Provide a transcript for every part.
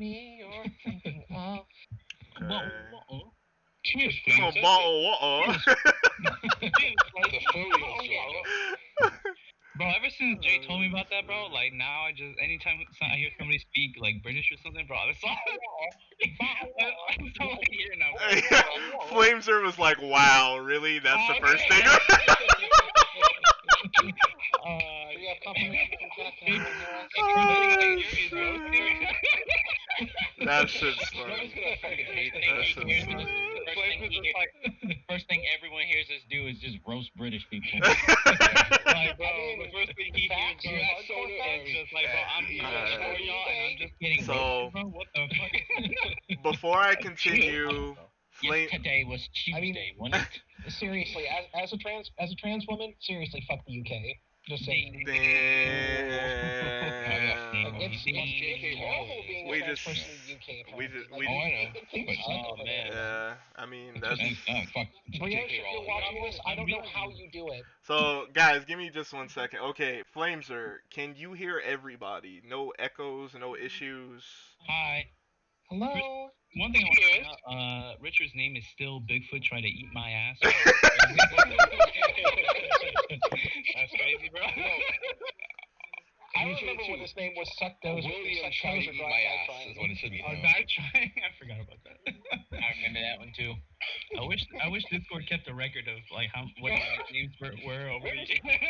Me or something off. Okay. Cheers, Oh, Flames. The furry Bro, ever since Jay told me about that, bro, like now I just anytime I hear somebody speak like British or something, bro, that's all. I'm so like here now, bro. Flameser was like, "Wow, really? That's the first thing." We have confirmation from Jack That shit's Nobody's funny. gonna fucking hate That that. shit's funny. First thing everyone hears us do is just roast British people. Like, bro, the first thing he hears, bro, Facts, so it's just like, bro, I'm here Alright. for y'all, and I'm just getting So- roasted, bro. What the fuck? Before I continue, Flame. Yesterday was Tuesday, wasn't it? Seriously, as a trans woman, seriously, fuck the UK. Just saying. Damn. It's horrible being We a trans just- person in the UK. we apparently. just- Like, we things suck Oh, over man. there. Yeah, I mean that's. Fuck. Brioche, if you're watching this, I don't know how you do it. So guys, give me just 1 second. Okay, Flameser, can you hear everybody? No echoes, no issues. Hi. Hello. One thing I want to point out, Richard's name is still Bigfoot trying to eat my ass. That's crazy, bro. I remember when his name was Suck Those. William trying to eat my ass is what it should be. Oh, known. die trying? I forgot about that. I remember that one too. I wish Discord kept a record of like what names were over here.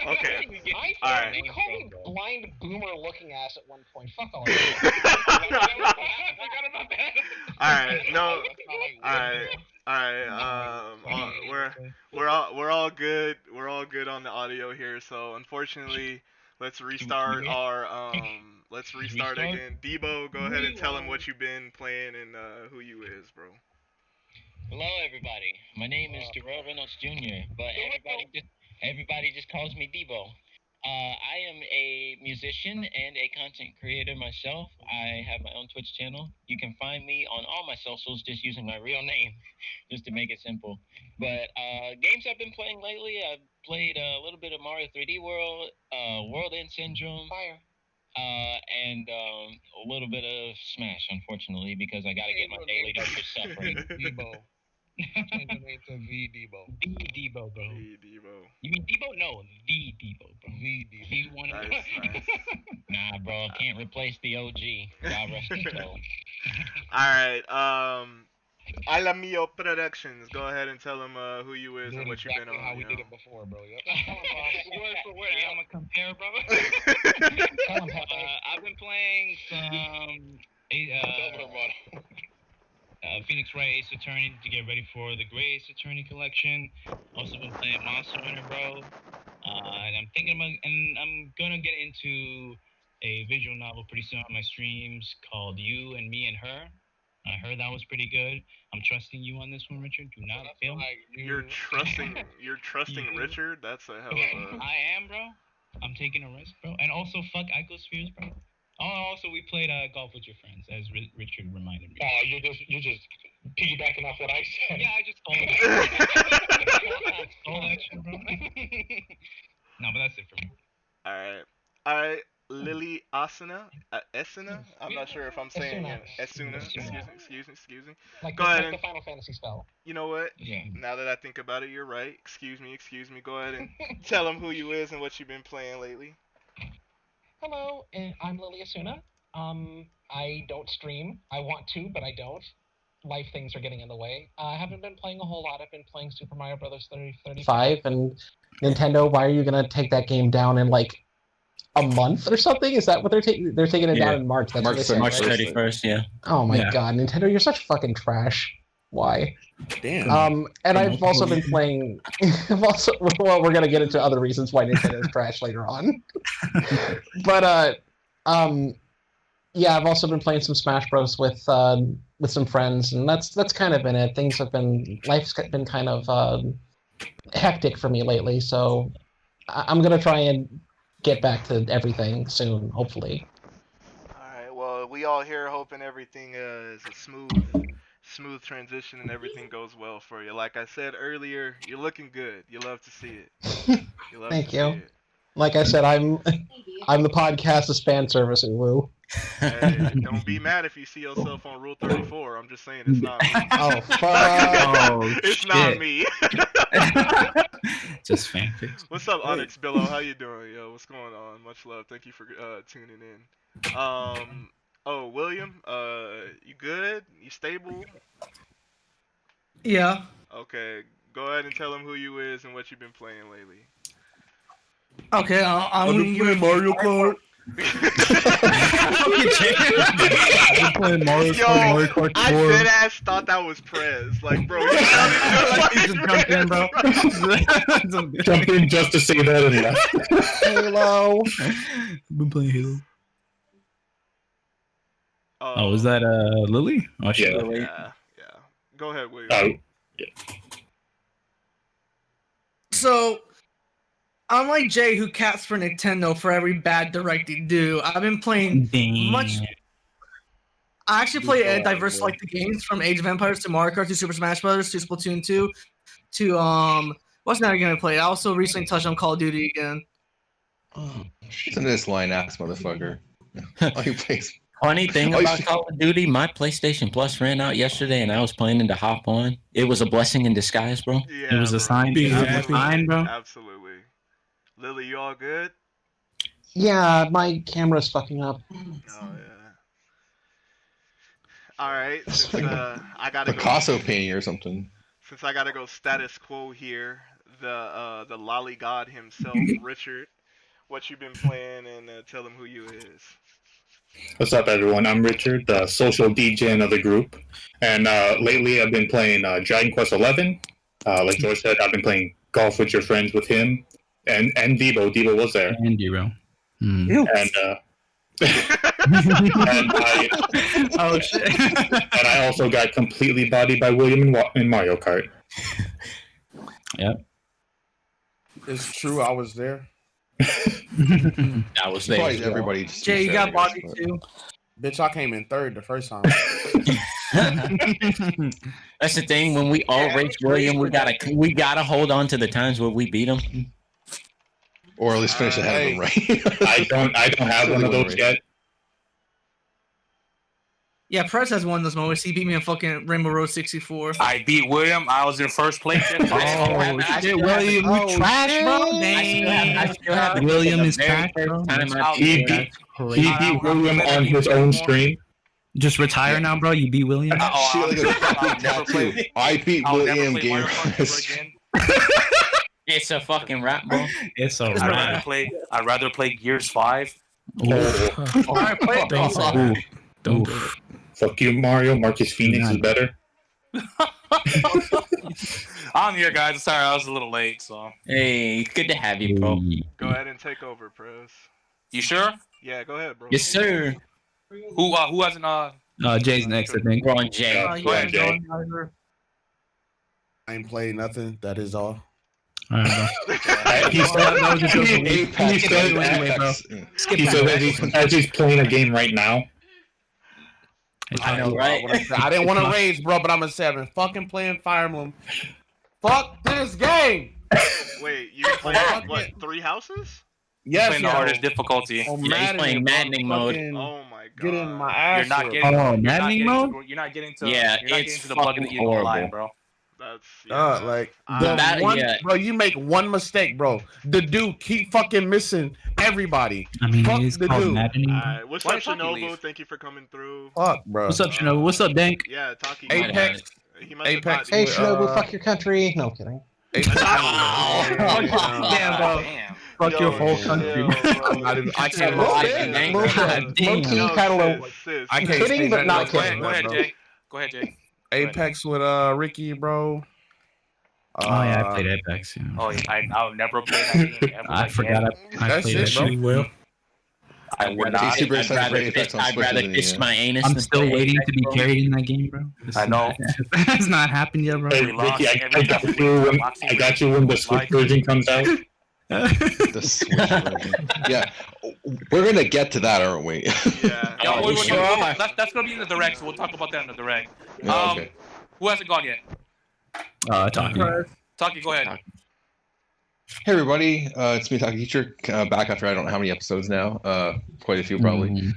Okay. I Alright. you called me blind boomer looking ass at one point. Fuck all I forgot about that. Alright, no. Alright. We're all good. We're all good on the audio here. So unfortunately, let's restart Restart? again. Debo, go ahead and tell him what you've been playing and who you is, bro. Hello, everybody. My name is Darrell Reynolds Jr., but everybody just calls me Debo. I am a musician and a content creator myself. I have my own Twitch channel. You can find me on all my socials just using my real name, just to make it simple. But games I've been playing lately, I've played a little bit of Mario 3D World, World End Syndrome, Fire. and a little bit of Smash, unfortunately, because I gotta get my daily dose of suffering. Debo. Change the name to V Debo. The Debo, bro. Hey, Debo. You mean Debo? No, the Debo, bro. V Debo. He's one of Nice, nice. Nah, bro, can't replace the OG. God rest his soul. Alright, Alamio Productions. Go ahead and tell him who you is Doing and what you've been exactly on. how we you did know. it before, bro. Yep. Word for word, I'm a compare, bro. Tell him, Pepe. I've been playing some Phoenix Wright Ace Attorney to get ready for the Gray Ace Attorney collection. Also been playing Monster Hunter, bro. And I'm thinking about, and I'm gonna get into a visual novel pretty soon on my streams called You and Me and Her. I heard that was pretty good. I'm trusting you on this one, Richard. Do not fail me. You're trusting You- Richard? That's a hell of a. I am, bro. I'm taking a risk, bro. And also, fuck Icospheres, bro. Oh, also, we played golf with your friends, as Richard reminded me. Oh, you're just piggybacking off what I said. Yeah, I just stole that. Stole that shit, bro. No, but that's it for me. Alright, Lily Asuna? Esuna? I'm not sure if I'm saying it. Esuna. Excuse me. Like, Go like ahead the and- Final Fantasy spell. You know what? Yeah. Now that I think about it, you're right. Excuse me. Go ahead and tell them who you is and what you've been playing lately. Hello, I'm Lily Asuna. I don't stream. I want to, but I don't. Life things are getting in the way. I haven't been playing a whole lot. I've been playing Super Mario Brothers 35, and Nintendo, why are you gonna take that game down in like a month or something? Is that what they're taking? They're taking it down in March. That's what they said, March right? 31st, yeah. Oh my Yeah. god, Nintendo, you're such fucking trash. Why? Damn. And I've also been playing. Well, we're gonna get into other reasons why Nintendo is trash later on. But yeah, I've also been playing some Smash Bros with some friends, and that's kind of been it. Life's been kind of hectic for me lately, so I'm gonna try and get back to everything soon, hopefully. Alright, well, we all here hoping everything is a smooth transition and everything goes well for you. Like I said earlier, you're looking good. You love to see it. Thank you. Like I said, I'm the podcast's fan service, Ulu. Hey, don't be mad if you see yourself on Rule 34. I'm just saying it's not me. Oh, fuck. Oh, It's not me. Just fanfics. What's up, Onyx Billow? How you doing, yo? What's going on? Much love. Thank you for tuning in. Oh, William, you good? You stable? Yeah. Okay, go ahead and tell him who you is and what you've been playing lately. Okay, I'm I've been playing Mario Kart. I've been playing Mario Yo, Kart, Mario Kart I 4. dead ass thought that was Prez. Like, bro, you sounded just like Just jump in, bro. Jump in just to say that and left. Halo. I've been playing Halo. Oh, is that Lily? Oh, shit. Yeah. Yeah, yeah. Go ahead, William. So, I'm like Jay, who caps for Nintendo for every bad direct they do. I've been playing Damn. much. I actually play a diverse like the games from Age of Empires to Mario Kart to Super Smash Bros. To Splatoon 2 to what's now gonna play? I also recently touched on Call of Duty again. Listen to this line ass motherfucker. All he plays. Funny thing Oh, about shit. Call of Duty, my PlayStation Plus ran out yesterday, and I was planning to hop on. It was a blessing in disguise, bro. Yeah, It was a bro. sign. Yeah, It was a absolutely. sign, bro. Absolutely. Lily, you all good? Yeah, my camera's fucking up. Oh yeah. All right. Since I gotta go. Picasso painting or something. Since I gotta go status quo here, the lolly god himself, Richard. What you been playing, and tell him who you is. What's up, everyone? I'm Richard, the social DJ in the group. And lately I've been playing Dragon Quest XI. Like George said, I've been playing golf with your friends with him. And Debo. Debo was there. And Debo. And, and, I, Oh, shit. and I also got completely bodied by William in Mario Kart. It's true, I was there. I was there. Probably everybody. just Jay, you got said, I guess, body but- too. Bitch, I came in third the first time. That's the thing. When we all race William, we gotta hold on to the times where we beat him. Or at least finish ahead of him, right? I don't have one of those yet. Yeah, Press has one of those moments. He beat me in fucking Rainbow Road 64. I beat William. I was in first place. Oh, shit, William, you trash, bro. Dang. William is trash, bro. He beat William on his own stream. Just retire now, bro. You beat William. Shit, like a tattoo. I beat William Game. It's a fucking rap, bro. It's a I'd rather play Gears 5. All right, play it. Don't though. don't do it. Fuck you, Mario. Marcus Phoenix is better. I'm here, guys. Sorry, I was a little late. So Hey, good to have you, bro. Go ahead and take over, Prez. you sure? Yeah, go ahead, bro. Yes, sir. Who hasn't Jay's next, I think. We're on Jay. Go ahead, Jay. I ain't played nothing. That is all. All right, bro. He said That was a joke. he said Anyway, bro. he said as he's playing a game right now. I know, right? I didn't want to rage, bro, but I'm gonna say I've been fucking playing Fire Emblem. Fuck this game. Wait, you played what? 3 houses? Yes, playing the hardest difficulty? Oh, Yeah, he's playing maddening mode. Oh my god. Get in my ass. You're not room. getting. Oh, you're not maddening getting mode? to- You're not getting to. Yeah, you're not it's getting to the plug that fucking you don't lie, horrible. bro. That's Like I- that- one, yeah. bro. You make one mistake, bro. The dude keep fucking missing everybody. I mean, Fuck it is the called dude. maddening. Alright, what's Why up, the fuck you Shinobu? leave? Thank you for coming through. Fuck, bro. What's up, Shinobu? What's up, Dank? Yeah, Taki. Apex. He must have Apex. thought- Hey, With, Shinobu, fuck your country. No kidding. Apex. Damn, bro. Damn. Fuck Yo, your whole chill, country. bro. I can't Little lie. bit, Dang, little God bit. Low-key, Yo, kind of sis. I can't kidding, say but nothing not else Go kidding. ahead, bro. Jay. Go ahead, Jay. Apex with Ricky, bro. Oh yeah, I played Apex. Yeah. Oh, yeah, I'll never play that game ever I again. forgot I That's played it, that bro. shit. Well, I would I'd not. Super I'd excited for rather Apex fist, on I'd Switch rather than fist you. my anus. I'm than still play waiting Apex, to be bro. carried in that game, bro. This I is- know. That's not happened yet, bro. Hey, We lost Ricky, I every got time you when boxing I got you when the Switch version comes out. The Switch version. Yeah, we're gonna get to that, aren't we? Yeah. Yo, Oh, wait, sure are. that's gonna be in the direct, so we'll talk about that in the direct. Yeah, okay. Who hasn't gone yet? Talking. Taki, go ahead. Hey everybody, it's me, Taki Teacher, back after I don't know how many episodes now, quite a few probably.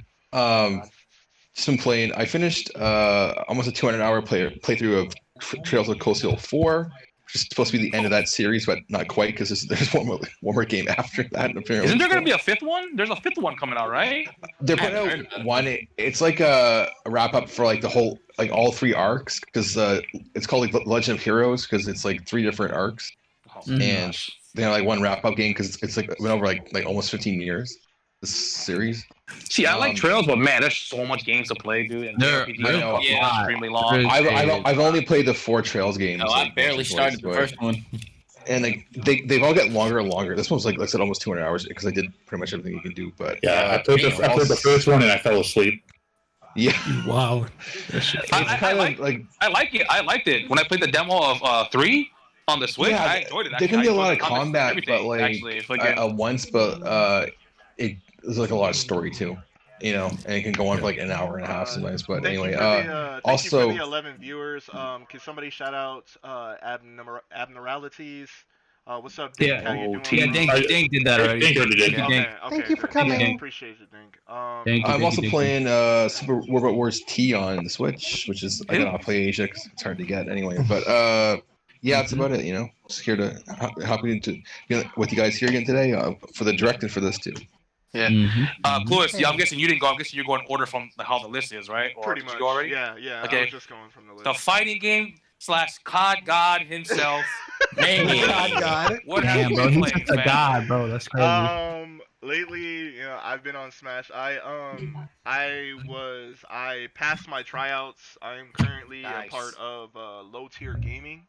Just been playing. I finished almost a 200-hour playthrough of Trails of Cold Steel 4, which is supposed to be the end of that series, but not quite because there's one more game after that. Apparently, Isn't there gonna be a fifth one? There's a fifth one coming out, right? They're putting out one. It's like a wrap up for like the whole, like all 3 arcs, because it's called like Legend of Heroes because it's like 3 different arcs, and they have like one wrap up game because it's like it went over like almost 15 years. This series. See, I like Trails, but man, there's so much games to play, dude. And They're extremely long. I've only played the 4 Trails games. No, I barely started the first one. And like they've all got longer and longer. This one's like I said, almost 200 hours because I did pretty much everything you can do. But I played the first one and I fell asleep. Yeah. Wow. I like it. I liked it when I played the demo of 3 on the Switch. Yeah, I enjoyed it. There can be a lot of combat, but like once, but there's like a lot of story too, you know, and it can go on for like an hour and a half sometimes. But anyway, also thank you for the 11 viewers. Can somebody shout out Abnormalities? What's up, Dink? How you doing? Yeah, Dink did that already. Dink already did. Okay, Thank you for coming. Appreciate you, Dink. I'm also playing Super Robot Wars T on the Switch, which is I gotta play Asia because it's hard to get anyway. But yeah, that's about it. You know, just here to happy to be with you guys here again today for the direct and for this too. Yeah. Clueless, I'm guessing you didn't go. I'm guessing you're going in order from how the list is, right? Or Pretty did much. you go already? Yeah. Okay. I was just going from the list. The fighting game / COD God himself. God. What Damn, have you bro, been he's playing, such a man? god, bro. That's crazy. Lately, you know, I've been on Smash. I passed my tryouts. I'm currently a part of Low Tier Gaming.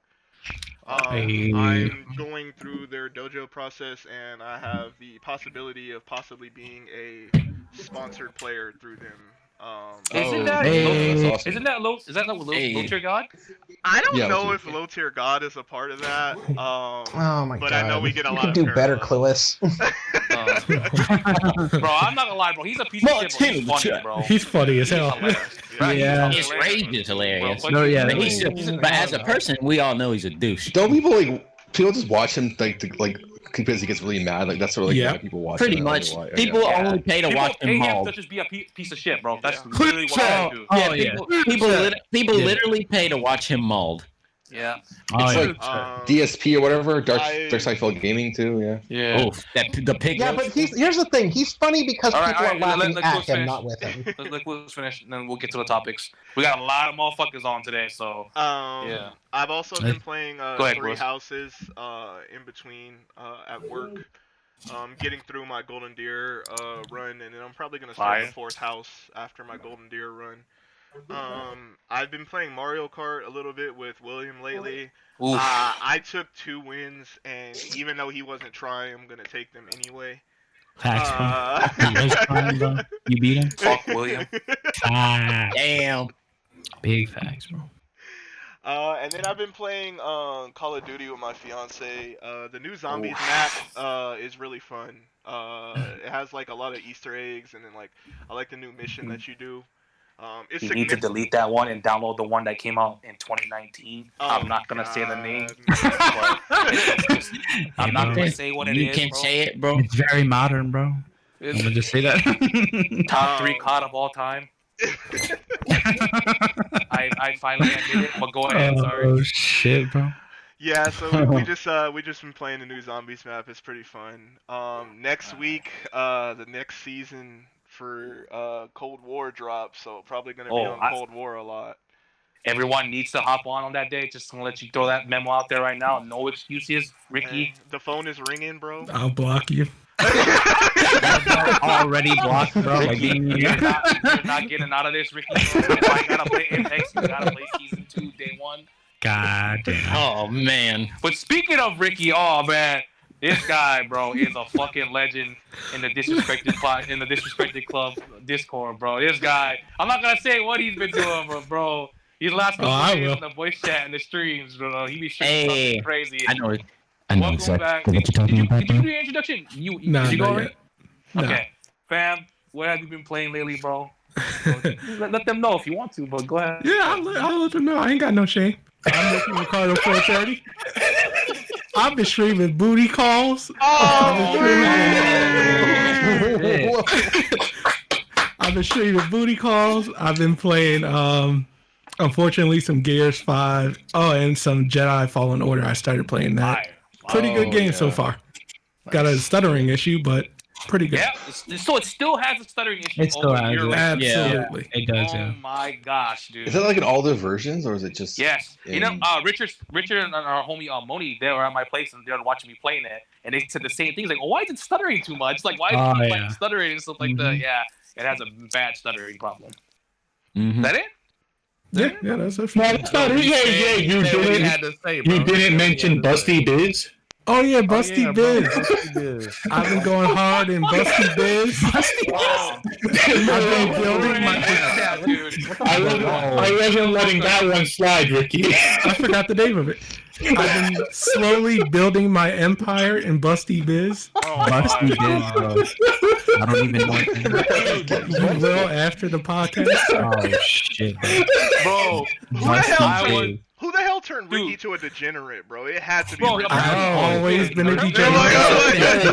I'm going through their dojo process, and I have the possibility of possibly being a sponsored player through them. Isn't that low tier God? I don't know if Low Tier God is a part of that. Oh my god! But I know we get a you lot can of do better, parallels. Clueless. Bro, I'm not gonna lie, bro. He's a piece of shit, but he's funny, bro. He's funny as hell. Yeah, his rage is hilarious. No, yeah, but as a person, we all know he's a douche. Don't people just watch him like because he gets really mad? Like that's what why people watch. Pretty him. much. People only pay to watch him People maul. pay him to just be a piece of shit, bro. That's literally what I do. People literally pay to watch him mauled. Yeah. It's like DSP or whatever, Dark Side Field Gaming too. Yeah. Oh, the pig. Yeah, but here's the thing. He's funny because people are laughing at him, not with him. Let's finish, and then we'll get to the topics. We got a lot of motherfuckers on today, so yeah. I've also been playing ahead, 3 houses in between at work. Getting through my Golden Deer run, and then I'm probably gonna start the 4th house after my Golden Deer run. I've been playing Mario Kart a little bit with William lately. I took 2 wins, and even though he wasn't trying, I'm gonna take them anyway. You beat him? Fuck William. Damn. Big facts, bro. And then I've been playing Call of Duty with my fiance. The new Zombies map is really fun. It has like a lot of Easter eggs, and then like I like the new mission that you do. You need to delete that one and download the one that came out in 2019. I'm not gonna say the name. I'm not gonna say what it is. You can say it, bro. It's very modern, bro. I'm gonna just say that. Top 3 COD of all time. I finally admit it, but go ahead. Sorry. Oh shit, bro. Yeah, so we just been playing the new Zombies map. It's pretty fun. Next week, the next season for Cold War drops, so probably gonna be on Cold War a lot. Everyone needs to hop on that day. Just gonna let you throw that memo out there right now. No excuses, Ricky. Hey, the phone is ringing, bro. I'll block you. Already blocked, bro. You're not getting out of this, Ricky. I gotta play Apex. You gotta play Season 2, Day 1. God damn. Oh man. But speaking of Ricky, oh man, this guy, bro, is a fucking legend in the disrespected club Discord, bro. This guy, I'm not gonna say what he's been doing, but bro, these last couple of days in the voice chat and the streams, bro, he be shooting something crazy. I know Welcome exactly back. what you're talking about. Did you do your introduction? Nah, did you go not already? yet. Okay, fam, what have you been playing lately, bro? let them know if you want to, but go ahead. Yeah, I'll let them know. I ain't got no shame. I'm looking Ricardo 430. I've been streaming booty calls. I've been streaming booty calls. I've been playing, unfortunately, some Gears 5. Oh, and some Jedi Fallen Order. I started playing that. Pretty good game so far. Got a stuttering issue, but pretty good. Yeah, so it still has a stuttering issue. It still has it. Absolutely. It does, Oh my gosh, dude. Is it like in all the versions, or is it just? Yes. in- You know, Richard and our homie Moni, they were at my place and they were watching me playing it, and they said the same things like, "Oh, why is it stuttering too much? Like, why is it like stuttering and stuff like that?" Yeah, it has a bad stuttering problem. Is that it? Yeah, that's a No, that's not it. Yeah, you didn't mention Busty Biz. Oh yeah, Busty Biz. I've been going hard in Busty Biz. I've been building my. I wasn't letting that one slide, Ricky. I forgot the name of it. I've been slowly building my empire in Busty Biz. Busty Biz, bro. I don't even know. You will after the podcast. Oh shit, Bro, Busty Biz. who the hell turned Ricky to a degenerate, bro? It had to be. Bro, Ricky. I've always been a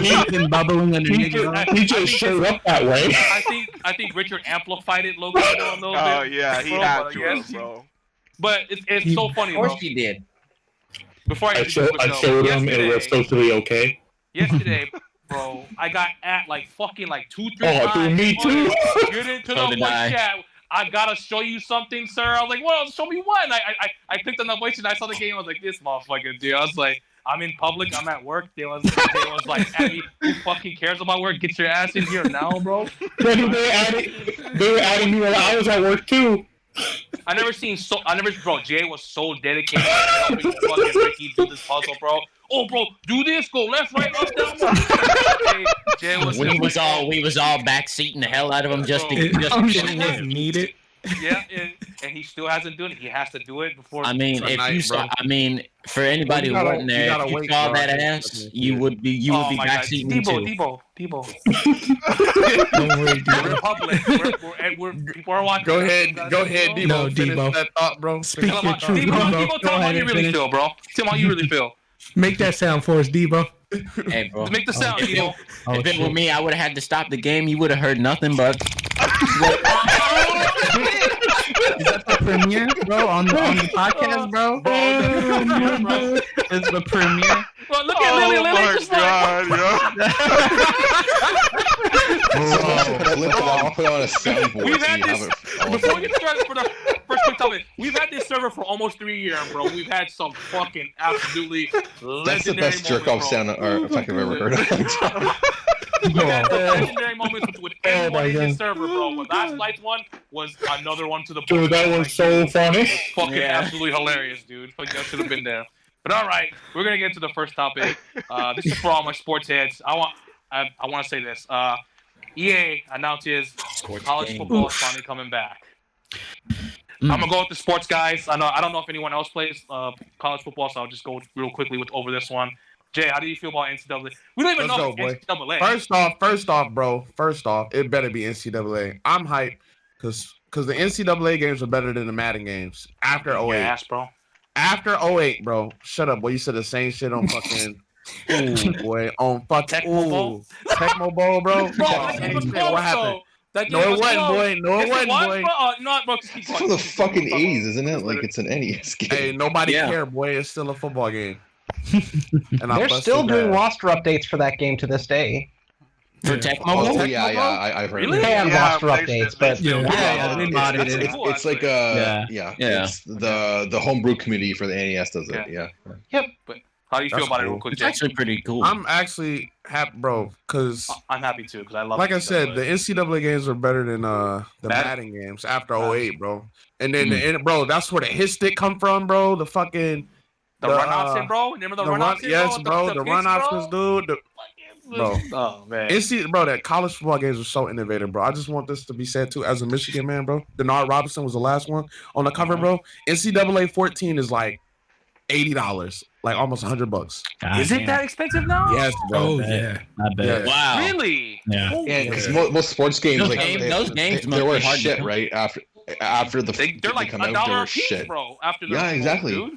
He's been bubbling underneath. He just showed up that way. I think Richard amplified it, Logan. Oh yeah, he had to, bro. But it's so funny, bro. Of course he did. Before I I showed him it was socially okay. Yesterday, bro, I got at like 2-3 Oh, times. dude, me too. Get into So the did voice I. chat. I gotta show you something, sir. I was like, well, show me what? And I clicked on the voice and I saw the game. I was like, this motherfucker, dude. I was like, I'm in public. I'm at work. They was like, at me, who fucking cares about work? Get your ass in here now, bro. They were adding me while I was at work too. Bro, Jay was so dedicated to helping fucking Ricky do this puzzle, bro. Oh, bro, do this, go left, right, up, down. Jay was We was all backseating the hell out of him just to It finish was it. needed. Yeah, and he still hasn't done it. He has to do it before. I mean, if Tonight, you saw, bro. I mean, for anybody who You gotta- wasn't you there, gotta if you wait, saw bro. that ass, you would be oh my God, backseating too. Debo. Don't worry, We're in Debo. public. People are watching. Go ahead, Debo. No, Finish Debo. that thought, bro. Speak Tell your him, truth, Debo, Debo. tell him how you really feel, bro. Tell him how you really feel. Make that sound for us, Debo. Hey, bro. Make the sound, If Debo. if it were me, I would have had to stop the game. You would have heard nothing but. Is that the premiere, bro? On the podcast, bro? It's the premiere. Well, look at Lily. Lily's just like. I'll put on a soundboard. We've so had you have this it all before day. we get started for the first quick topic. We've had this server for almost 3 years, bro. We've had some fucking absolutely legendary That's the best jerk off moments, sound or effect I've ever heard of. We've had some legendary moments with everyone in my this server, bro. The last Lights one was another one to the Dude, that was so funny. fucking Yeah. absolutely hilarious, dude. Fucking that should have been there. But all right, we're gonna get into the first topic. This is for all my sports heads. I want to say this. EA announces college football is finally coming back. I'm gonna go with the sports guys. I don't know if anyone else plays college football, so I'll just go real quickly over this one. Jay, how do you feel about NCAA? We don't even Let's know go, if it's NCAA. First off, bro. First off, it better be NCAA. I'm hyped because the NCAA games are better than the Madden games. After 08. Yes, bro. After 08, bro. Shut up, boy. You said the same shit on fucking. Ooh, boy. On fucking. Tecmo Bowl? Tecmo Bowl, bro. Bro, that game was close, What happened? though. That game No, it was wasn't, close. boy. No, it Yes, wasn't, boy. bro. No, bro. Just keep It's for the fucking A's, isn't it? Like it's an NES game. Hey, nobody Yeah. care, boy. It's still a football game. And They're busted still doing that. roster updates for that game to this day. For Tecmo Oh, Bowl? yeah, I've heard Really? of They that. have Yeah, roster they- updates, they but still- Yeah, they modded it. It's like yeah. It's the homebrew committee for the NES does it. Yeah. How do you feel That's about it, cool. real quick, It's Jay? actually pretty cool. I'm actually happy, bro, because I'm happy too because I love. like I said, NCAA. the NCAA games are better than the Madden games after 08, bro. And then bro, that's where the hit stick come from, bro. The fucking the run option, bro. Remember the run option, yes, bro. The The pitch, run bro? options, dude. Bro. Oh man. Bro, that college football games are so innovative, bro. I just want this to be said too, as a Michigan man, bro. Denard Robinson was the last one on the cover, bro. NCAA 14 is like $80, like almost $100. Is it that expensive now? Yes, bro. Oh yeah. I bet. Yeah. Wow. Really? Yeah. Yeah, because most sports games, Those like games- those games they must were be hard to shit, come- right? After the They're like come out, they $1 were a piece, shit. bro. After the Yeah, exactly. dude.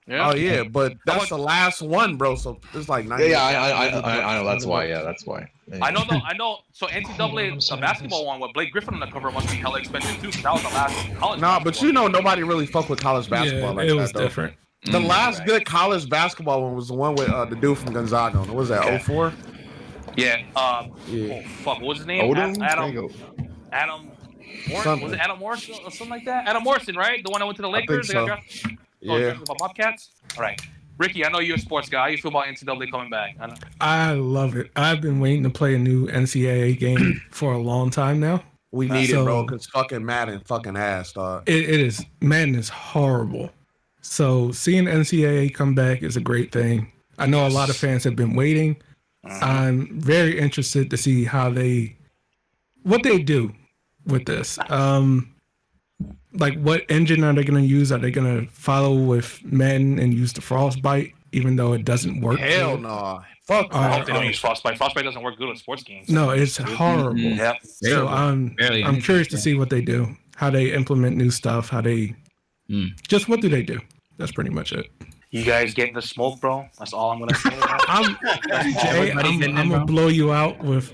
Oh yeah, but that's the last one, bro. So it's like 90. Yeah, I know. That's why. Yeah, that's why. I know. So NCAA, the basketball one with Blake Griffin on the cover must be hella expensive too. Cause that was the last college. Nah, but you know, nobody really fuck with college basketball like it that. was Though. different. The last good college basketball one was the one with the dude from Gonzaga. What was that? 04? Yeah. Yeah. Oh, fuck. What was his name? Adam. Morrison, was it Adam Morrison or something like that? Adam Morrison, right? The one that went to the Lakers. I think so. Yeah. About Bobcats. All right, Ricky. I know you're a sports guy. How you feel about NCAA coming back? I love it. I've been waiting to play a new NCAA game for a long time now. We need it, bro, because fucking Madden fucking ass, dog. It is. Madden is horrible. So seeing NCAA come back is a great thing. I know a lot of fans have been waiting. I'm very interested to see what they do with this. Like, what engine are they going to use? Are they going to follow with Madden and use the Frostbite, even though it doesn't work? Hell no. Fuck. I hope they don't use Frostbite. Frostbite doesn't work good with sports games. No, it's horrible. Yep. So I'm curious to see what they do, how they implement new stuff, how they just what do they do? That's pretty much it. You guys getting the smoke, bro? That's all I'm gonna say. I'm gonna blow you out with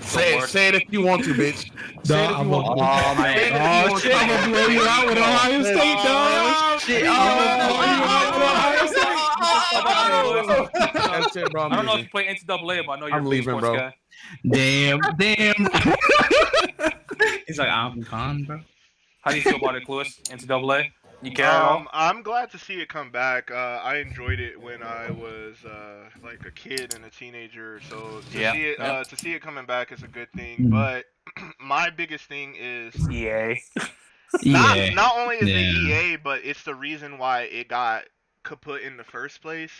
say it if you want to, bitch. Say it if you want to. Oh shit! I'm gonna blow you out with Ohio State, dog. Shit! That's it, bro. I don't know if you play NCAA, but I know you're I'm a leaving, sports bro. guy. Damn. He's like, I'm con, bro. How do you feel about it, Cluis? NCAA? You care at all? I'm glad to see it come back. I enjoyed it when I was like a kid and a teenager. So to see it coming back is a good thing. But my biggest thing is EA. Not only is it EA, but it's the reason why it got kaput in the first place.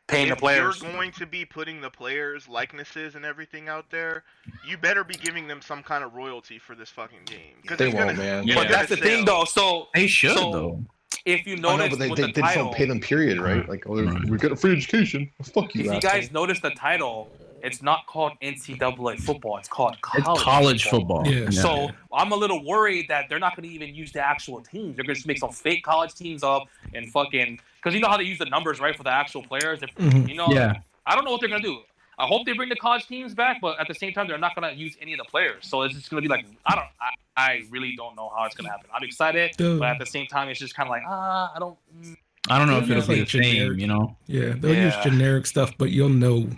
Paying the players. If you're going to be putting the players' likenesses and everything out there, you better be giving them some kind of royalty for this fucking game. They won't, man. But that's the thing, though. So they should, though. If you notice, but they with the just title, don't pay them. Period, right? Like, we get a free education. Fuck you. If you guys notice the title, it's not called NCAA football. It's called college football. Yeah. So I'm a little worried that they're not going to even use the actual teams. They're going to make some fake college teams up and fucking because you know how they use the numbers, right, for the actual players. You know, I don't know what they're going to do. I hope they bring the college teams back, but at the same time, they're not going to use any of the players. So it's just going to be like, I really don't know how it's going to happen. I'm excited, but at the same time, it's just kind of like, I don't know if it'll be the same, you know? Yeah, they'll use generic stuff, but you'll know.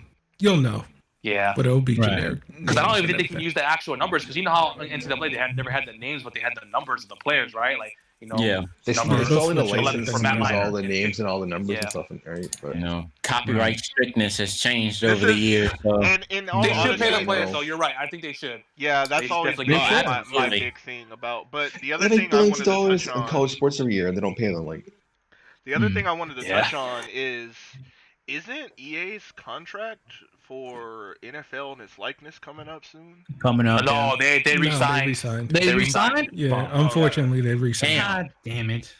Yeah. But it'll be generic. Because I don't even think they can use the actual numbers, because you know how in NCAA they never had the names, but they had the numbers of the players, right? Like, you know, they still in the license for use all the names and all the numbers and stuff, right? But you know, copyright strictness has changed over the years. So. And they should pay the players, though. You're right. I think they should. Yeah, that's always been my big thing about. But the other they thing make billions I of wanted dollars to touch on, in college sports every year, and they don't pay them. Like the other thing I wanted to touch on is, isn't EA's contract for NFL and its likeness coming up soon? Coming up. No, they resigned. They resigned? Yeah, unfortunately, they resigned. God damn it.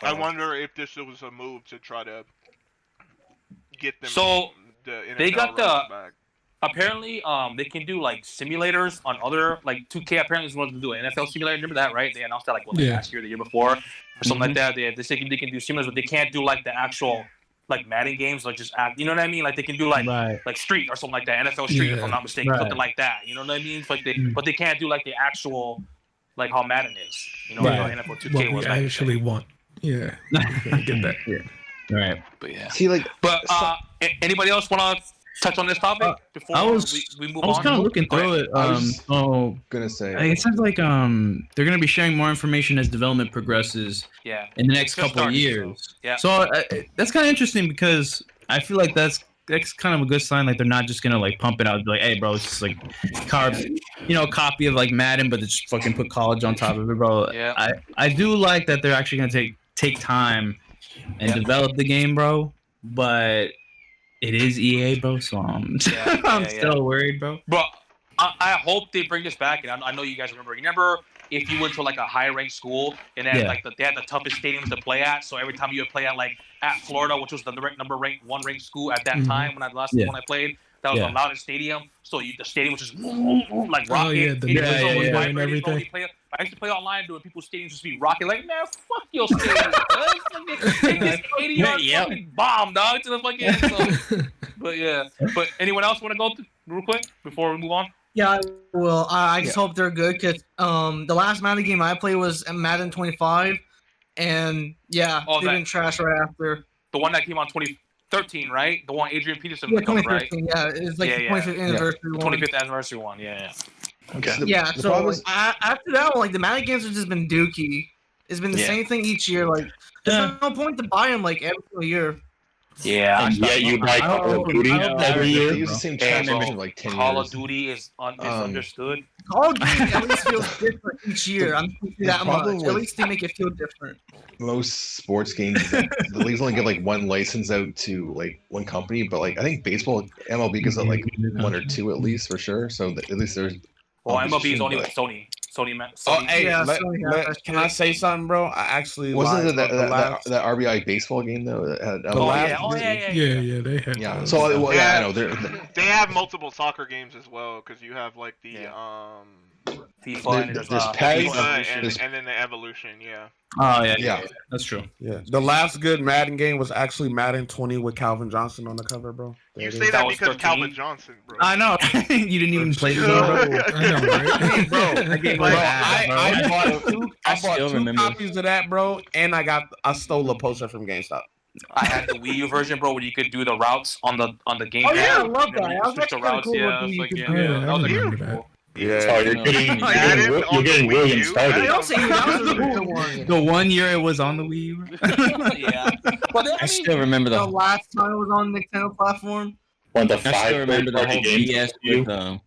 I wonder if this was a move to try to get them. So the NFL they got back. Apparently, they can do like simulators on other like 2K. Apparently, is wanted to do an NFL simulator. Remember that, right? They announced that like last year, the year before, or something like that. They say they can do simulators, but they can't do like the actual like Madden games, like just act. You know what I mean? Like they can do like Street or something like that, NFL Street, if I'm not mistaken, something like that. You know what I mean? It's like but they can't do like the actual like how Madden is. You know, NFL 2K what was we like. actually want. Yeah, get that. Yeah, right. But yeah. See, like, but anybody else want to touch on this topic before we move on? I was kind of looking through it. I was gonna say it sounds like they're gonna be sharing more information as development progresses. Yeah. In the next couple of years. So that's kind of interesting because I feel like that's kind of a good sign. Like they're not just gonna like pump it out, like, hey, bro, it's just like copy of like Madden, but they just fucking put college on top of it, bro. Yeah. I do like that they're actually gonna take time and develop the game, bro. But it is EA, bro, so I'm still worried, bro. Bro, I hope they bring this back, and I know you guys remember. Remember if you went to like a high-ranked school and they had they had the toughest stadiums to play at, so every time you would play at Florida, which was the number one ranked school at that time when I played, that was Yeah. the loudest stadium. So the stadium was just like rocking. Oh, yeah, the It was yeah, so yeah, vibrating, and bro. everything. I used to play online doing people's stadiums just be rocking. Like, man, fuck your stadium. Take this 80-yard fucking bomb, dog, to the fucking. So, but yeah. But anyone else want to go real quick before we move on? Yeah, I will. I just hope they're good because the last Madden game I played was Madden 25, and yeah, Oh, they've been trash right after. The one that came on 2013, right? The one Adrian Peterson Yeah, was covered, right? 2013. Yeah, it's like the 25th anniversary The one. 25th anniversary one. Yeah. Okay. Yeah, so like, after that one, like the Madden games have just been dookie. It's been the same thing each year. Like, there's no point to buy them like every single year. Yeah, And yet you buy Call of Duty every year. They use the same Hey, transmission bro, like 10 Call years. of Duty is misunderstood. Call of Duty at least feels different each year. I'm thinking that much. problem At with- least they make it feel different. Most sports games, is that the leagues only give like one license out to like one company, but like I think baseball, MLB gives out like one or two at least for sure. So at least there's. Well, MLB is competition, only but- with Sony. Sony. Oh, hey, Yeah, Sony has that can I say something, bro? I actually Wasn't lied it that, about the that, last- that RBI baseball game though? That had, The last- Yeah, they have. Yeah. those. So well, yeah, I know. They have multiple soccer games as well because you have like the FIFA and there's FIFA PES, Evolution. and then the evolution. Yeah. Oh yeah, Yeah. that's true. Yeah, the last good Madden game was actually Madden 20 with Calvin Johnson on the cover, bro. There You it say is. that was because 13? Calvin Johnson, bro. I know. You didn't even play the game, bro. I know, right? Bro, That game bro, was bad, bro. I bought two. I bought still two remember. copies of that, bro, and I stole a poster from GameStop. I had the Wii U version, bro, where you could do the routes on the game. Oh yeah, I pad. love And then that. you I was switch actually the kind of routes. cool Yeah, with it's the like, you yeah, could Oh, do yeah, that I was like remember really that. cool. Yeah, Oh, you're getting William Hey, started. don't say that was a cool one. The 1 year it was on the Wii U. Yeah. But I I mean, still remember The the. last time it was on Nintendo platform. One of the I still five remember the whole third-party games. BS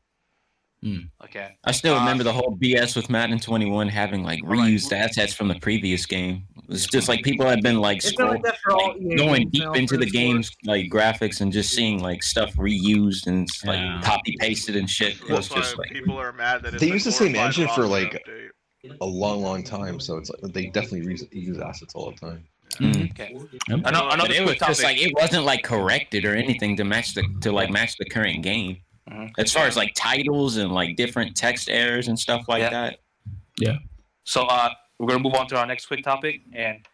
with. okay. I still remember the whole BS with Madden 21 having like reused assets from the previous game. It's just like people have been like, It's been like that for all EA going games deep now, into for the the game's like graphics and just seeing like stuff reused and like Yeah. copy pasted and shit. It was That's why just like people are mad that it's They a use the same glorified engine for, roster like, update. a long time, so it's like they definitely use assets all the time. Okay. Another but it was quick just topic. like it wasn't like corrected or anything to match the current game. As far as like titles and like different text errors and stuff like that. So we're gonna move on to our next quick topic, and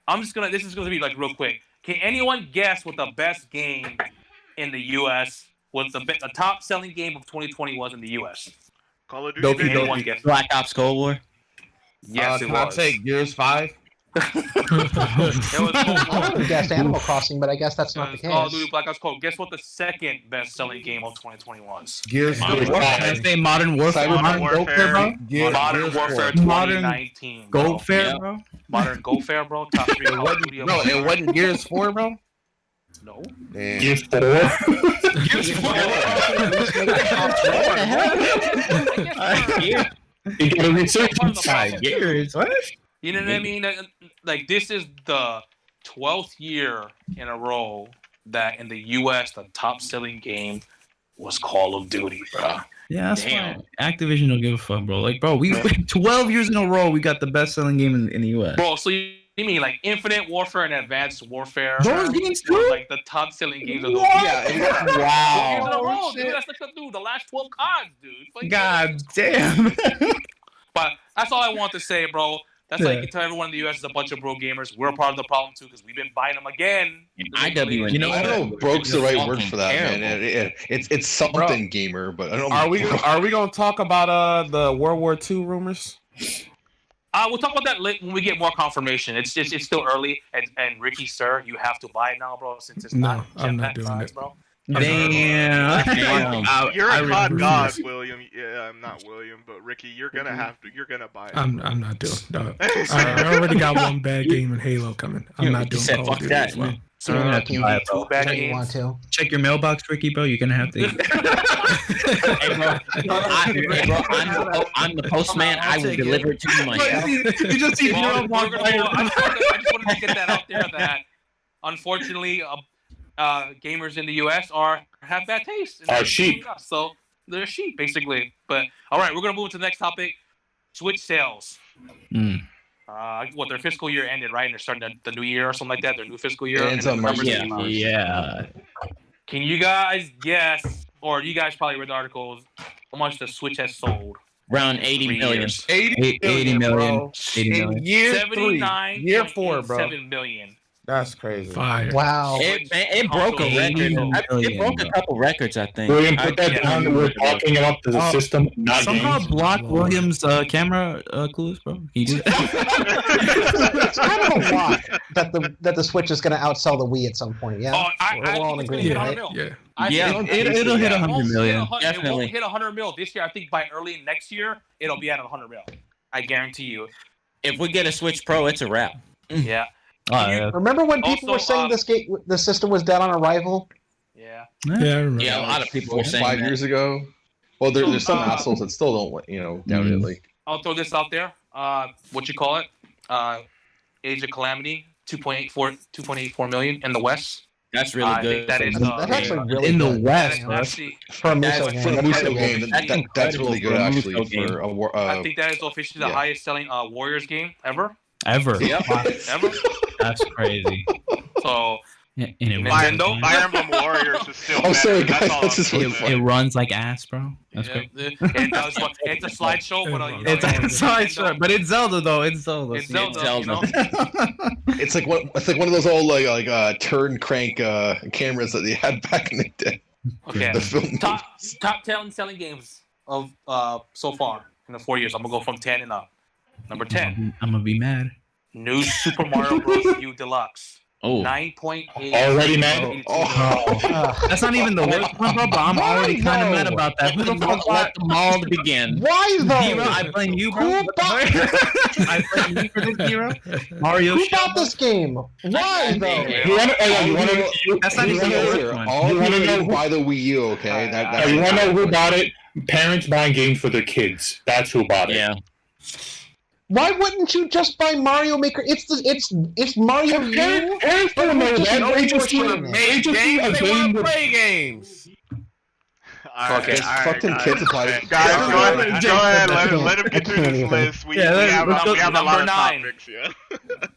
this is gonna be like real quick. Can anyone guess what the best game in the U.S. was the top selling game of 2020 was in the U.S.? Call of Doki Duty. Can anyone Doki. guess? Black Ops Cold War. Yes, it Can I was. take Gears 5? It was I would have guessed Animal Crossing, but I guess that's not the Call of case. Duty Black Ops Cold. Guess what the second best selling game of 2020 was? Gears Modern 4. Warfare. I say Modern Warfare. Modern Warfare. bro. Modern Gears Warfare 4. Modern 2019. bro. Gold Fair, Yeah. bro. Modern Go Fair, bro. Top 3 Call of Duty. Bro, it wasn't Gears 4, bro? No. Damn. Gears 4. You gotta research Part of the problem. Gears, what? You know what I mean? Like this is the 12th year in a row that in the U.S. the top selling game was Call of Duty, bro. Yeah, that's Damn. fine. Activision don't give a fuck, bro. Like, bro, we 12 years in a row we got the best selling game in the US. Bro, so you mean like Infinite Warfare and Advanced Warfare? Those games were too? like the top selling games of the Yeah, years in a wow. row, dude. That's like dude, the last 12 cards, dude. Like, God damn. But that's all I want to say, bro. That's like Yeah. you tell everyone in the U.S. is a bunch of bro gamers. We're a part of the problem too because we've been buying them again. IW and You know I don't know if broke's the right word for that, Terrible. man. It's something gamer, but I don't know. Are we gonna talk about the World War II rumors? We'll talk about that when we get more confirmation. It's still early, and Ricky, sir, you have to buy it now, bro, since it's No, not I'm not jetpack doing size, it. bro. Damn. You're a I COD god, refuse. William. Yeah, I'm not William, but Ricky, you're gonna have to. You're gonna buy it. I'm not doing. No. I already got one bad game in Halo coming. I'm not doing said Call fuck of Duty that, as well. man. So You're gonna have you to buy need it, bro. two bad I know you want games. to. Check your mailbox, Ricky, bro. You're gonna have to. Hey, bro, I'm the postman. I will deliver it to you myself. You just see Well, Jerome on fire. I just wanted to get that out there that unfortunately, gamers in the U.S. have bad taste. Are sheep. So they're sheep, basically. But all right, we're gonna move to the next topic. Switch sales. What their fiscal year ended, right? And they're starting the new year or something like that. Their new fiscal year. It ends and on the March numbers 31st. came out. Yeah. Can you guys guess, or you guys probably read the articles, how much the Switch has sold? Around 80 million. 80 million. 80 million. In year 79, 3, year 4, bro. 7 million. That's crazy. Fire. Wow. It broke a record. It broke a couple records, I think. William, put that down. We're talking about the system, not Somehow games. block William's camera clues, bro. Can you do that? It's kind of a lot that the Switch is going to outsell the Wii at some point. Yeah, we're all in agreement, right? It'll hit 100 million. It won't hit 100 mil this year. I think by early next year, it'll be at 100 mil. I guarantee you. If we get a Switch Pro, it's a wrap. Yeah. Remember when people were saying the system was dead on arrival? Yeah. Yeah, I remember. Yeah, a lot of people were saying 5 that. years ago. Well, there's some assholes that still don't, doubt it. Like, I'll throw this out there. What you call it? Age of Calamity, 2.84 million in the West. That's really good. I think that is That's actually really in good. the West, For a Muso for a game. Muso game, that's really good actually for a war. I think that is officially the highest selling Warriors game ever. Ever. Yep. Ever. That's crazy. So And it Fire runs, Emblem Warriors is still. Oh, sorry, better. guys. This is really it runs like ass, bro. That's great. It's a slideshow, but It's a slideshow, but it's Zelda though. It's Zelda. It's Zelda. You know? It's like one of those old like turn crank cameras that they had back in the day. Okay. The film Top 10 selling games of so far in the 4 years. I'm gonna go from 10 and up. Number 10. I'm gonna be mad. New Super Mario Bros. U Deluxe. Oh. 9.8. Already mad? That's not even the worst one, bro. But I'm already kind of mad about that. Who the fuck let them all to begin? Why though? Zero, I blame you, bro. I blame you for this, Zero. Mario. Who bought this game? Why though? That's not even the worst one. All you want to know why the Wii U? Okay, You want to know who bought it? Parents buying games for their kids. That's who bought it. Yeah. Why wouldn't you just buy Mario Maker? It's Mario U. Parents don't know that. They just want They want to play games. Okay, Just fucking kids apply. Guys, go ahead. Let him get through this list. We have a lot of topics. Yeah.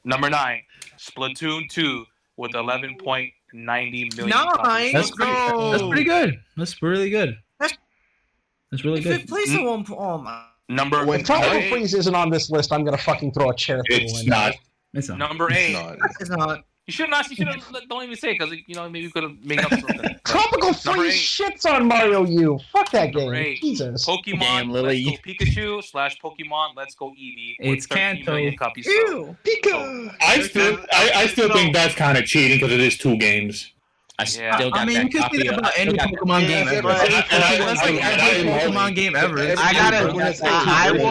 Number 9. Splatoon 2 with 11.90 million. Nice. That's pretty good. That's really good. That's really If good. it plays at one point, oh my. Number When Tropical Freeze isn't on this list, I'm gonna fucking throw a chair through the It's window. not. It's not. Number 8. It's not. You should not. You should don't even say it because maybe you could have made up something. Tropical Number Freeze 8. shits on Mario U. Fuck that Number game. 8. Jesus. Pokemon Damn, Lily. Let's Go Pikachu / Pokemon Let's Go Eevee. with It's 13 Kanto. million copies sold. Ew. Pika. I still think that's kind of cheating because it is 2 games. I still got I mean, that you can copy say that of- about I any still got- Pokemon game ever. but- That's like every Pokemon game ever. I will Let's Go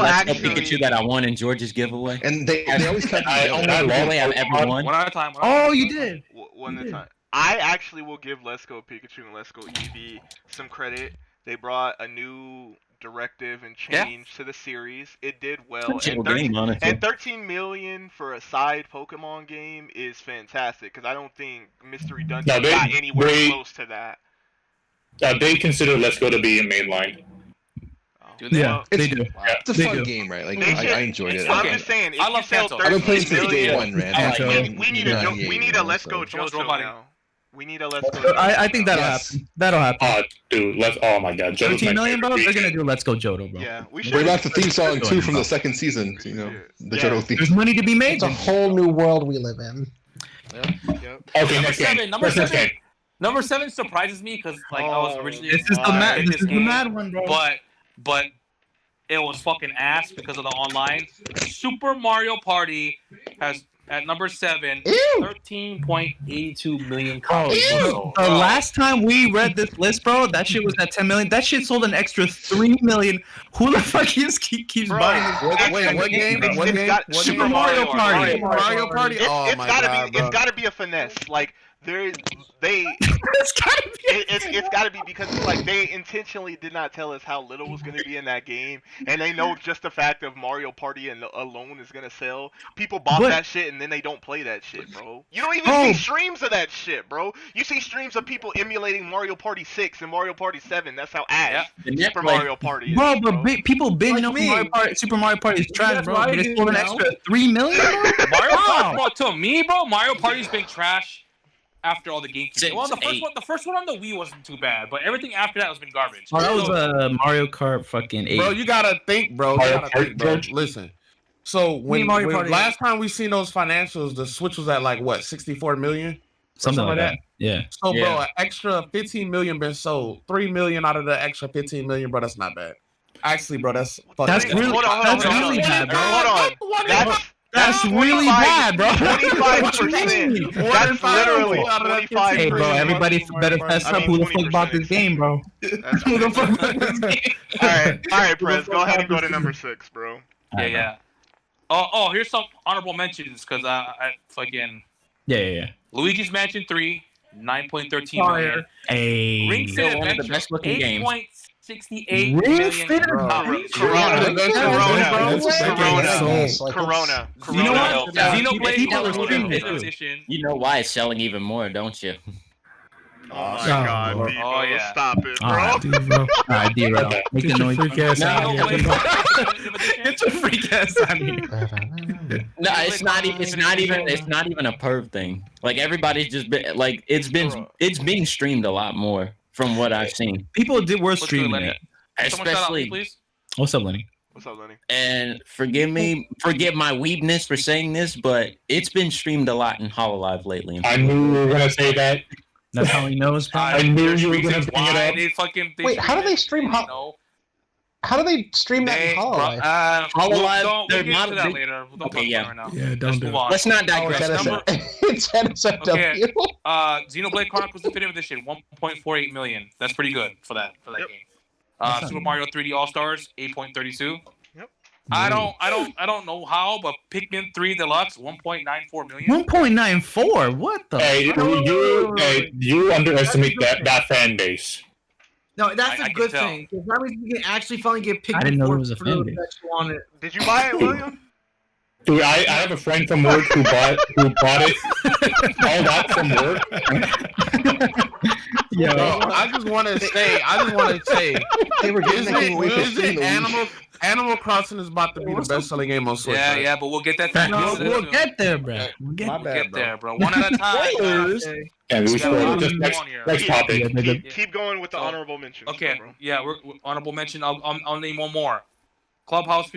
actually. Pikachu that I won in George's giveaway. And they always cut The only giveaway I've ever won. One at a time. Oh, you did. One at a time. I actually will give Let's Go Pikachu and Let's Go Eevee some credit. They brought a new directive and change to the series. It did well. Chill game, honestly. And 13 million for a side Pokemon game is fantastic because I don't think Mystery Dungeon got anywhere close to that. They consider Let's Go to be a mainline. Yeah, they do. It's a They fun do. game, right? Like They I enjoyed it. I'm just saying, if I you love sell Kanto. I've been playing 13 since day million, one, man. I like Actually, we need a 98, we need a Let's Go Someone's JoJo robot. now. We need a Let's Go. I think that'll Yes. happen. That'll happen. Dude, oh my god. Jojo's 13 my million, bro. favorite. They're gonna do Let's Go Johto, bro. Yeah, we should. Bring back the theme song too from the second season. The Yeah. Johto theme. There's money to be made. It's a whole new world we live in. Yep. Okay, Number next 7. game. Number What's next 7. game? Number 7 surprises me because I was originally. This is the mad. This is the game, mad one, bro. But it was fucking ass because of the online. Super Mario Party has at number 7, Ew. 13.82 million copies. sold. The last time we read this list, bro, that shit was at 10 million. That shit sold an extra 3 million. Who the fuck keeps Bro, buying this? Wait, what game? It's- What it's game? got- What Super game? Mario Party. Mario Party. Oh It's my gotta god, be. bro. It's gotta be a finesse. Like they. It's gotta be. It's got to be because like they intentionally did not tell us how little was going to be in that game, and they know just the fact of Mario Party alone is going to sell. People bought But- that shit and then they don't play that shit, bro. You don't even Oh. see streams of that shit, bro. You see streams of people emulating Mario Party 6 and Mario Party 7. That's how ass Super Like- Mario Party is, Bro, but people been Like know me. Super Mario Party is trash, That's bro. what I But it's do sold an now. extra 3 million, bro? Mario Party, Wow. bro, to me, bro, Mario Party's been trash after all the GameCube. Well, the first one on the Wii wasn't too bad, but everything after that has been garbage. Oh, that was Mario Kart fucking 8. Bro, you gotta think, bro. Listen. So when last time we seen those financials, the Switch was at like what, 64 million? Something like that. Yeah. So bro, an extra 15 million been sold. 3 million out of the extra 15 million, bro. That's not bad. Actually, bro, that's really bad, bro. Hold on. That's really bad, bro. 25%. That's literally 25%. Hey, bro, everybody better fess up. Who the fuck bought this game, bro? Who the fuck bought this game? All right, Prez, go ahead and go to number 6, bro. Yeah. Oh, here's some honorable mentions because I fucking Luigi's Mansion 3, 9.13 million. Hey, Ring Fit one of the best looking games. 8.68 million. Corona. You know what? Xenoblade Chronicles Edition. You know why it's selling even more, don't you? Oh my God, bro. D-bro, stop it, bro. Alright, D-bro. Make the noise. Get your freak ass out of here. No, it's not even a perv thing. Like everybody's just been like it's being streamed a lot more from what I've seen. People were streaming it. Especially What's up, Lenny? What's up, Lenny? And forgive my weebness for saying this, but it's been streamed a lot in HoloLive lately. I knew you were gonna say that. That's how he knows. I knew you were gonna bring it up. Wait, how do they stream? How do they stream that in HoloLive? HoloLive, we'll get to that later. Okay, yeah. Right now. Yeah, don't do it. Let's not digress. It's NSFW. Xenoblade Chronicles Definitive Edition, 1.48 million. That's pretty good for that game. Super Mario 3D All Stars, 8.32. Yep. I don't know how, but Pikmin 3 Deluxe, 1.94 million. 1.94. What the? Hey, you underestimate that fan base. No, that's a good thing. Because that means we can actually finally get Pikmin. I didn't know there was a fan base. Did you buy it, William? Dude, I have a friend from work who bought it. All that from work. Yo, I just want to say, they were getting that away for free. Animal Crossing is about to be the best-selling game on Switch. Yeah, but we'll get that. We'll get there, bro. We'll get there, bro. One at a time. And we next topic. Keep going with the honorable mentions. Okay, we're honorable mention. I'll name one more. Clubhouse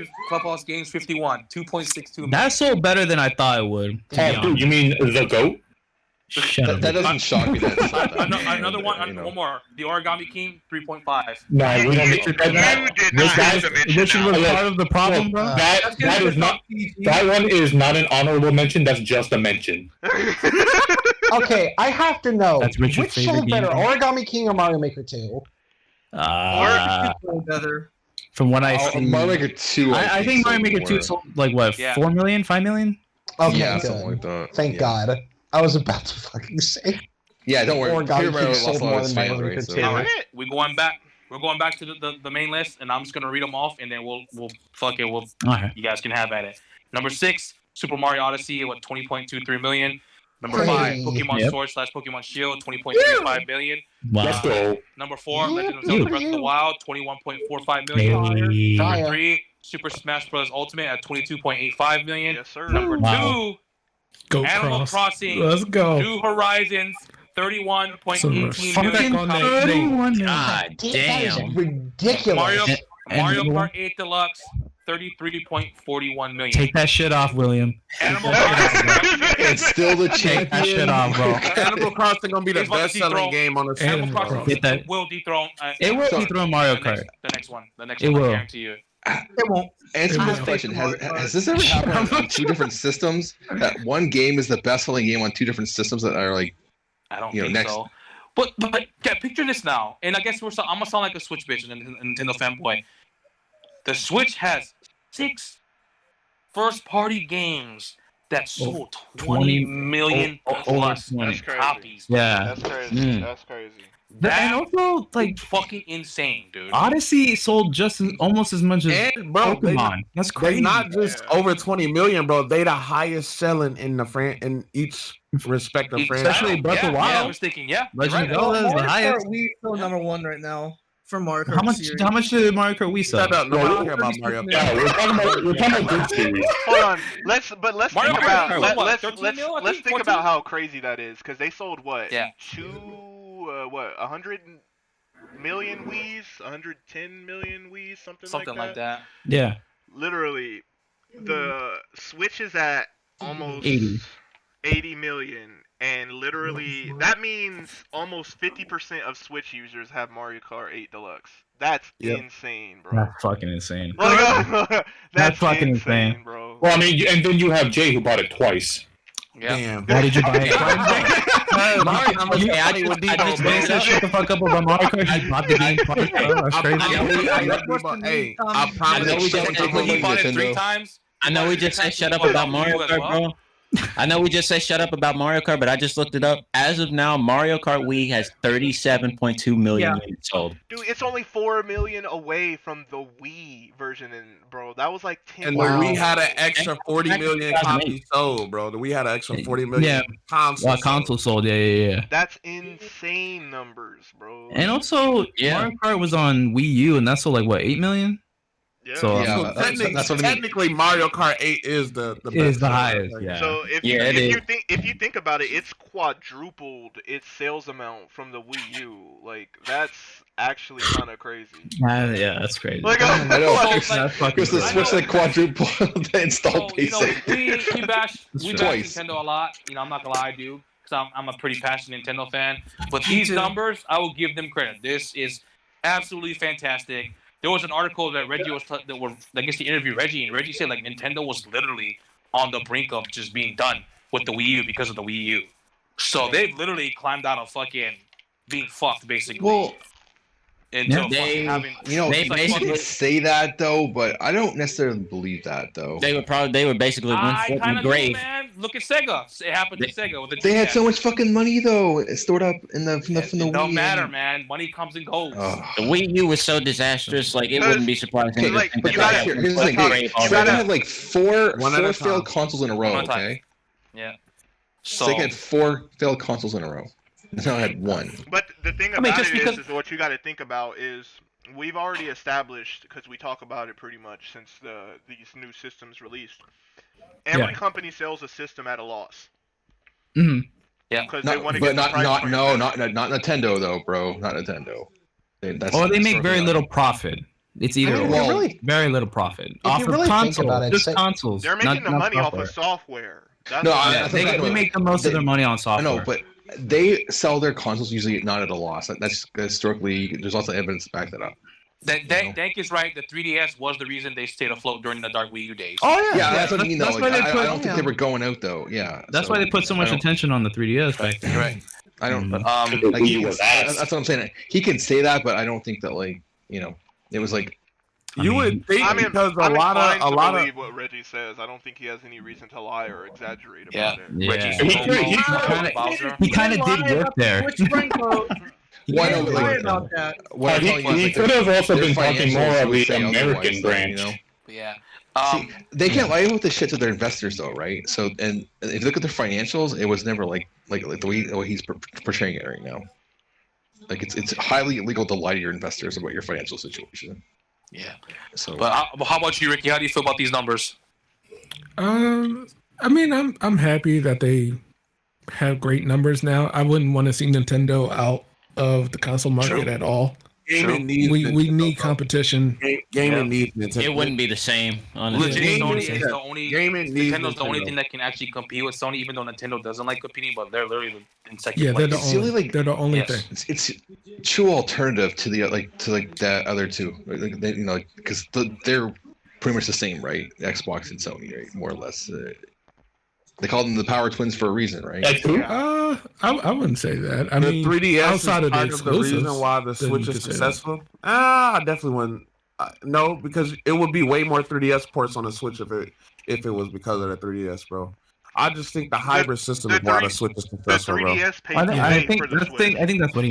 Games 51, 2.62 million. That's so better than I thought it would. Dude, you mean the GOAT? That doesn't shock me. Another one, one more. The Origami King, 3.5. No, we don't mention that. Which was part of the problem, bro. That is not. That one is not an honorable mention. That's just a mention. Okay, I have to know. That's which sold better, Origami King or Mario Maker 2? From what I see, Mario Maker 2. I think Mario Maker 2 sold like what, 4 million, 5 million? Okay, yeah, good. something like that. Thank God. I was about to fucking say. Yeah, don't worry. Origami King sold more than Mario Maker 2. We're going back to the main list, and I'm just gonna read them off, and then we'll you guys can have at it. Number 6, Super Mario Odyssey, 20.23 million. Number 5, Pokemon Sword / Pokemon Shield, 20.35 million. Wow. Let's go. Number 4, Legend of Zelda Breath of the Wild, 21.45 million. Number 3, Super Smash Bros. Ultimate at 22.85 million. Yes, sir. Number 2, Animal Crossing. Let's go. New Horizons, 31.18 million. God damn. That is ridiculous. Mario Kart 8 Deluxe, 33.41 million. Take that shit off, William. Animal Crossing. It's still the Take that shit off, bro. Animal Crossing gonna be the best-selling game on the Switch. Animal Crossing Get that. will dethrone. It will dethrone Mario Kart. The next one. It I will. guarantee you. It won't. Answer this question. Has this ever happened on 2 different systems? That one game is the best-selling game on 2 different systems that are like, I don't think so. But yeah, picture this now. And I guess I'm gonna sound like a Switch bitch and Nintendo fanboy. The Switch has 6 first-party games that sold 20 million plus copies. Yeah. That's crazy. That's crazy. And also, like, fucking insane, dude. Odyssey sold almost as much as Pokemon. That's crazy. They not just over 20 million, bro. They the highest selling in each respective franchise. Especially Breath of the Wild. Yeah, I was thinking, Legend of Zelda is the highest. We still number 1 right now. for Mario Kart. How much did Mario Kart Wii sell? Shut up. No, I don't care about Mario. Yeah, we're talking about good series. Hold on. Let's Mario think Kart about what, 13 mil, I let's think, think 14? about how crazy that is, because they sold what? Yeah. 100 million Wii's, 110 million Wii's, something like that. Yeah. Literally, the Switch is at almost 80 million, and literally that means almost 50% of Switch users have Mario Kart 8 Deluxe. That's insane, bro. That's fucking insane. That's fucking insane, bro. Well, I mean, and then you have Jay who bought it twice. Yeah. Damn. Why did you buy it? I just said shut the fuck up about Mario Kart. He bought the game twice, bro. That's crazy. Hey, I promise. He bought it 3 times. I know we just said shut up about Mario Kart, bro. I know we just said shut up about Mario Kart, but I just looked it up. As of now, Mario Kart Wii has 37.2 million units sold. Dude, it's only 4 million away from the Wii version, bro. That was like 10. And the Wii had an extra 40 million copies sold, bro. The Wii had an extra 40 million consoles. Console sold, yeah. That's insane numbers, bro. And also, Mario Kart was on Wii U, and that sold like what, 8 million? Yeah. So that's what technically Mario Kart 8 is the highest. Yeah. So if you think about it, it's quadrupled its sales amount from the Wii U. Like that's actually kind of crazy. Yeah, that's crazy. Like, I know. That's fucking Because the Switch like quadruple the install base. We bash Twice. Nintendo a lot. You know, I'm not gonna lie, dude, because I'm a pretty passionate Nintendo fan. But these numbers, I will give them credit. This is absolutely fantastic. There was an article that Reggie was I guess he interviewed Reggie, and Reggie said like Nintendo was literally on the brink of just being done with the Wii U because of the Wii U. So they've literally climbed out of fucking being fucked basically. Well, they basically say that though, but I don't necessarily believe that though. They were basically one foot in the grave. Man. Look at Sega. It happened to Sega with the They had so much fucking money though, stored up from the Wii. It don't matter, man. Money comes and goes. The Wii U was so disastrous, like it wouldn't be surprising. Here's the thing. Sega had like four failed consoles in a row. Okay. Yeah. So Sega had 4 failed consoles in a row. Now I had 1. But the thing about it is what you got to think about is we've already established, because we talk about it pretty much since these new systems released. Every company sells a system at a loss. Mm-hmm. Yeah, because they want to get not Nintendo though, bro. Not Nintendo. They make very little profit. It's either very little profit off of consoles, just consoles. They're making the money off of software. They make the most of their money on software. I know, but they sell their consoles usually not at a loss. That's historically, there's also evidence to back that up. Dank is right. The 3DS was the reason they stayed afloat during the Dark Wii U days. Oh yeah, that's what I mean though. Like, I don't think they were going out though. Yeah, that's why they put so much attention on the 3DS back then. Right. I don't. That's what I'm saying. He can say that, but I don't think that it was like. You would think because a lot of believe what Reggie says. I don't think he has any reason to lie or exaggerate about it. He kind of did work there. He could have also been talking more of the American branch. Yeah. See, they can't lie about the shit to their investors though, right? So, and if you look at their financials, it was never like the way he's portraying it right now. Like it's highly illegal to lie to your investors about your financial situation. Yeah. So, but how about you, Ricky? How do you feel about these numbers? I mean, I'm happy that they have great numbers now. I wouldn't want to see Nintendo out of the console market at all. Gaming needs we need competition. Gaming needs Nintendo. It wouldn't be the same, honestly. Nintendo's the only thing that can actually compete with Sony, even though Nintendo doesn't like competing, but they're literally in second place. They're the only thing. It's true alternative to the other two, because they're pretty much the same, right? Xbox and Sony, right? More or less. They call them the Power Twins for a reason, right? I wouldn't say that. I mean, 3DS outside of the reason why the Switch is successful. I definitely wouldn't. No, because it would be way more 3DS ports on the Switch if it was because of the 3DS, bro. I just think the hybrid system is why the Switch is successful, bro. I think that's what he meant. That's what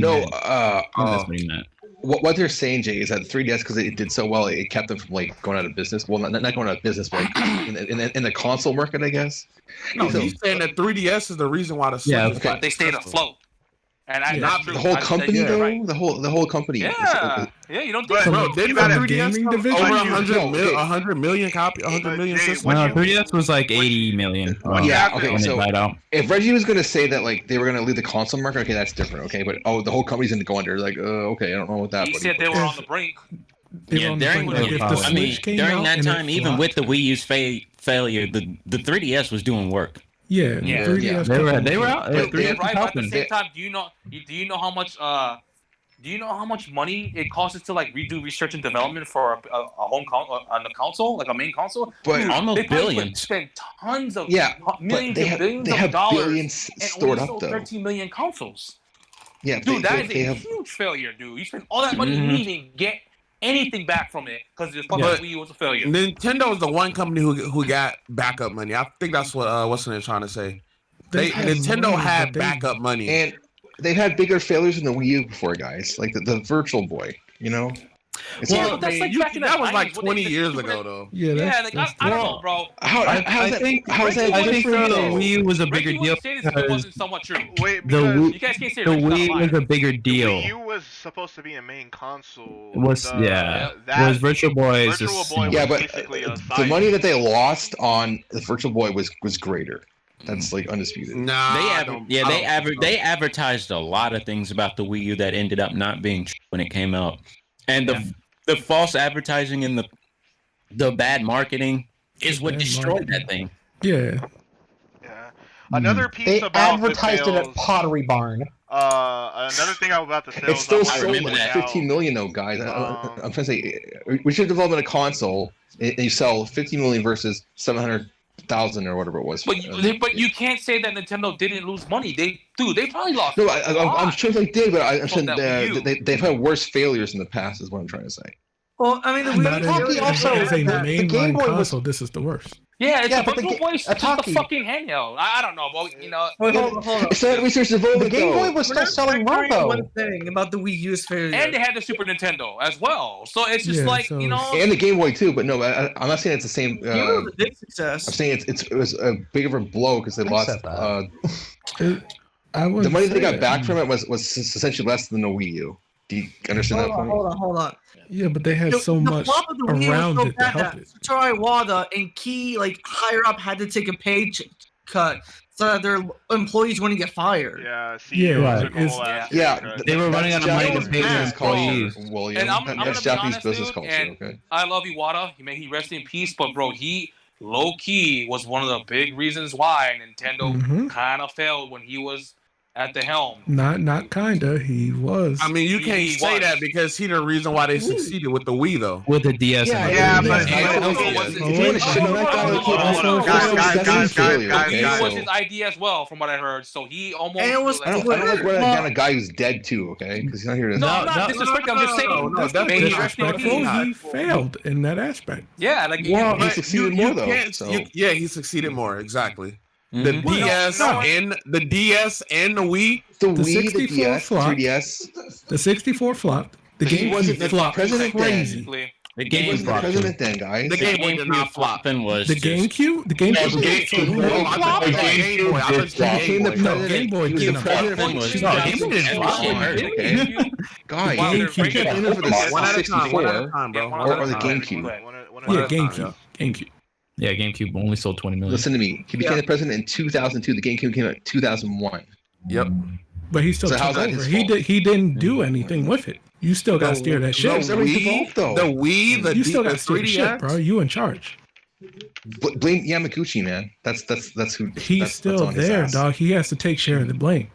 he meant. What they're saying, Jay, is that 3DS, because it did so well, it kept them from going out of business. Well, not going out of business, but in the console market, I guess. No, he's saying that 3DS is the reason why the Switch. They stayed afloat. And not the whole company though. Right. The whole company. Yeah, you don't think bro, didn't the gaming division over 100 million copy, 100 million systems? No, 3DS was like 80 million. Yeah, okay. So if Reggie was gonna say that like they were gonna leave the console market, okay, that's different. Okay, but the whole company's gonna go under. Like, okay, I don't know what that. He said they were on the brink. Yeah, during that time, even with the Wii U's failure, the 3DS was doing work. Yeah. They were out. Right, but at the same time, do you know how much money it costs to like redo research and development for a home on the console, like a main console? But dude, almost billions. Spend tons of but millions they and billions have of dollars billions and stored only up sold though. 13 million consoles. Yeah, dude, that is a huge failure, dude. You spend all that money and you didn't even get anything back from it because the fucking Wii U was a failure. Nintendo is the one company who got backup money. I think that's what what's they're trying to say. Nintendo had backup money, and they've had bigger failures than the Wii U before, guys. Like the Virtual Boy, you know. Well, that's like back in that the was like 90s, 20 years ago, though. Yeah, like I don't know, bro. I think the Wii U was a bigger deal because it wasn't somewhat true. Wait, you guys can't say the Wii was a bigger deal. The Wii U was supposed to be a main console. Was Virtual Boy is just yeah, but the money that they lost on the Virtual Boy was greater. That's like undisputed. They advertised a lot of things about the Wii U that ended up not being true when it came out, and the false advertising and the bad marketing is what destroyed that thing. Yeah. Another piece they about advertised the sales, it at Pottery Barn. Another thing about the sales. It's still sold at 15 million though, guys. I'm trying to say we should develop a console and you sell 15 million versus 700,000 or whatever it was. But you can't say that Nintendo didn't lose money. They probably lost. No, I'm sure they did, but I'm saying they've had worse failures in the past. Is what I'm trying to say. Well, I mean, the Game Boy console. This is the worst. Yeah, the Virtual Boy is just a fucking handheld. I don't know, but you know. Wait, hold on. It's not research development. The Game Boy was still selling well, though. One thing about the Wii U's failure, and they had the Super Nintendo as well. So it's just you know, and the Game Boy too. But no, I'm not saying it's the same. The big success. I'm saying it was a big of a blow because they lost. The money they got back from it was essentially less than the Wii U. Do you understand that point? Hold on. Yeah, but they had so much around it to help it. Satoru Iwata and key higher up had to take a pay cut so that their employees wouldn't get fired. Yeah, they were running out of money to pay their employees. And I'm gonna be honest, dude, and I love Iwata. May he rest in peace. But bro, he low key was one of the big reasons why Nintendo kind of failed when he was at the helm. Not kinda. He was. I mean, you can't say that because he's the reason why they succeeded with the Wii, though. With the DS. But he was his idea as well, from what I heard. So he almost. I don't like running down a guy who's dead too. Okay, because he's not here to. No, I'm not disrespecting. I'm just saying. No, that's disrespectful. He failed in that aspect. Yeah, he succeeded more though. Yeah, he succeeded more. Exactly. The DS and the Wii, the 64 flopped. 3DS. The 64 flopped. The game wasn't the flopped. president Crazy. The game was the president then, guys. The Game Boy did not flop. Was the GameCube. The Game Boy. Game Boy didn't flop. Guys, one at a time, bro. Or the GameCube. Yeah, GameCube. Yeah, GameCube only sold 20 million. Listen to me. He became the president in 2002. The GameCube came out in 2001. Yep. But he still took over. He didn't do anything with it. You still got to steer that ship. The Wii, you still got to steer the ship, bro. You in charge. Blame Yamaguchi, man. That's who. He's still there, dog. He has to take share of the blame.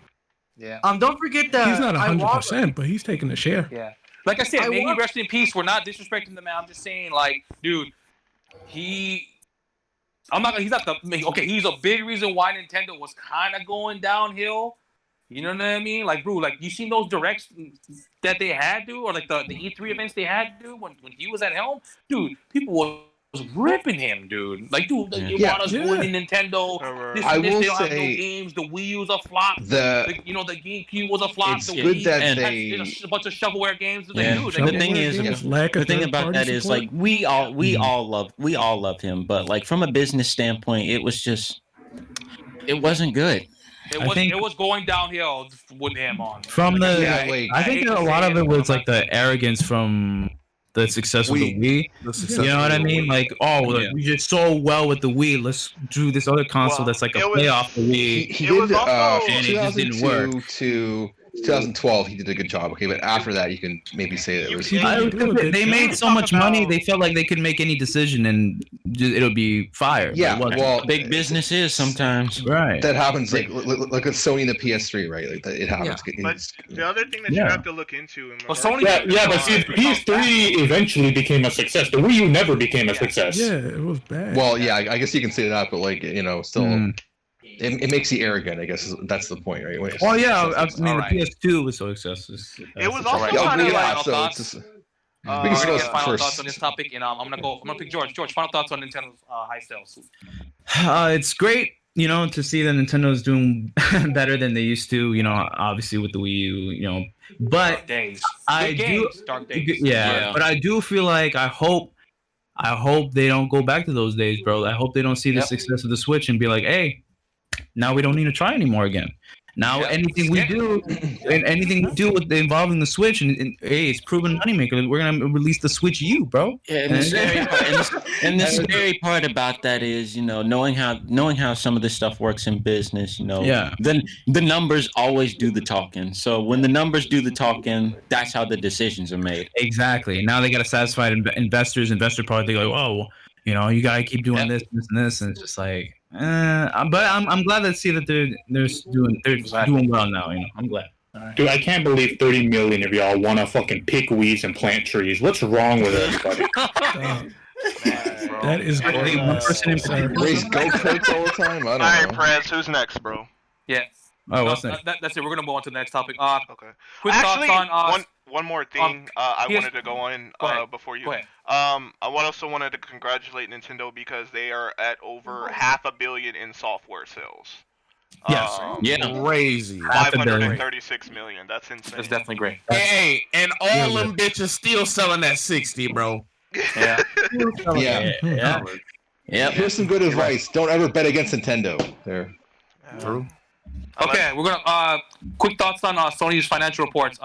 Yeah. Don't forget that he's not 100%, but he's taking a share. Yeah. Like I said, may he rest in peace. We're not disrespecting the man. I'm just saying, dude, he's a big reason why Nintendo was kind of going downhill. You know what I mean? Bro, you seen those directs that they had, dude, or the E3 events they had, dude, when he was at helm, dude, people was ripping him, dude. You want us winning Nintendo. I will they don't have no say games. The Wii U's a flop. The GameCube was a flop. It's good that they a bunch of shovelware games. The thing about that is we all love him, but from a business standpoint, it wasn't good. It was going downhill with him on. From the, Yeah, like, I think a lot of it was like the arrogance from the success of the Wii. You know what I mean? Like, we did so well with the Wii. Let's do this other console that's like a playoff for Wii. He did and it just didn't work. 2002 to 2012. He did a good job. Okay, but after that, you can maybe say that it was. They made so much money. They felt like they could make any decision and it'll be fire. Yeah, well, big business is sometimes right. That happens. Like at Sony and the PS3, right? Like it happens. Yeah. But the other thing that you have to look into. But see, PS3 eventually became a success. The Wii U never became a success. Yeah, it was bad. Well, yeah, I guess you can say that, but like still. It makes you arrogant, I guess. That's the point, right? The PS2 was so successful. It was also kind of like thoughts. We can get final thoughts on this topic, and I'm gonna pick George. George, final thoughts on Nintendo's high sales. It's great, to see that Nintendo's doing better than they used to. Obviously with the Wii U, but Dark days. Dark days. Yeah, but I do feel like I hope they don't go back to those days, bro. I hope they don't see the success of the Switch and be like, hey. Now we don't need to try anymore again. Now anything we do with involving the Switch and hey, it's proven moneymaker. We're gonna release the Switch U, bro. Yeah, and the scary part about that is, knowing how some of this stuff works in business, then the numbers always do the talking. So when the numbers do the talking, that's how the decisions are made. Exactly. Now they got to satisfy investors. Investor part, they go, oh, you gotta keep doing this, and it's just like. But I'm glad to see that they're doing well now. I'm glad. Dude, I can't believe 30 million of y'all want to fucking pick weeds and plant trees. What's wrong with everybody? That is great. Raise go-karts all the time. I don't know. All right, Prez, who's next, bro? Yeah. Oh, what's next? That's it. We're gonna move on to the next topic. Okay. Quick thoughts on one more thing I wanted to go on before you. Go ahead. I also wanted to congratulate Nintendo because they are at over $500 million in software sales. Yes. Crazy. 536 million. That's insane. That's definitely great. Hey, and all them bitches still selling at 60, bro. Yeah. Yeah. Here's some good advice. Don't ever bet against Nintendo. There. True. Okay, we're gonna quick thoughts on Sony's financial reports.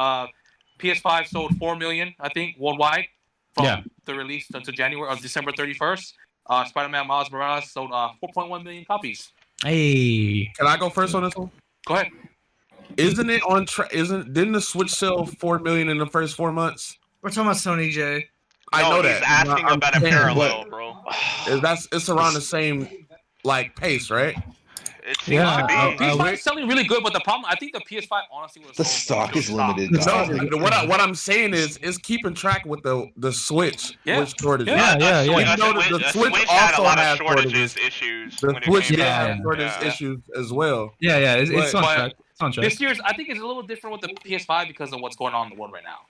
PS5 sold 4 million, I think, worldwide from the release to January or December 31st. Spider-Man Miles Morales sold 4.1 million copies. Hey, can I go first on this one? Go ahead. Isn't it on track? Didn't the Switch sell 4 million in the first 4 months? We're talking about Sony, Jay. I know that. He's asking about a parallel, bro. It's around the same pace, right? It seems to be. PS5 is selling really good, but the problem, I think the PS5 honestly was the stock is limited. No, what I'm saying is keeping track with the Switch with shortages. Yeah. The Switch had a lot of shortages issues. The Switch had shortage issues as well. Yeah. It's on track. This year's, I think, is a little different with the PS5 because of what's going on in the world right now.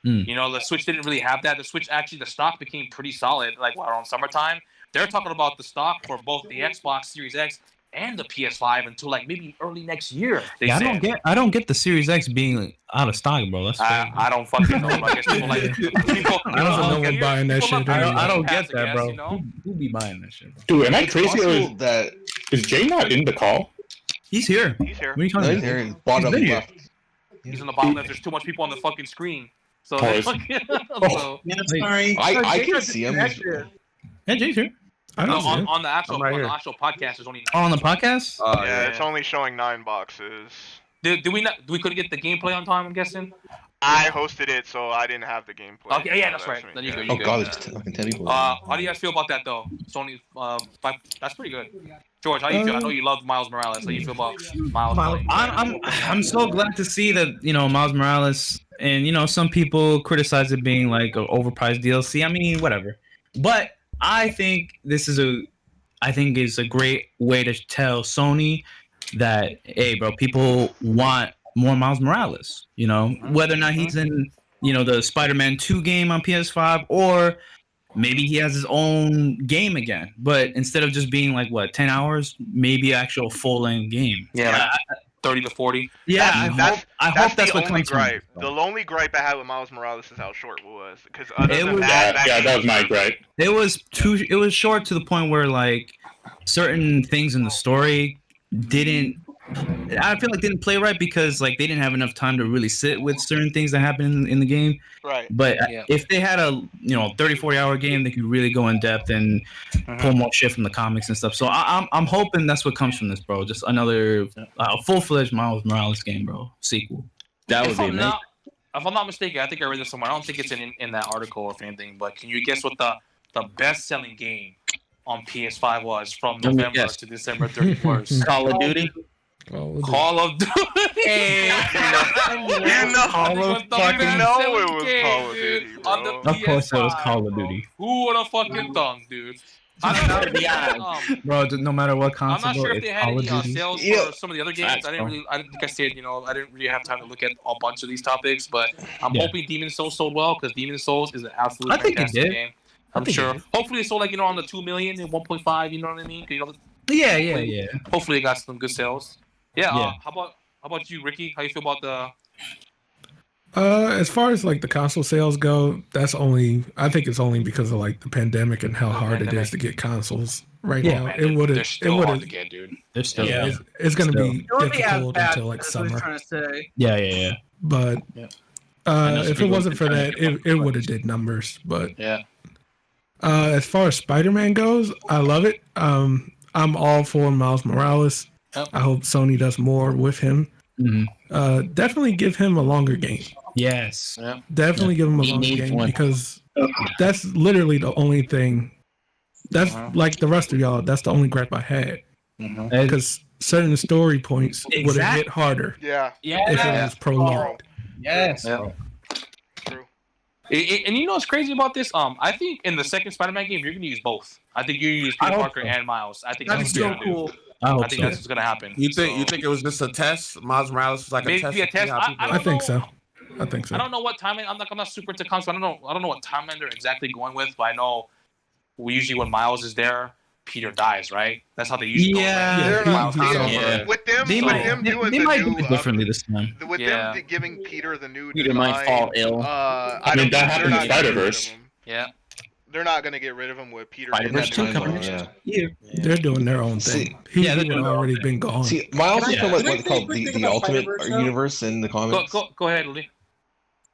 The Switch didn't really have that. The Switch the stock became pretty solid around summertime. They're talking about the stock for both the Xbox Series X and the PS5 until maybe early next year. I don't get the Series X being out of stock, bro. That's I don't fucking know. I guess people I don't know one buying that shit. I don't get that, bro. Who be buying that shit, bro? Dude, am I crazy or is Jay not in the call? He's here. He's here. What are you talking about? He's bottom left. He's in the bottom left. There's too much people on the fucking screen. So, sorry. I can see him. Yeah, Jay's here. On the actual podcast, there's only 9. On the podcast? Yeah, it's only showing 9 boxes. We couldn't get the gameplay on time, I'm guessing? I hosted it, so I didn't have the gameplay. Okay, yeah, that's right. Then you go. Oh god, it's fucking 10 people. How do you guys feel about that though? Sony, that's pretty good. George, how do you feel? I know you love Miles Morales. How do you feel about Miles? I'm so glad to see that Miles Morales, and some people criticize it being like an overpriced DLC. I mean, whatever. But I think it's a great way to tell Sony that, hey, bro, people want more Miles Morales. Whether or not he's in, the Spider-Man 2 game on PS5 or maybe he has his own game again. But instead of just being 10 hours, maybe actual full-length game. Yeah. 30 to 40. Yeah, I hope that's what comes gripe. The only gripe I had with Miles Morales is how short it was. Because that was my gripe. It was short to the point where certain things in the story didn't I feel like they didn't play right because like they didn't have enough time to really sit with certain things that happen in the game. Right. But if they had a 30-40 hour game, they could really go in depth and pull more shit from the comics and stuff. So I'm hoping that's what comes from this, bro. Just another full-fledged Miles Morales game, bro. Sequel. That would be amazing. If I'm not mistaken, I think I read this somewhere. I don't think it's in that article or anything. But can you guess what the best-selling game on PS5 was from November to December 31st? Call of Duty. Call of Duty. Of course, it was Call of Duty. Who would have fucking thunk, dude? Bro, no matter what I'm console, not sure if they had any sales for some of the other games. Facts, I didn't think I said, I didn't really have time to look at a bunch of these topics, but I'm hoping Demon's Souls sold well because Demon's Souls is an absolutely fantastic game. I'm sure. Hopefully it sold on the 2 million and 1.5. You know what I mean? Yeah. Hopefully it got some good sales. Yeah. How about you, Ricky? How you feel about the? As far as like the console sales go, I think it's only because of like the pandemic and how hard it is to get consoles right now. Man, it would have. hard to get, dude. They're still. It's going to be difficult until like summer. Yeah. But if it wasn't for that, it would have did numbers. But as far as Spider-Man goes, I love it. I'm all for Miles Morales. Yep. I hope Sony does more with him. Definitely give him a longer game. Yes. Definitely give him a longer game because that's literally the only thing. That's like the rest of y'all. That's the only gripe I had. Because certain story points would have hit harder. Yeah. If it was prolonged. Yes. True. And you know what's crazy about this? I think in the second Spider-Man game, you're gonna use both. I think you use Peter Parker and Miles. I think that's so cool. I think that's what's gonna happen. You think it was just a test? Miles Morales was like Maybe a test. I think so. I don't know what timeline. I'm not super into comics. I don't know what timeline they're exactly going with, but I know usually when Miles is there, Peter dies, right? That's how they usually go. With them They doing the might new do it differently this time. With them giving Peter the new Peter design, might fall ill. I mean, that happened in Spider-Verse. Yeah. They're not gonna get rid of him with Peter. Spider-Verse 2 coming. They're doing their own thing. He would already been gone. See, Miles is from what's called the Ultimate Universe in the comics. Go ahead, Lee.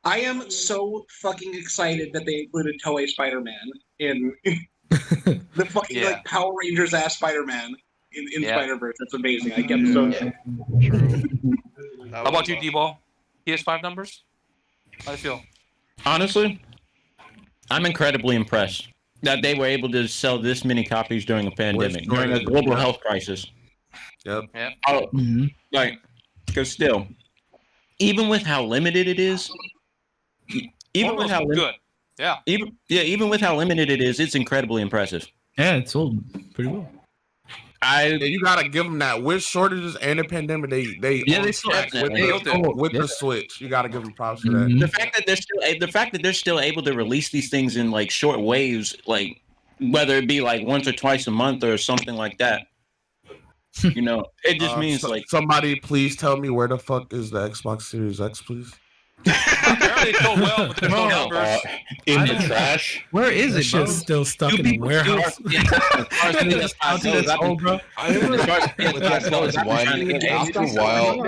I am so fucking excited that they included Toei Spider-Man in the fucking like Power Rangers ass Spider-Man in Spider-Verse. That's amazing. I get so true. How about you, D-Ball? PS5 numbers? How do you feel? Honestly, I'm incredibly impressed that they were able to sell this many copies during a pandemic, during a global health crisis. Yep. Because still, even with how limited it is, even with how limited it is, it's incredibly impressive. Yeah, it sold pretty well. You gotta give them that with shortages and the pandemic. They sold with the Switch. You gotta give them props for that. The fact that they're still able to release these things in like short waves, like whether it be like once or twice a month or something like that. It just means like somebody please tell me where the fuck is the Xbox Series X, please. Apparently so well with the numbers. In the trash. Where is it? Shit's still stuck in the warehouse. After a while,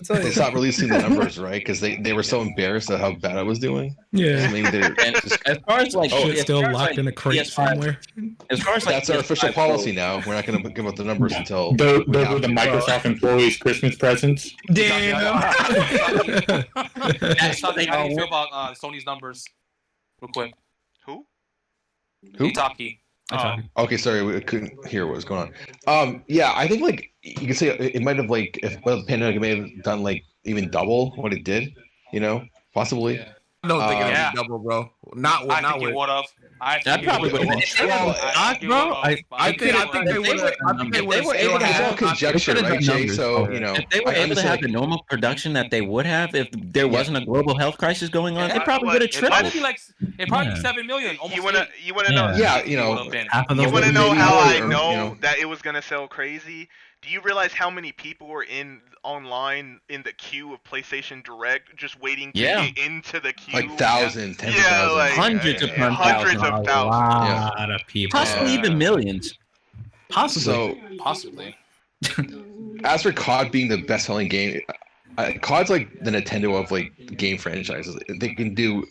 they stopped releasing the numbers, right? Because they were so embarrassed at how bad I was doing. Yeah. So maybe as far as like it's still locked in a crate somewhere. As far as that's our official policy now. We're not going to give out the numbers until those were the Microsoft employees' Christmas presents. Damn. How do you feel about Sony's numbers? Real quick. Who? Itaki. Okay, sorry, we couldn't hear what was going on. Yeah, I think like you could say it might have like if the pandemic may have done like even double what it did, possibly. I don't think it'd be double, bro. Not with. I think it would have. That probably would have been. Bro, I think they would have. They were able to have conjecture, right, Jay? So if they were able to have the normal production that they would have if there wasn't a global health crisis going on, it probably would have tripled. It'd probably be 7 million. You wanna know? Yeah, you wanna know how I know that it was gonna sell crazy? Do you realize how many people were online in the queue of PlayStation Direct just waiting to get into the queue? Like thousands, tens of thousands. Like, hundreds of thousands. A lot of people. Possibly even millions. Possibly. Possibly. as for COD being the best-selling game, COD's like the Nintendo of like game franchises. They can do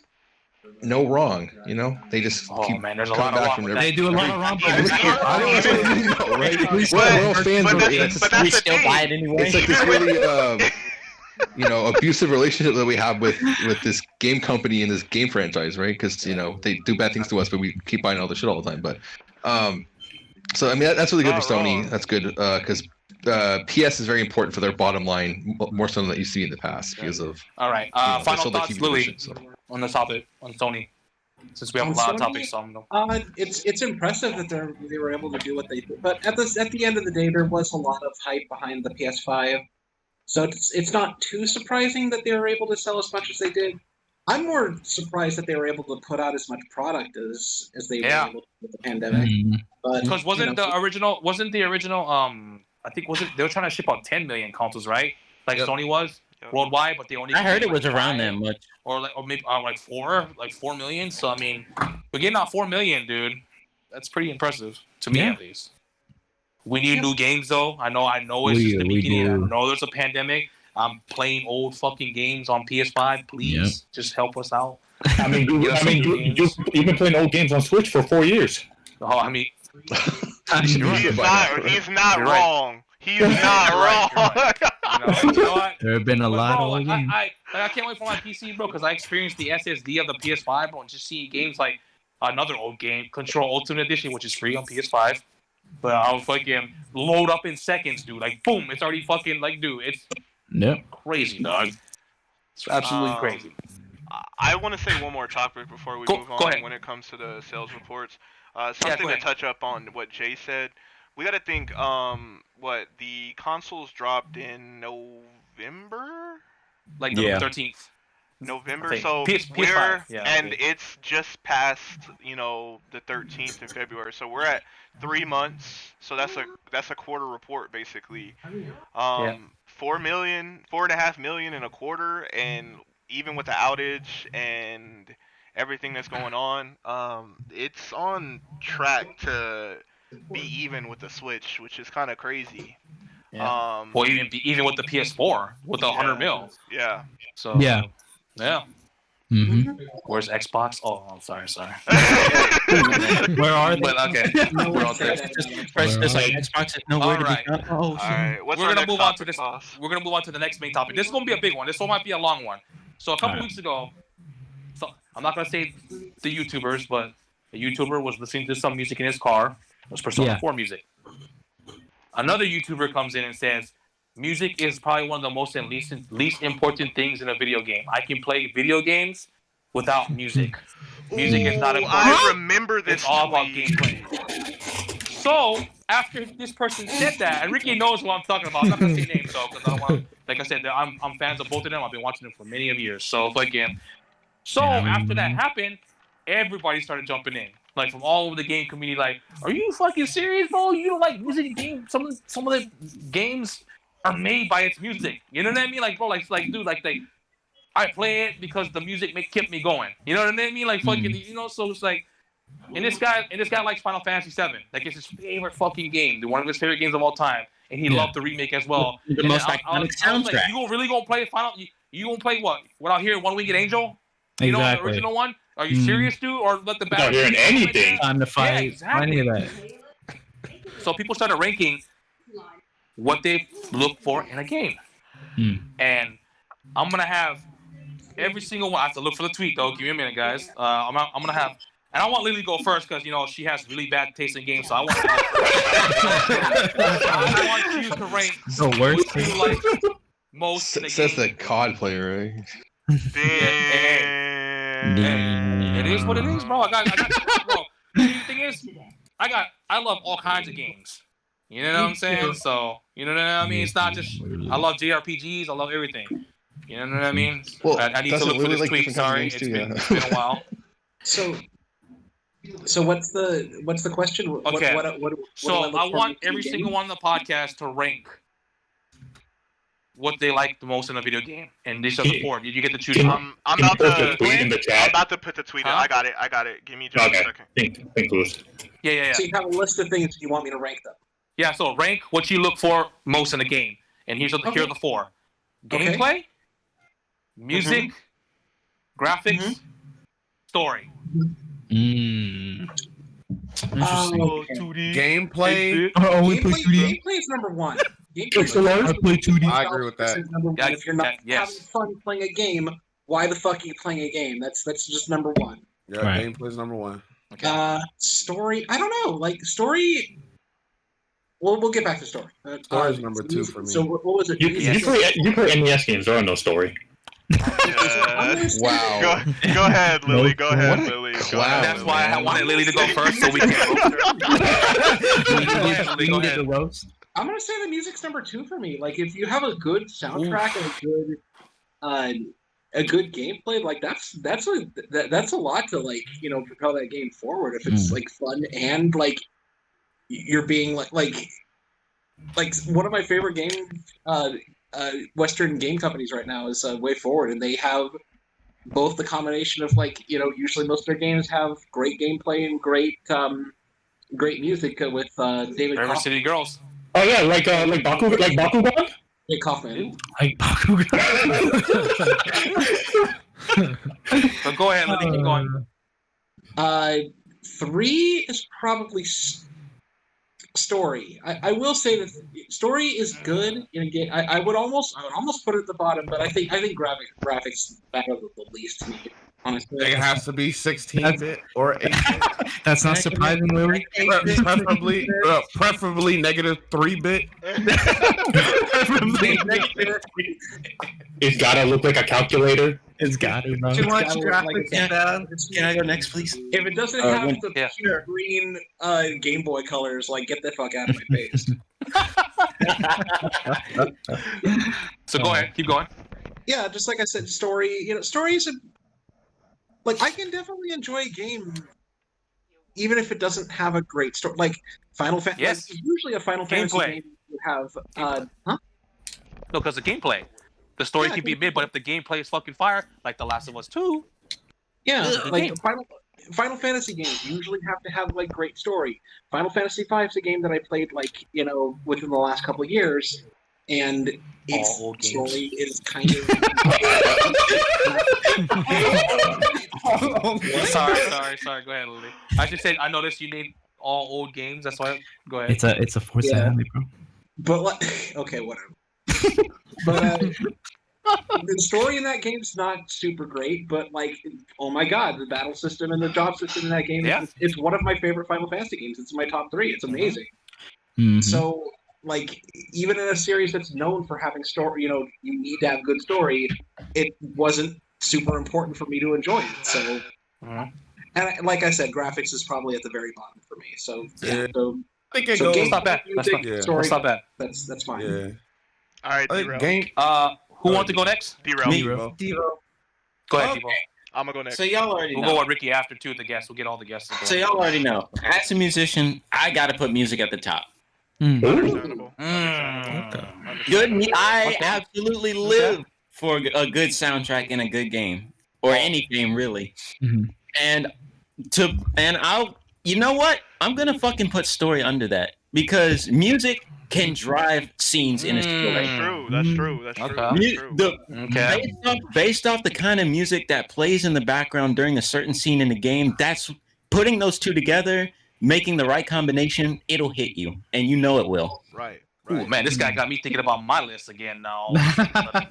no wrong, you know. They just keep man, there's a coming lot of back wrong from with They do a lot of wrong. But we still buy it anyway. It's like this really, abusive relationship that we have with this game company and this game franchise, right? Because they do bad things to us, but we keep buying all the shit all the time. But so I mean that's really good for Sony. That's good because PS is very important for their bottom line more so than that you see in the past because of. All right. Final thoughts, Louis, on the topic on Sony. Since we have a lot of topics on them. It's impressive that they were able to do what they did, but at the end of the day, there was a lot of hype behind the PS5, so it's not too surprising that they were able to sell as much as they did. I'm more surprised that they were able to put out as much product as they were able to with the pandemic. Because wasn't the original? I think they were trying to ship out 10 million consoles, right? Like Sony was. Worldwide, but they only. I heard it was around that much, or maybe like 4 million. So I mean, we're getting out 4 million, dude. That's pretty impressive to me, at least. We need new games, though. I know it's just the beginning. I know there's a pandemic. I'm playing old fucking games on PS5. Please, just help us out. I mean, you've been playing old games on Switch for 4 years. Oh, I mean, he's not wrong. He's not wrong. You know what? There have been a lot of old games. I can't wait for my PC, bro, because I experienced the SSD of the PS5, bro, and just seeing games like another old game, Control Ultimate Edition, which is free on PS5. But I'll fucking load up in seconds, dude. Like, boom, it's already fucking, like, dude, it's crazy, dog. It's absolutely crazy. I want to say one more topic before we move on when it comes to the sales reports. Something to touch up on what Jay said. We got to think, the consoles dropped in November? Like November 13th. November, so PS5, it's just past, the 13th in February. So we're at 3 months. So that's a quarter report basically. 4.5 million in a quarter, and even with the outage and everything that's going on, it's on track to be even with the Switch, which is kind of crazy. Yeah. Well, even with the PS4 with 100 mil. Yeah. So yeah. Where's Xbox? Oh, I'm sorry. Where are they? But okay. We're all there. It's like Xbox is nowhere to be found. All right. We're gonna move on to this. We're gonna move on to the next main topic. This is gonna be a big one. This one might be a long one. So a couple weeks ago, I'm not gonna say the YouTubers, but a YouTuber was listening to some music in his car. It was Persona 4 music. Another YouTuber comes in and says, music is probably one of the most and least important things in a video game. I can play video games without music. Music is not important. I remember this. It's all about gameplay. So, after this person said that, and Ricky knows what I'm talking about. I'm not going to say names, though, because I don't want to, like I said, I'm fans of both of them. I've been watching them for many of years. So, after that happened, everybody started jumping in. Like, from all over the game community, like, are you fucking serious, bro? You don't like music games? Some of the games are made by its music. You know what I mean? Like, bro, dude, I play it because the music kept me going. You know what I mean? Like, fucking, so it's like, and this guy likes Final Fantasy VII. Like, it's his favorite fucking game. One of his favorite games of all time. And he loved the remake as well. The most iconic soundtrack. Like, you really gonna play Final? You gonna play what? Without hearing One Winged Angel? You know, the original one? Are you serious, dude? Or let the battle? Not hearing anything. Time to fight. Yeah, exactly. Any of that. So people started ranking what they look for in a game. And I'm gonna have every single one. I have to look for the tweet though. Give me a minute, guys. I'm gonna have, and I want Lily to go first because she has really bad taste in games. So I want you to rank the worst what you like most. In the says game. the COD player, right? It is what it is, bro. I got bro. The thing is, I love all kinds of games. You know what I'm saying? So, you know what I mean? It's not just, I love JRPGs, I love everything. You know what I mean? Well, I need to look for this tweet, sorry. It's been a while. So what's the question? Okay. What so I want every single one on the podcast to rank what they like the most in a video game. And this is the board. Did you get to choose? I'm about to put the tweet in. I got it. Give me just a second. Think loose. Yeah. So you have a list of things you want me to rank them? Yeah, so rank what you look for most in a game, and here are the 4: gameplay, music, graphics, story. Interesting. Gameplay. Gameplay is number one. I play 2D. I agree with that. If you're not having fun playing a game, why the fuck are you playing a game? That's just number one. Yeah, gameplay is number one. Story, I don't know. Like story. We'll get back to story. Story is number 2 for me. So what was it? You play NES games. There are no story. Wow. Go ahead, Lily. Go ahead, Lily. That's why I wanted Lily to go first, so we can roast her. I'm gonna say the music's number 2 for me. Like, if you have a good soundtrack and a good gameplay, like that's a lot to like propel that game forward. If it's like fun and like you're being like one of my favorite Western game companies right now is Way Forward, and they have both the combination of usually most of their games have great gameplay and great music with David River Kaufman. City Girls. Oh yeah, like Bakugan. David Kaufman. Like Bakugan. So go ahead, Lily. Keep going. 3 is probably story. I will say that story is good in a game. I would almost put it at the bottom, but I think graphics matter the least to me. Honestly, it has to be 16-bit or 8-bit. That's not surprising, Lily. Preferably negative 3-bit. It's gotta look like a calculator. It's got it, bro. Too much graphics. Can I go next, please? If it doesn't have the pure green Game Boy colors, like, get the fuck out of my face. So go ahead, keep going. Yeah, just like I said, story. Story is like, I can definitely enjoy a game, even if it doesn't have a great story. Like Final Fantasy. Yes. Like, usually a Final Fantasy game would have. No, because the gameplay. The story can be mid, but if the gameplay is fucking fire, like The Last of Us 2. Yeah, like Final Fantasy games usually have to have like great story. Final Fantasy V is a game that I played within the last couple of years, and its story is kind of. Sorry. Go ahead, Lily. I just said I noticed you named all old games. That's why. Go ahead. It's a Forza family, bro. But okay, whatever. But the story in that game's not super great. But oh my god, the battle system and the job system in that game it's one of my favorite Final Fantasy games. It's in my top 3. It's amazing. Mm-hmm. So even in a series that's known for having story, you need to have good story. It wasn't super important for me to enjoy it. So, and like I said, graphics is probably at the very bottom for me. So yeah, I think that's not bad. That's not bad. That's fine. Yeah. All right, D-Row. Who wants to go next? D-Row. Go ahead, D-Row. I'm gonna go next. So y'all already know. We'll go with Ricky after too. The guests. We'll get all the guests. So y'all already know. As a musician, I gotta put music at the top. Understandable. Good. I absolutely live for a good soundtrack in a good game, or any game really. Mm-hmm. And I'll. You know what? I'm gonna fucking put story under that because music can drive scenes in a story. That's true. Based off the kind of music that plays in the background during a certain scene in the game, that's putting those two together, making the right combination, it'll hit you, and you know it will. Right. Ooh, man, this guy got me thinking about my list again now.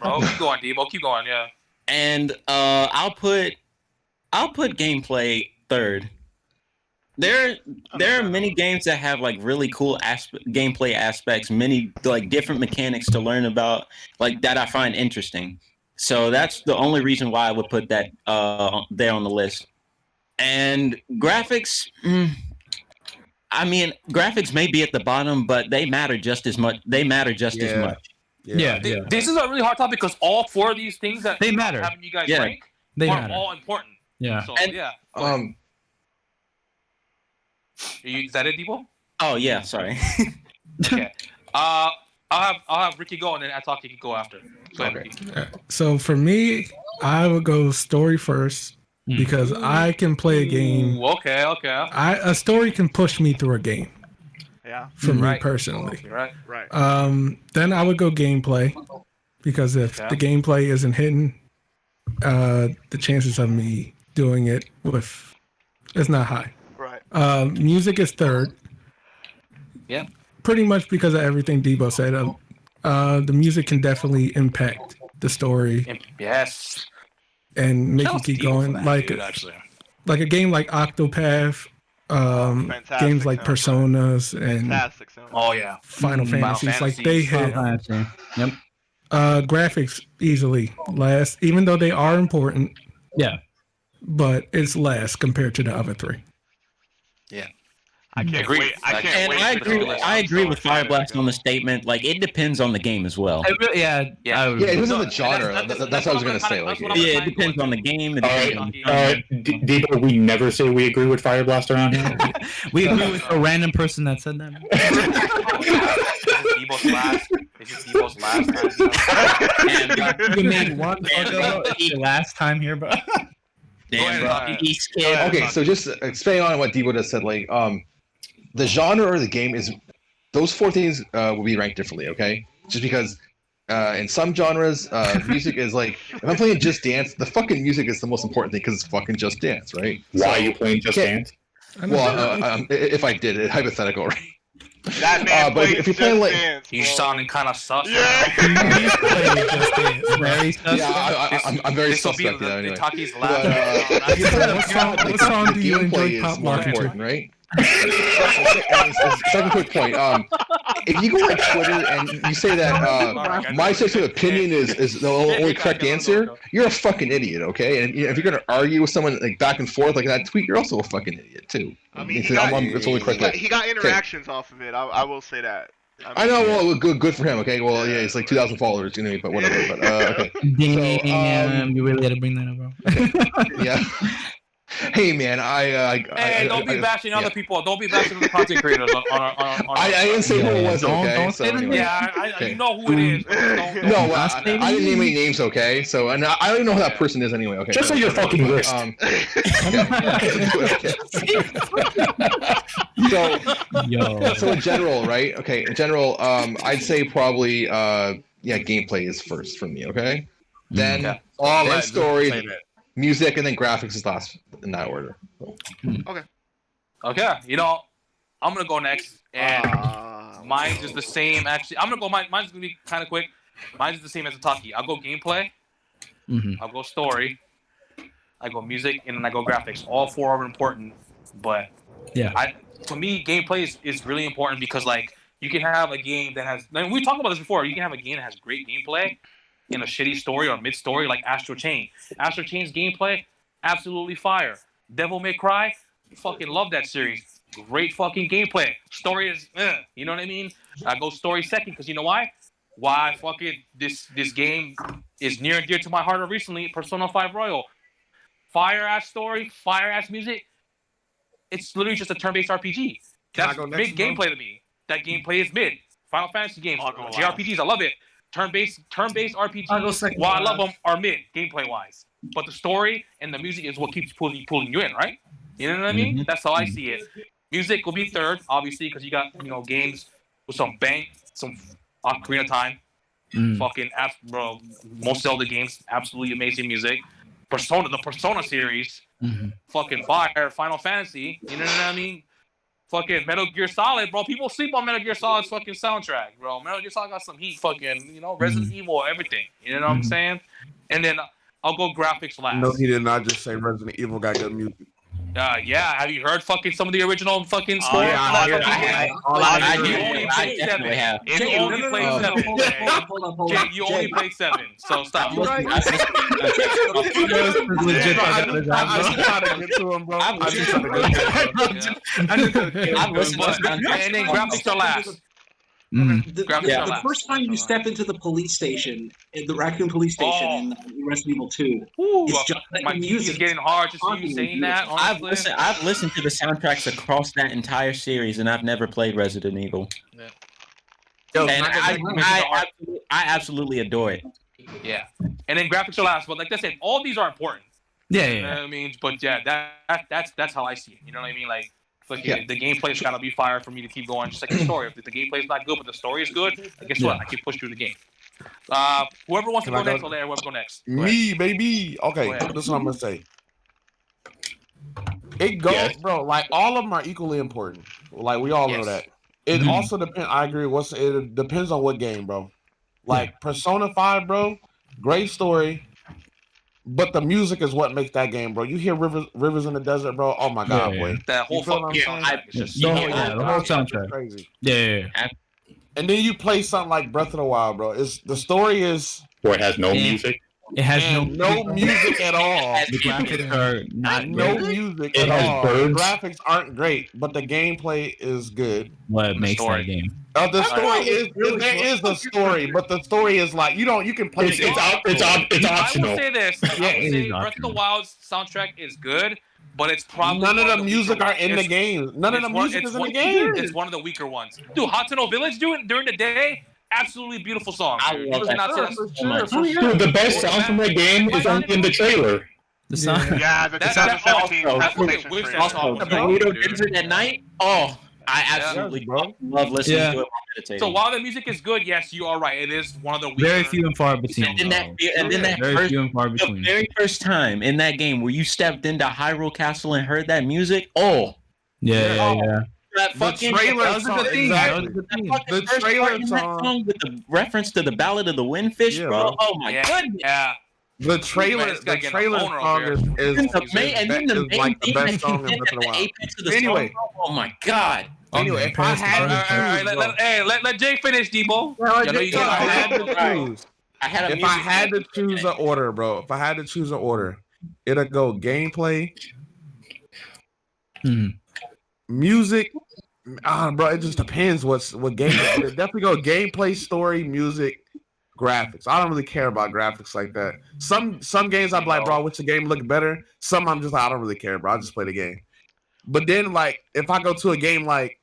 Bro, keep going, Debo. Keep going, yeah. And I'll put gameplay third. There are many games that have really cool gameplay aspects, many different mechanics to learn about, that I find interesting. So that's the only reason why I would put that there on the list. And graphics, graphics may be at the bottom, but they matter just as much. As much. Yeah. This is a really hard topic because all 4 of these things that they matter. Having you guys rank are all important. Yeah. So, yeah. Is that it, Debo? Oh yeah, sorry. Okay. I'll have Ricky go and then Ataki can go after. Go ahead, Ricky. So for me, I would go story first because I can play a game. Okay. A story can push me through a game. Yeah. For me personally. Right. Then I would go gameplay, because if the gameplay isn't hitting, the chances of me doing it is not high. Right. Music is third. Yeah. Pretty much because of everything Debo said. The music can definitely impact the story. Yes. And make you keep going. Like a game like Octopath, games like Personas and Final Fantasies, like they hit. Yep. Graphics easily last, even though they are important. Yeah. But it's last compared to the other three. Yeah. I can't wait. I agree with Fire Blast on the statement. Like, it depends on the game as well. Yeah, it depends on the genre. That's what I was gonna say. Like, it depends on the game. Debo, we never say we agree with Fire Blast around here. We agree with a random person that said that. Debo's last. This is Debo's last time. You made one last time here, bro. Damn, bro. Okay, so just expanding on what Debo just said, like, the genre or the game is, those four things will be ranked differently, okay? Just because in some genres, music is like, if I'm playing Just Dance, the fucking music is the most important thing because it's fucking Just Dance, right? Why are you playing Just Dance? Well, if I did it, hypothetical, right? That man but if you're playing like, you sounding kind of sus. Yeah, I'm very suspect now. Anyway. What song do you enjoy pop marking to? Right. Second quick point. If you go on Twitter and you say that my sensitive opinion is the only correct answer, you're a fucking idiot, okay? And if you're gonna argue with someone like back and forth like that tweet, you're also a fucking idiot too. I mean, he got interactions off of it. I will say that. I know. Well, good for him. Okay. Well, yeah, it's like 2,000 followers, but whatever. But okay. You really had to bring that up, bro. Okay. Yeah. Hey man, don't be bashing other people. Don't be bashing the content creators on I didn't say who it was. Don't say anyway. You know who it is. No, I didn't name any names. Okay, so and I don't even know who that person is anyway. Okay, just on your fucking list. So in general, right? Okay, in general, I'd say probably gameplay is first for me. Okay, then story. Music and then graphics is last in that order. Okay. You know, I'm gonna go next, and mine's just the same. Actually, I'm gonna go. Mine's gonna be kind of quick. Mine's the same as Ataki. I'll go gameplay. I'll go story. I go music, and then I go graphics. All four are important, but to me, gameplay is really important because like you can have a game that has. I mean, we talked about this before. You can have a game that has great gameplay in a shitty story or mid-story like Astral Chain. Astral Chain's gameplay, absolutely fire. Devil May Cry, fucking love that series. Great fucking gameplay. Story is, you know what I mean? I go story second because you know why? Why fucking this game is near and dear to my heart recently, Persona 5 Royal. Fire-ass story, fire-ass music. It's literally just a turn-based RPG. That's big gameplay to me. That gameplay is mid. Final Fantasy games, JRPGs, I love it. Turn-based RPGs, while I love them, are mid gameplay wise, but the story and the music is what keeps pulling you in, right? You know what I mean? That's how I see it. Music will be third, obviously, because you got games with some Ocarina of Time, fucking bro. Most Zelda games, absolutely amazing music. The Persona series, fucking fire. Final Fantasy, you know what I mean? Fucking Metal Gear Solid, bro. People sleep on Metal Gear Solid's fucking soundtrack, bro. Metal Gear Solid got some heat, fucking, Resident Evil, everything. You know what I'm saying? And then I'll go graphics last. No, he did not just say Resident Evil got good music. Yeah. Have you heard fucking some of the original fucking score? You only played 7. Jay, you only played 7. So stop. Legit. trying to get to him, bro. And then graphics are last. The first time you step into the police station, the Raccoon Police Station in Resident Evil 2, it's just my music's getting hard just you saying that. I've listened to the soundtracks across that entire series, and I've never played Resident Evil. And I absolutely adore it. Yeah, and then graphics are last, but like I said, all these are important. Yeah. You know what I mean? But that's how I see it. You know what I mean? Like Like Yeah. the gameplay's gotta be fire for me to keep going. Just like the story. If the gameplay's not good, but the story is good, guess what? I can push through the game. Whoever wants to go next, I'll let everyone go next. Go ahead. Me, baby. Okay, Go ahead. this is what I'm gonna say. It goes, bro. Like all of them are equally important. Like we all know that. It also depends. I agree. It depends on what game, bro. Like Persona 5, bro. Great story, but the music is what makes that game, bro. You hear Rivers in the Desert, bro. Oh my god, boy. That whole fucking the whole soundtrack. Crazy. Yeah. And then you play something like Breath of the Wild, bro. The story is where it has no music. It has no music at all. The graphics are not no great. music It at has all. birds. The graphics aren't great, but the gameplay is good. What makes that game? The story is there is a story, but the story is like you can play. It's I optional. will say this. Yeah, I will it say is Breath of the Wild's soundtrack is good, but it's probably None of one the weaker music are ones. in the game. None of the music is in the game. It's one of the weaker ones. Dude, Hatano Village during the day, absolutely beautiful song. I love that. Dude, the best sound from that game is in the trailer. The sound. Yeah, the 2017 PlayStation Wish 3. that song was The good, burrito dude. desert at night. Oh, I absolutely love listening to it while meditating. So while the music is good, yes, you are right. It is one of the weaker. Very few and far between. And then that Very first, few and far the between. very first time in that game where you stepped into Hyrule Castle and heard that music, Yeah. that The fucking trailer That was a song, good thing. exactly. That was a good thing. The first trailer part in that song. with the reference to the Ballad of the Windfish, Yeah, bro. bro. Oh my goodness. Yeah. The trailer It's gotta get a song boner is over is And the main like the theme best that song came in Breath of the at the Wild. apex of the Anyway. song. Oh my god. Anyway, if I had All right, let Jay finish, Debo. I know you if I had got to choose, I had a if I had to choose an order, bro, if I had to choose an order, it'd go gameplay, music. Bro, it just depends what game. It'd definitely go gameplay, story, music, graphics. I don't really care about graphics like that. Some games I'm like, bro, I wish the game looked better. Some I'm just like, I don't really care, bro. I just play the game. But then, like, if I go to a game like,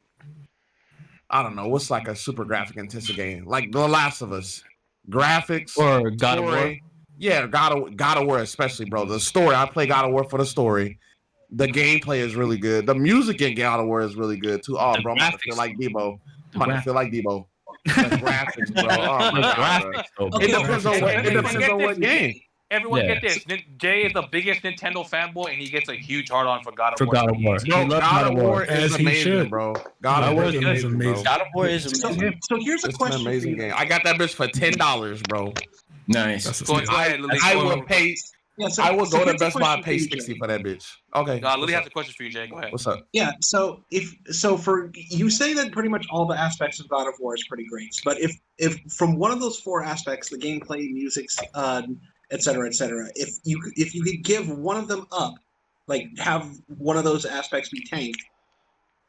I don't know, what's like a super graphic intensive game, like The Last of Us, graphics Or God of War. story. Yeah, God of War especially, bro. The story, I play God of War for the story. The gameplay is really good. The music in God of War is really good too. Oh, bro, I'm about to feel like Debo. I'm about to feel like Debo. The graphics, bro. Oh my god, bro. It depends on what game. Everyone Yeah. get this. Jay is the biggest Nintendo fanboy, and he gets a huge hard on for God of For War. God of War. Bro, He loves God of War As is he amazing, should. bro. God of War is amazing, bro. God of War is amazing. So here's a It's an question. for amazing you. game. I got that bitch for $10, bro. Nice. Go ahead, Lily. I will pay. Yeah, so, I will so go to here's a Best Buy and question pay for you, $60 Jay. for that bitch. Okay. Lily What's has up? a question for you, Jay. Go ahead. What's up? Yeah, so for you say that pretty much all the aspects of God of War is pretty great, but if from one of those four aspects, the gameplay, music, et cetera, if you could give one of them up, like have one of those aspects be tanked,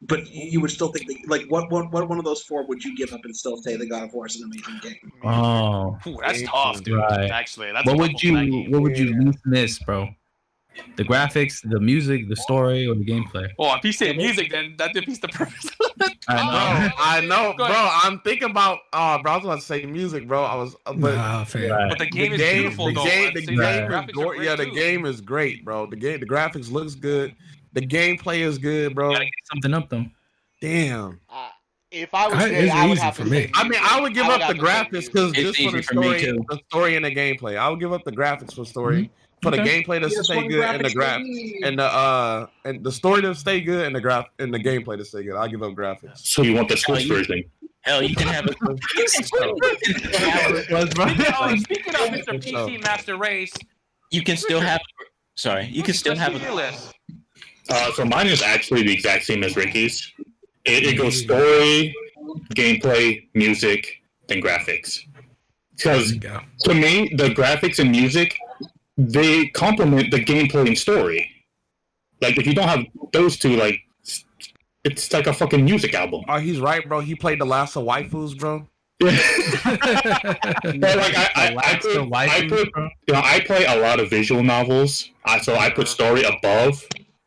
but you would still think that, like what one of those four would you give up and still say that God of War is an amazing game? Oh, Ooh, that's tough, dude. Right. Actually, that's what a would tough one for that game. you least miss, bro? The graphics, the music, the story, or the gameplay? Oh, if he said music, then that defeats the purpose. I know, Go bro. ahead. I'm thinking about. Bro, I was about to say music, bro. I was, but Nah, fam. But the game is beautiful, though. The I'd game say is graphics are great, yeah, the too. game is great, bro. The graphics looks good. The gameplay is good, bro. Gotta get something up though. Damn. If I was It's Jay, I would easy have for to me. say I mean, I would give up have the to say graphics music. because It's just for easy the for me, story, too. the story and the gameplay. I would give up the graphics for story, for the gameplay to stay PS1 good and the graphics, and the story to stay good and the gameplay to stay good. I'll give up graphics. So you want the Switch version? Hell, you can have a. Speaking of Mr. PC Master Race, You can still have. Sorry, you can still have your a. list. So mine is actually the exact same as Ricky's. It goes story, gameplay, music, then graphics. Because to me, the graphics and music, they complement the gameplay and story. Like if you don't have those two, like it's like a fucking music album. Oh, he's right, bro. He played the last of waifus, bro. But like I play a lot of visual novels, so I put story above.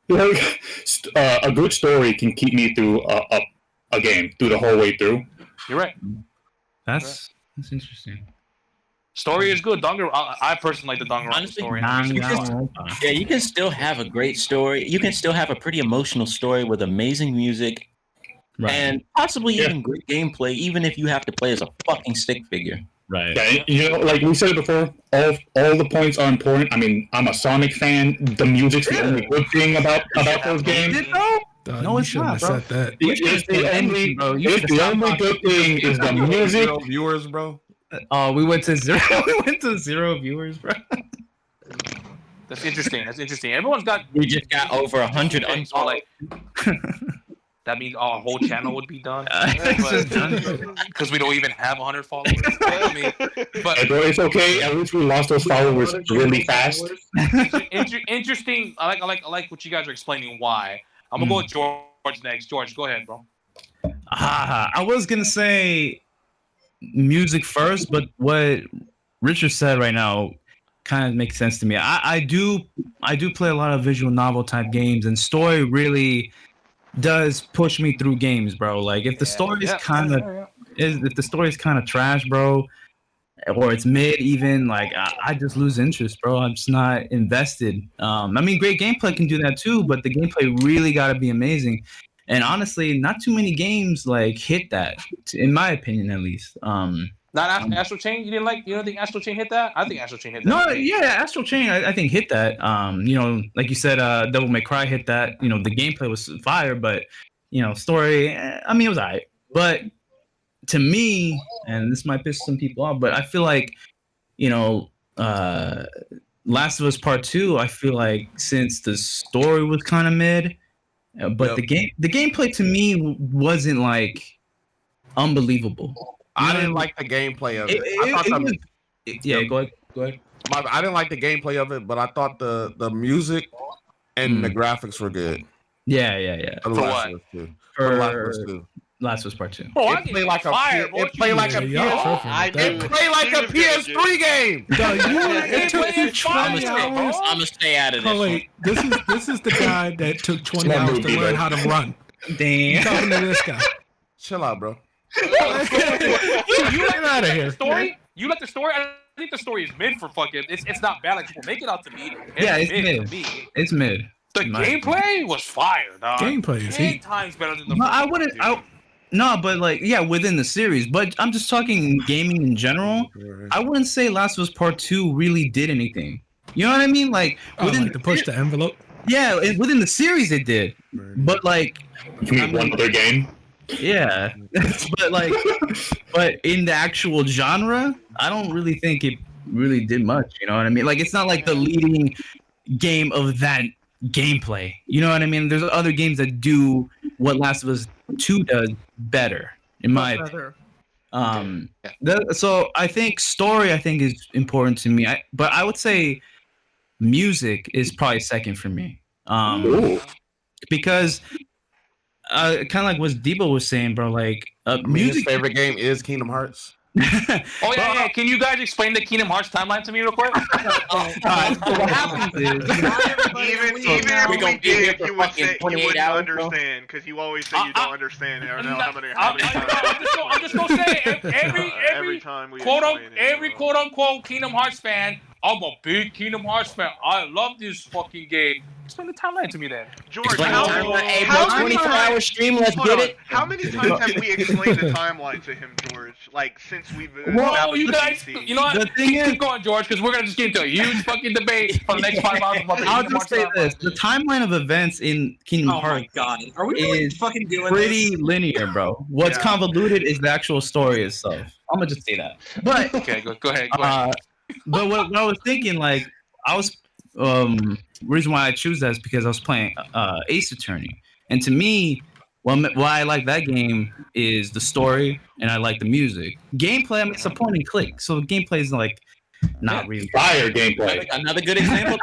Like, a good story can keep me through a game through the whole way through. You're right. That's interesting. Story is good. I personally like the Danganronpa story. You can still have a great story. You can still have a pretty emotional story with amazing music, and possibly even great gameplay, even if you have to play as a fucking stick figure. Right. Yeah, you know, like we said it before, all the points are important. I mean, I'm a Sonic fan. The music's the only good thing about those games. No, it's not, bro. It's the only good thing is the music. Viewers, bro. Oh, we went to zero. We went to 0 viewers, bro. That's interesting. Everyone's got. We just got over 100 unfollowed. That means our whole channel would be done. Because we don't even have 100 followers. I mean, but hey, bro, it's okay. At least we lost those followers really fast. Interesting. I like what you guys are explaining. Why? I'm gonna go with George next. George, go ahead, bro. I was gonna say music first, but what Richard said right now kind of makes sense to me. I do play a lot of visual novel type games, and story really does push me through games, bro. Like if the story is kind of trash, bro, or it's mid even, like I just lose interest, bro. I'm just not invested. I mean, great gameplay can do that too, but the gameplay really got to be amazing. And honestly, not too many games like hit that, in my opinion, at least. Not Astral Chain. You don't think Astral Chain hit that? I think Astral Chain hit that. No, yeah, Astral Chain, I think hit that. You know, like you said, Devil May Cry hit that. You know, the gameplay was fire, but you know, story. I mean, it was alright. But to me, and this might piss some people off, but I feel like, you know, Last of Us Part 2. I feel like since the story was kind of mid, but the gameplay to me wasn't like unbelievable. I didn't like the gameplay of it. Go ahead. I didn't like the gameplay of it, but I thought the music and the graphics were good. Yeah. For what? For Last of Us Part 2. Oh, it played like a PS3 game. It took you 20 hours. I'm gonna stay out of this. Oh wait, this is the guy that took 20 hours to learn how to run. Damn. You're talking to this guy. Chill out, bro. You Get out of here. Story? You like the story? I think the story is mid for fucking. It's not bad like people make it out to be. It's mid. It's mid. The gameplay was fire, dog. Gameplay is 8 times better than the. No, I wouldn't. No, but like, yeah, within the series. But I'm just talking gaming in general. I wouldn't say Last of Us Part 2 really did anything. You know what I mean? Like within to push the envelope. Yeah, within the series it did. But like, one other game. Yeah, but in the actual genre, I don't really think it really did much. You know what I mean? Like, it's not like the leading game of that gameplay. You know what I mean? There's other games that do what Last of Us 2 does better, in my opinion. So I think story, is important to me. But I would say music is probably second for me. Because kind of like what Debo was saying, bro. Like, his favorite game is Kingdom Hearts. Oh yeah. Can you guys explain the Kingdom Hearts timeline to me real quick? So what happens is, even if we did, you wouldn't understand because you always say you don't understand. I'm just gonna say every time we quote unquote Kingdom Hearts fan. I'm a big Kingdom Hearts fan. I love this fucking game. Explain the timeline to me then. George, how 24-hour stream, let's get it. How many times have we explained the timeline to him, George? Like, since we've well, you guys, you know what? Keep going, George, because we're going to just get into a huge fucking debate for the next 5 hours. I'll just say this. The timeline of events in Kingdom Hearts Are we is fucking doing pretty linear, bro. What's convoluted is the actual story itself. I'm going to just say that. But okay, go ahead. But what I was thinking, like, reason why I choose that is because I was playing Ace Attorney, and to me, why I like that game is the story, and I like the music. Gameplay, I mean, it's a point and click, so the gameplay is like not really fire gameplay. Another good example.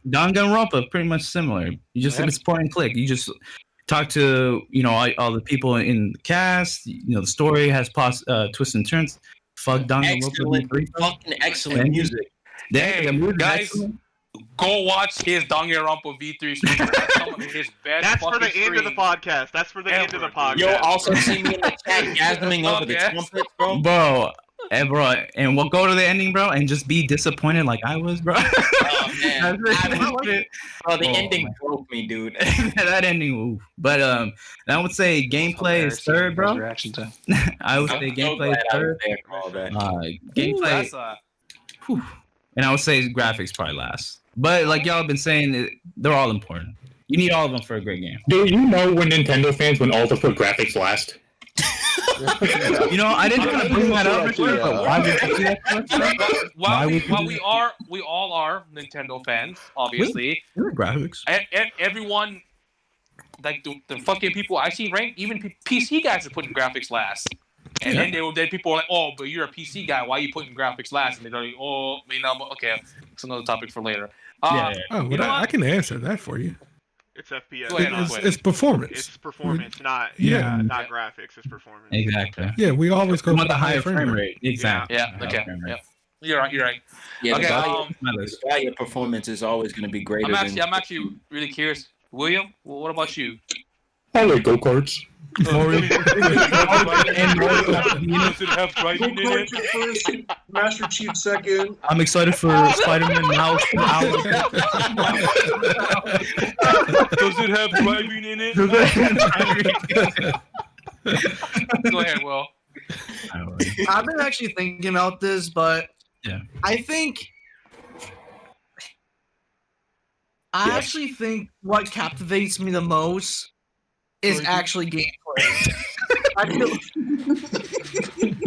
Danganronpa, pretty much similar. You just it's point and click. You just talk to all the people in the cast. The story has twists and turns. Fuck Danganronpa. Fucking excellent music. Guys, go watch his Danganronpa V3 stream. That's his best. That's for the end of the podcast. Yo, also see me in the chat gasming over the trumpets, bro. Bro, And bro, and we'll go to the ending, bro, and just be disappointed like I was, bro. Oh man, bro, the ending broke me, dude. That ending, oof. But I would say gameplay is third, bro. I would say gameplay is third. Gameplay, and I would say graphics probably last. But like y'all have been saying, they're all important. You need all of them for a great game. Do you know when Nintendo fans when all to put graphics last? You know, I didn't want to bring that up, but why would you do that? While we all are Nintendo fans, obviously. Graphics. Everyone, like the fucking people I see ranked, even PC guys are putting graphics last. And then people are like, oh, but you're a PC guy. Why are you putting graphics last? And they're like, oh, okay, it's another topic for later. I can answer that for you. It's FPS. It's performance. It's performance, not graphics. It's performance. Exactly. Yeah, we always go for the higher frame rate. Exactly. Yeah. Okay. Yeah. You're right. Yeah. Okay. The value of performance is always going to be greater. I'm actually really curious, William. What about you? I like go-karts. Does it have driving in it? Master Chief second. I'm excited for Spider-Man Miles Morales. Does it have driving in it? Go ahead, Will. I've been actually thinking about this, but I actually think what captivates me the most is actually gameplay. I feel.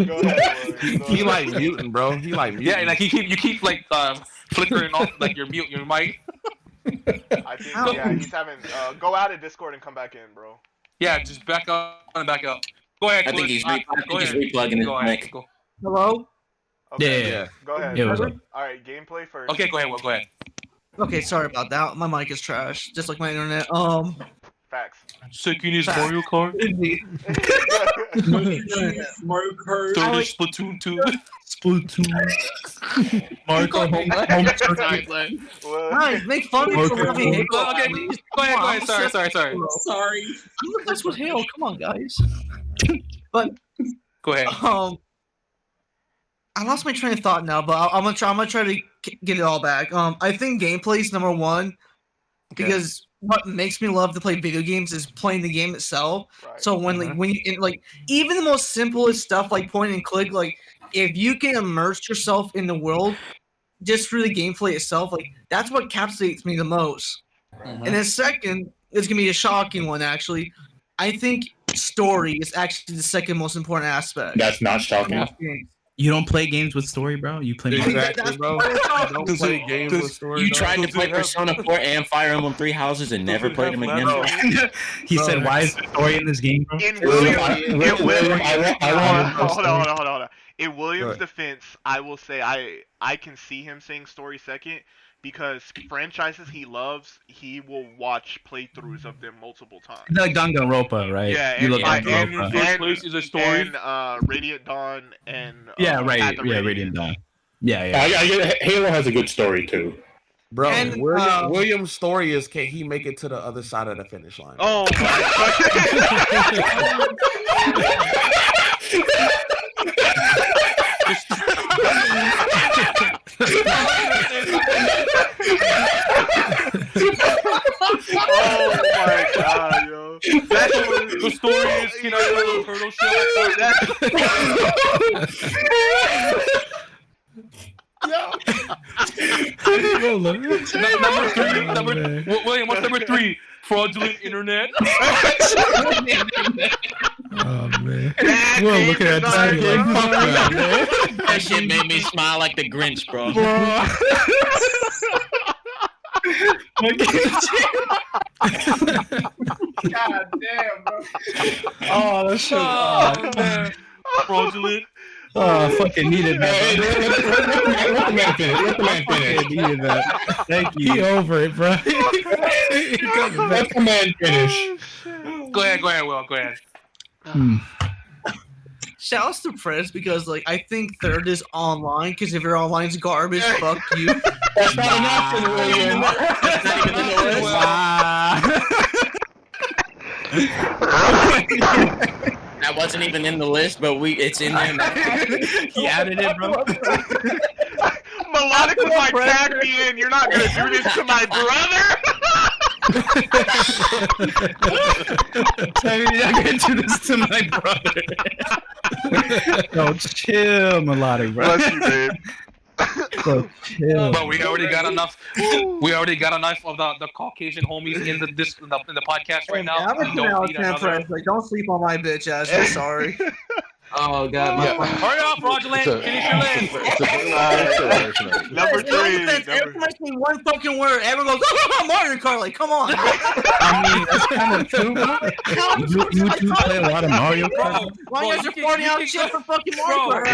Go ahead, he like muting, bro. He like muting. Yeah, like you keep like flickering off like your mic. I think he's having go out of Discord and come back in, bro. Yeah, just back up and back up. Go ahead. I think he's replugging his mic. Hello? Okay, Yeah. Go ahead. Yeah, Alright, gameplay first. Okay, go ahead, Will. Go ahead. Okay, sorry about that. My mic is trash, just like my internet. Facts. Second is Mario Kart. Mario Kart. Third is Splatoon 2. Mario Kart home. Nice, make fun of me for loving Halo. Okay, go ahead. Sorry. Sorry. I'm the best with Halo. Come on, guys. But go ahead. I lost my train of thought now, but I'm gonna try to get it all back. I think gameplay is number one because what makes me love to play video games is playing the game itself. Right. So when even the most simplest stuff like point and click, like if you can immerse yourself in the world just through the gameplay itself, like that's what captivates me the most. And then second, it's gonna be a shocking one actually. I think story is actually the second most important aspect. That's not shocking. You don't play games with story, bro. You play bro. Don't play games with story. You tried to play Persona 4 and Fire Emblem 3 Houses and never played them again. He said, "Why is the story in this game, bro?" Hold on. In William's defense, I will say I can see him saying story second because franchises he loves, he will watch playthroughs of them multiple times. Like Danganronpa, right? Yeah, you look and first place is a story. And Radiant Dawn and Radiant Dawn. Yeah. Halo has a good story too. Bro, William's story is can he make it to the other side of the finish line? Oh oh my god, yo. That's what the story is, you know, the little turtle William, what's number 3? Fraudulent internet. Oh man. We're looking at that shit made me smile like the Grinch, bro. God damn, bro. Oh, that shit. Oh, man. Fraudulent. Oh, I fucking needed that. Let the man finish. Needed that. Thank you. He over it, bro. Let the man finish. Go ahead, Will. Go ahead. Shouts to Prez because I think third is online because if your online's garbage, fuck you. That's not an option, William. That's not even in the list. That wasn't even in the list, but it's in there now. He added it, bro. Melodic was like, tag me in. You're not gonna do this to my brother. You're not gonna do this to my brother. No, chill, Melodic, bro. Bless you, babe. Bro, chill. But we already got enough. We already got enough of the Caucasian homies in the podcast right now. I'm We don't need another. like, don't sleep on my bitch ass. I'm sorry. Oh god, Hurry up, Fraudulent. Finish your list. Number 3. Every time I say one fucking word, everyone goes, "Oh, Mario Kart!" Like, come on. I mean, that's kind of true, bro. You two play a lot of Mario Kart. Why you guys are farting out shit for fucking Mario Kart?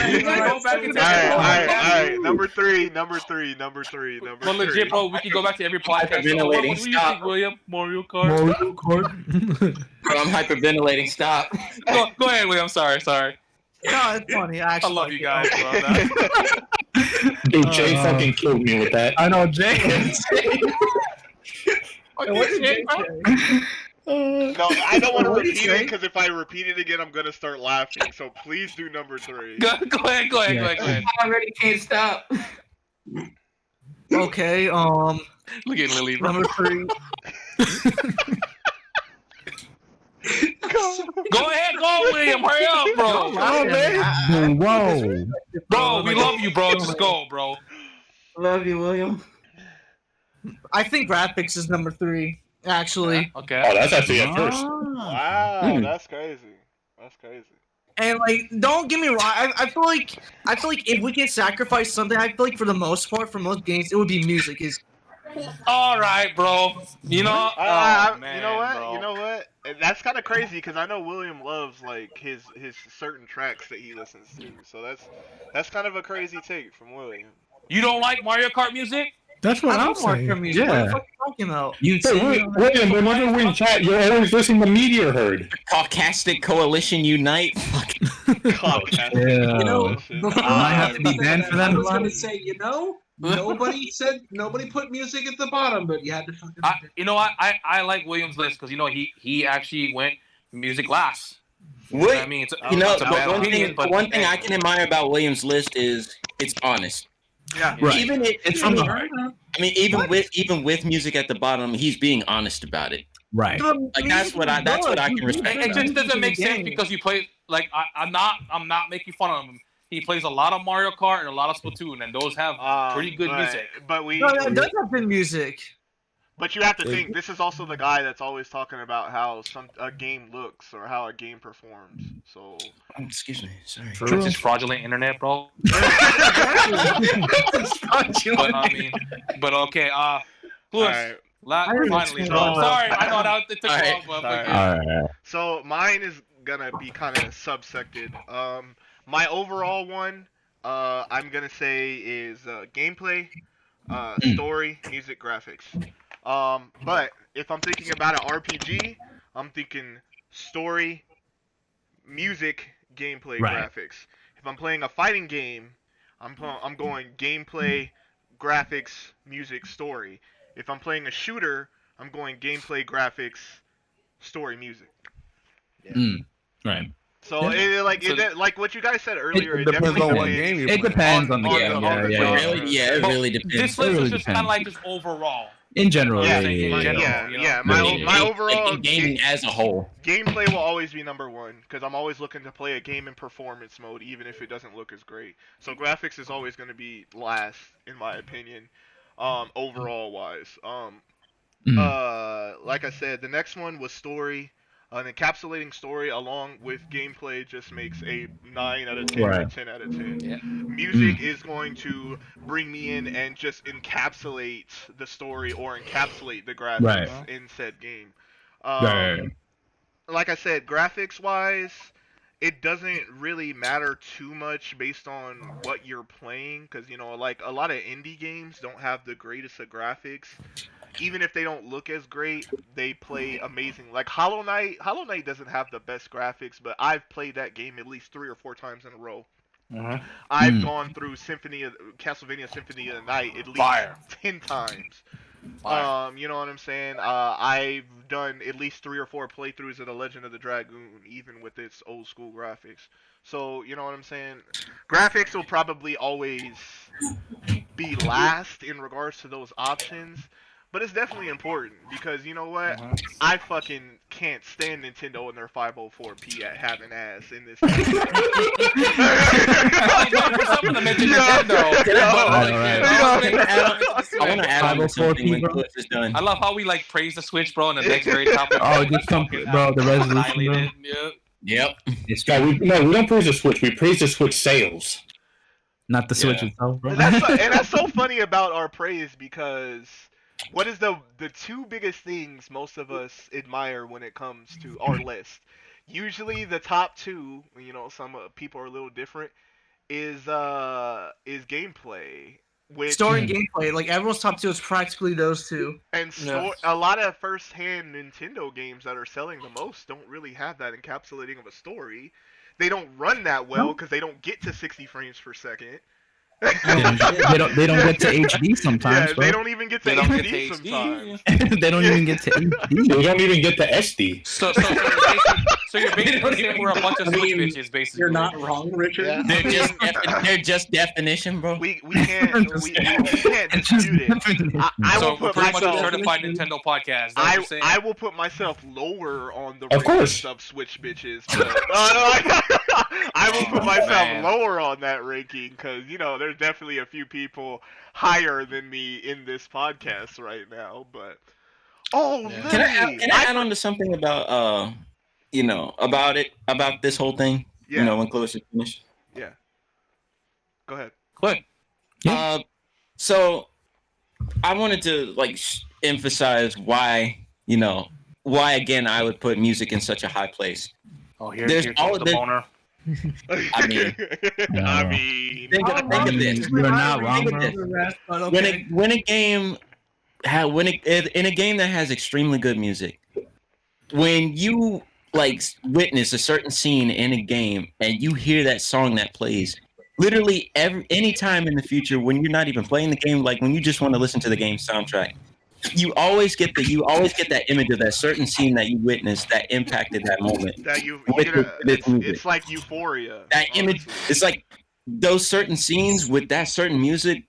Alright, number 3. But legit, bro, we can go back to every podcast. What do you think, William? Mario Kart. Mario Kart. Bro, I'm hyperventilating. Stop. Go ahead, William. Sorry. No, it's funny. I love you guys, bro. Dude, Jay fucking killed me with that. I know, Jay. No, I don't want to repeat it because if I repeat it again, I'm gonna start laughing. So please do number 3. Go ahead. I already can't stop. Okay. Look at Lily, bro. Number 3. Go ahead, go, William. Hurry up, bro. Whoa. Bro, we love you, bro. Just go, bro. Love you, William. I think graphics is number 3. Actually. Okay. Oh, that's actually at first. Wow, that's crazy. And like, don't get me wrong. I feel like if we can sacrifice something, I feel like for the most part, for most games, it would be music. All right, bro. You know, you know what? That's kind of crazy because I know William loves like his certain tracks that he listens to. So that's kind of a crazy take from William. You don't like Mario Kart music? That's what I'm saying. What the fuck are you talking about? William, whenever we chat, you're always listening to Meteor Herd. Caucastic Coalition Unite. Caucastic. You know, I have to be banned for that. I was gonna say, nobody put music at the bottom, but you had to fucking. You know what? I like William's list because he actually went music last. What? I mean, it's one thing I can admire about William's list is it's honest. Yeah, right. It's from the heart. I mean, even with music at the bottom, he's being honest about it. Right. Like that's what I can respect. It just doesn't make sense because you play like I'm not making fun of him. He plays a lot of Mario Kart and a lot of Splatoon, and those have pretty good music. But it does have good music. But you have to think, this is also the guy that's always talking about how a game looks or how a game performs. So excuse me, sorry. It's just fraudulent internet, bro. But okay. Lewis, finally. Sorry, I know that took long, but all right. So mine is gonna be kind of subsected. My overall one, I'm gonna say is gameplay, story, music, graphics. But if I'm thinking about an RPG, I'm thinking story, music, gameplay, graphics. If I'm playing a fighting game, I'm going gameplay, graphics, music, story. If I'm playing a shooter, I'm going gameplay, graphics, story, music. Yeah. Right. So like what you guys said earlier, it depends on what game you play. It depends on the game. It really depends. This list is just kind of like just overall. In general, my overall in gaming as a whole, gameplay will always be number 1 because I'm always looking to play a game in performance mode, even if it doesn't look as great. So graphics is always going to be last, in my opinion, overall wise. Like I said, the next one was story. An encapsulating story along with gameplay just makes a 9 out of 10 or 10 out of 10. Yeah. Music is going to bring me in and just encapsulate the story or encapsulate the graphics in said game. Like I said, graphics-wise, it doesn't really matter too much based on what you're playing, because, like, a lot of indie games don't have the greatest of graphics. Even if they don't look as great, they play amazing. Like Hollow Knight doesn't have the best graphics, but I've played that game at least 3 or 4 times in a row. I've gone through Castlevania Symphony of the Night at least 10 times. You know what I'm saying? I've done at least 3 or 4 playthroughs of The Legend of the Dragoon, even with its old school graphics. So, you know what I'm saying? Graphics will probably always be last in regards to those options, but it's definitely important because you know what? I fucking can't stand Nintendo and their 504p at having ass in this. I want to add on something when Cliff is done. I love how we like praise the Switch, bro, and the next very topic. Oh, just come, bro. The resolution. Yep. No, we don't praise the Switch. We praise the Switch sales. Not the Switch itself, bro. And that's so funny about our praise because what is the 2 biggest things most of us admire when it comes to our list? Usually the top 2, you know, some people are a little different, is gameplay. Story and gameplay, like everyone's top 2 is practically those 2. And a lot of first-hand Nintendo games that are selling the most don't really have that encapsulating of a story. They don't run that well because they don't get to 60 frames per second. they don't get to HD sometimes. Yeah, they don't even get to HD sometimes. They don't even get to HD. They don't even get to SD. So you're basically saying we're a bunch of Switch bitches, basically. You're not wrong, Richard. Yeah. They're just definition, bro. We can't dispute it. I will put myself certified Nintendo podcast. I will put myself lower on the ranking of Switch bitches. But, I will put myself lower on that ranking because you know there's definitely a few people higher than me in this podcast right now. But can I add on to something about you know, about this whole thing. Yeah. You know, when Chloe is finished. Yeah. Go ahead. So I wanted to emphasize why again I would put music in such a high place. Oh, here's the boner. I mean, think of this. You're not wrong, bro. When a game in a game that has extremely good music, when you witness a certain scene in a game and you hear that song that plays literally any time in the future when you're not even playing the game, like when you just want to listen to the game soundtrack, you always get that image of that certain scene that you witnessed that impacted that moment. It's like Euphoria. That image, it's like those certain scenes with that certain music.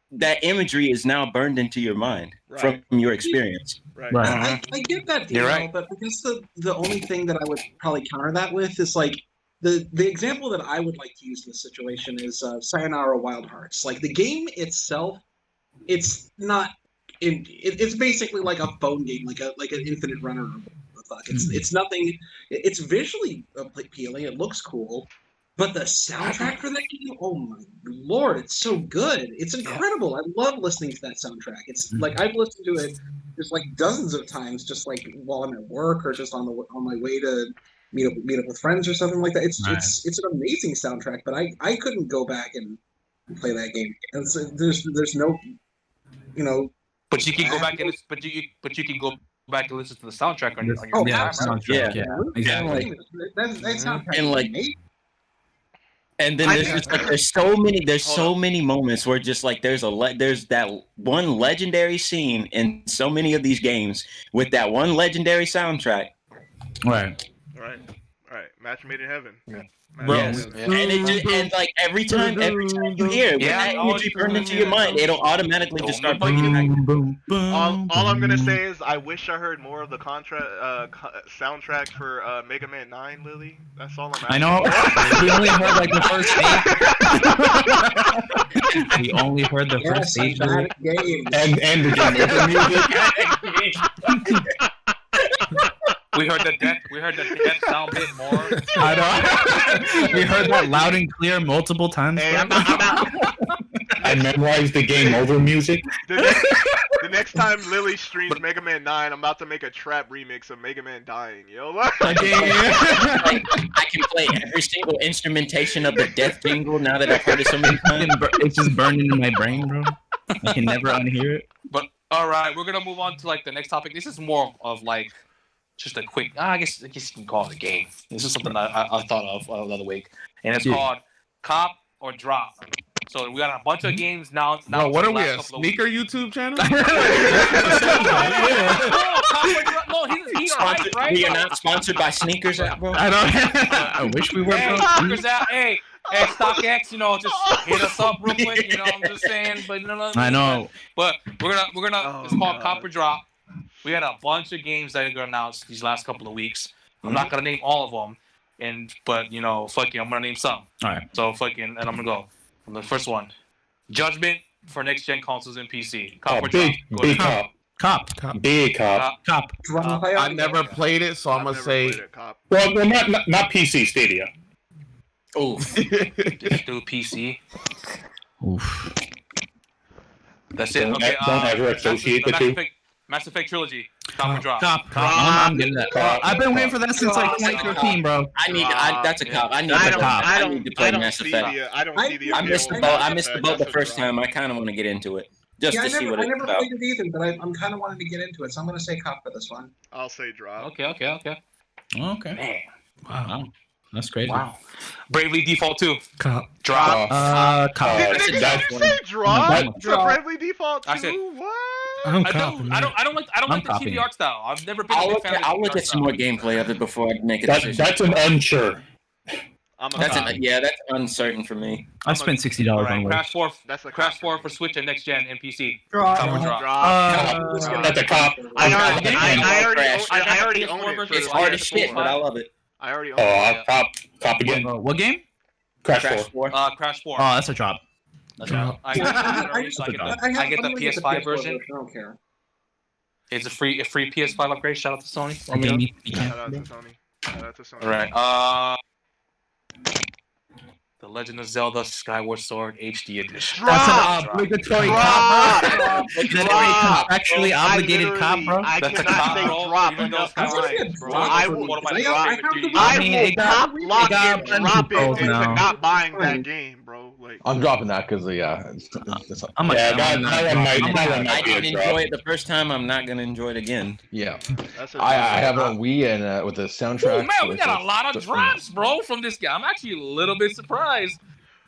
That imagery is now burned into your mind from your experience. Right. I get that deal, right. but I guess the only thing that I would probably counter that with is like the example that I would like to use in this situation is Sayonara Wild Hearts. Like the game itself, it's not. It's basically like a phone game, like an infinite runner. It's nothing. It's visually appealing. It looks cool. But the soundtrack for that game, oh my lord, it's so good. It's incredible. I love listening to that soundtrack. It's like I've listened to it just like dozens of times, just like while I'm at work or just on my way to meet up with friends or something like that. It's an amazing soundtrack, but I couldn't go back and play that game. And so there's no, you know. But you can go back and but you can go back and listen to the soundtrack on your soundtrack. Yeah, exactly. That's not And then there's so many moments where just like there's that one legendary scene in so many of these games with that one legendary soundtrack. Right. Match made in heaven. Yeah. Yes. And like every time you hear it, when that imagery burned into your mind, it'll automatically just start bringing it back. All I'm gonna say is I wish I heard more of the soundtrack for Mega Man 9, Lily. That's all I'm asking. I know. We only heard like the first stage. We only heard the first stage. And the music. We heard the death sound bit more. I know. We heard that loud and clear multiple times. Hey, I memorized the game over music. The next time Lily streams Mega Man 9, I'm about to make a trap remix of Mega Man dying, yo. I can play every single instrumentation of the death jingle now that I've heard it so many times. It's just burned into my brain, bro. I can never unhear it. But all right, we're gonna move on to like the next topic. This is more of like just a quick. I guess you can call it a game. This is something I thought of the other week, and it's called Cop or Drop. So we got a bunch of games now. Bro, what are we, a sneaker YouTube channel? He's Sponsored, right, we are not sponsored by Sneakers app, bro. I don't. I wish we were. Hey, bro. Sneakers app. Hey, StockX, just hit us up real quick. I'm just saying, but I know. But we're gonna. It's called Copper Drop. We had a bunch of games that are gonna announce these last couple of weeks. I'm not gonna name all of them, but I'm gonna name some. All right. So and I'm gonna go from the first one. Judgment for next gen consoles and PC. Copper Drop. Big cop. Cop. Big cop. I never played it, so I'm gonna say. Well, not PC, Stadia. Oh, just do PC. Oof. That's it. Okay. Don't ever associate the two. Mass Effect Trilogy. Copper Drop. Cop. I'm getting that. I've been waiting for that since like 2013, bro. That's a cop. I need to play Mass Effect. I missed the boat. I missed the boat the first time. I kind of want to get into it. Just to see what it's about. I never played it either, but I'm kind of wanting to get into it, so I'm going to say cop for this one. I'll say drop. Okay. Man. Wow. That's crazy. Wow. Bravely Default 2. Cop. Drop. Cop. Did you say drop? Bravely Default 2? I said, what? I'm I copping. don't like the TV art style. I've never been a big fan of the I'll look at some more gameplay of it before I make a decision. That's an unsure. That's uncertain for me. I spent $60 on Crash 4. That's Crash 4 for Switch and next gen and PC. Drop. That's a cop. I already own it. It's hard as shit, but I love it. I already own it. Cop again. What game? Crash 4. Crash 4. Oh, that's a drop. I get the PS5 version. I don't care. It's a free PS5 upgrade. Shout out to Sony. Shout out to Sony. All right. The Legend of Zelda Skyward Sword HD Edition. That's an obligatory cop, bro. Is that a contractually obligated cop, bro? That's a cop, bro. Even though I will drop it into not buying that game, bro. Like I'm dropping that because I didn't enjoy it the first time. I'm not gonna enjoy it again. Yeah, I have it on Wii and with the soundtrack. Oh man, we got a lot of drops, bro, from this guy. I'm actually a little bit surprised.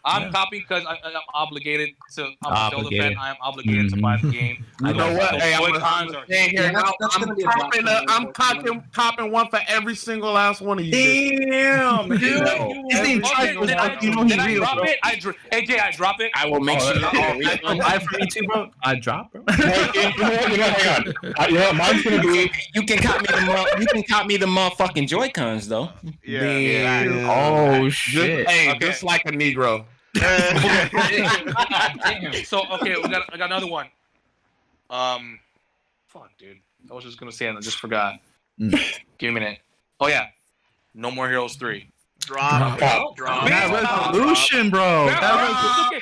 I'm copying because I'm obligated to. I'm a Zelda fan. I am obligated to buy the game. You know what? Hey, I'm copping one for every single last one of you. Damn, dude. Did I drop it? I will make sure. Buy for me too, bro. I drop, bro. Hang on. Mine's gonna be. You can cop me the motherfucking Joy-Cons though. Yeah. Oh shit. Hey, just like a Negro. So okay, I got another one. Fuck, dude. I was just gonna say it, I just forgot. Give me a minute. Oh yeah, No More Heroes 3. Drop. That resolution, bro. That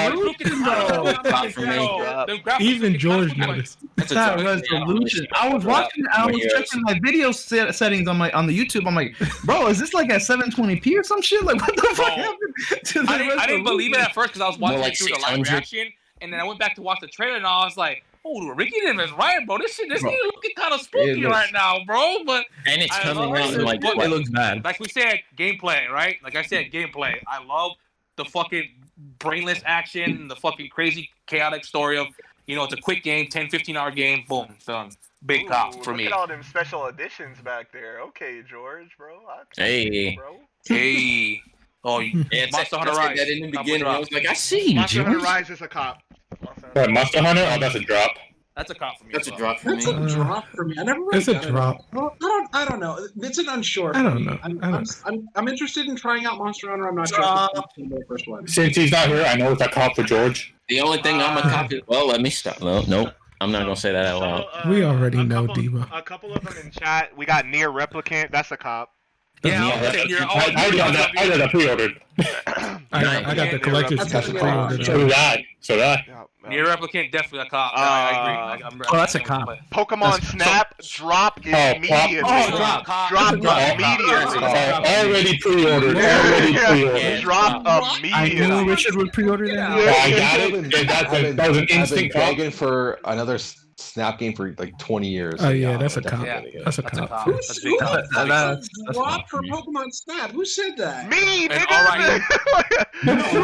resolution, bro. Even George noticed. That resolution. I was watching. I was checking my video settings on the YouTube. I'm like, bro, is this like at 720p or some shit? Like, what the fuck happened to the I didn't believe it at first because I was watching it through the live reaction, and then I went back to watch the trailer, and I was like, oh, Ricky is right, bro. This game looking kind of spooky right now, bro. But and it's coming out in like it looks bad. Like we said, gameplay, right? Like I said, gameplay. I love the fucking brainless action, the fucking crazy chaotic story of, it's a quick game, 10, 15-hour game, boom, done. Big cop for me. Look at all them special editions back there. Okay, George, bro. Hey. Bro. Hey. Oh, Monster Hunter Rise. That in the beginning, I was like, I see. Monster Hunter Rise is a cop. Monster Hunter? Oh, that's a drop. That's a cop for me. That's a drop for me. That's a drop for me. I never really It's a drop. Well, I don't know. It's an unsure. I don't know. I'm interested in trying out Monster Hunter. I'm not sure. The first one. Since he's not here, I know it's a cop for George. The only thing I'm a cop is, well, let me stop. Nope. I'm not gonna say that out loud. We already know, Debo. A couple of them in chat. We got Nier Replicant. That's a cop. Yeah, I got a pre-ordered. I got the collector's edition pre-ordered. So did I. Nier Replicant, definitely a cop. I agree. That's a cop. Pokemon Snap drop immediately. Drop immediately. Already pre-ordered. Drop I knew immediately. Richard would pre-order that. I got it. That was an instant cop. Begging for another Snap game for like 20 years. Oh yeah, that's a I'm cop. definitely gonna get it. That's a cop. Who dropped for Pokemon Snap? Who said that? Me, And nigga. all right.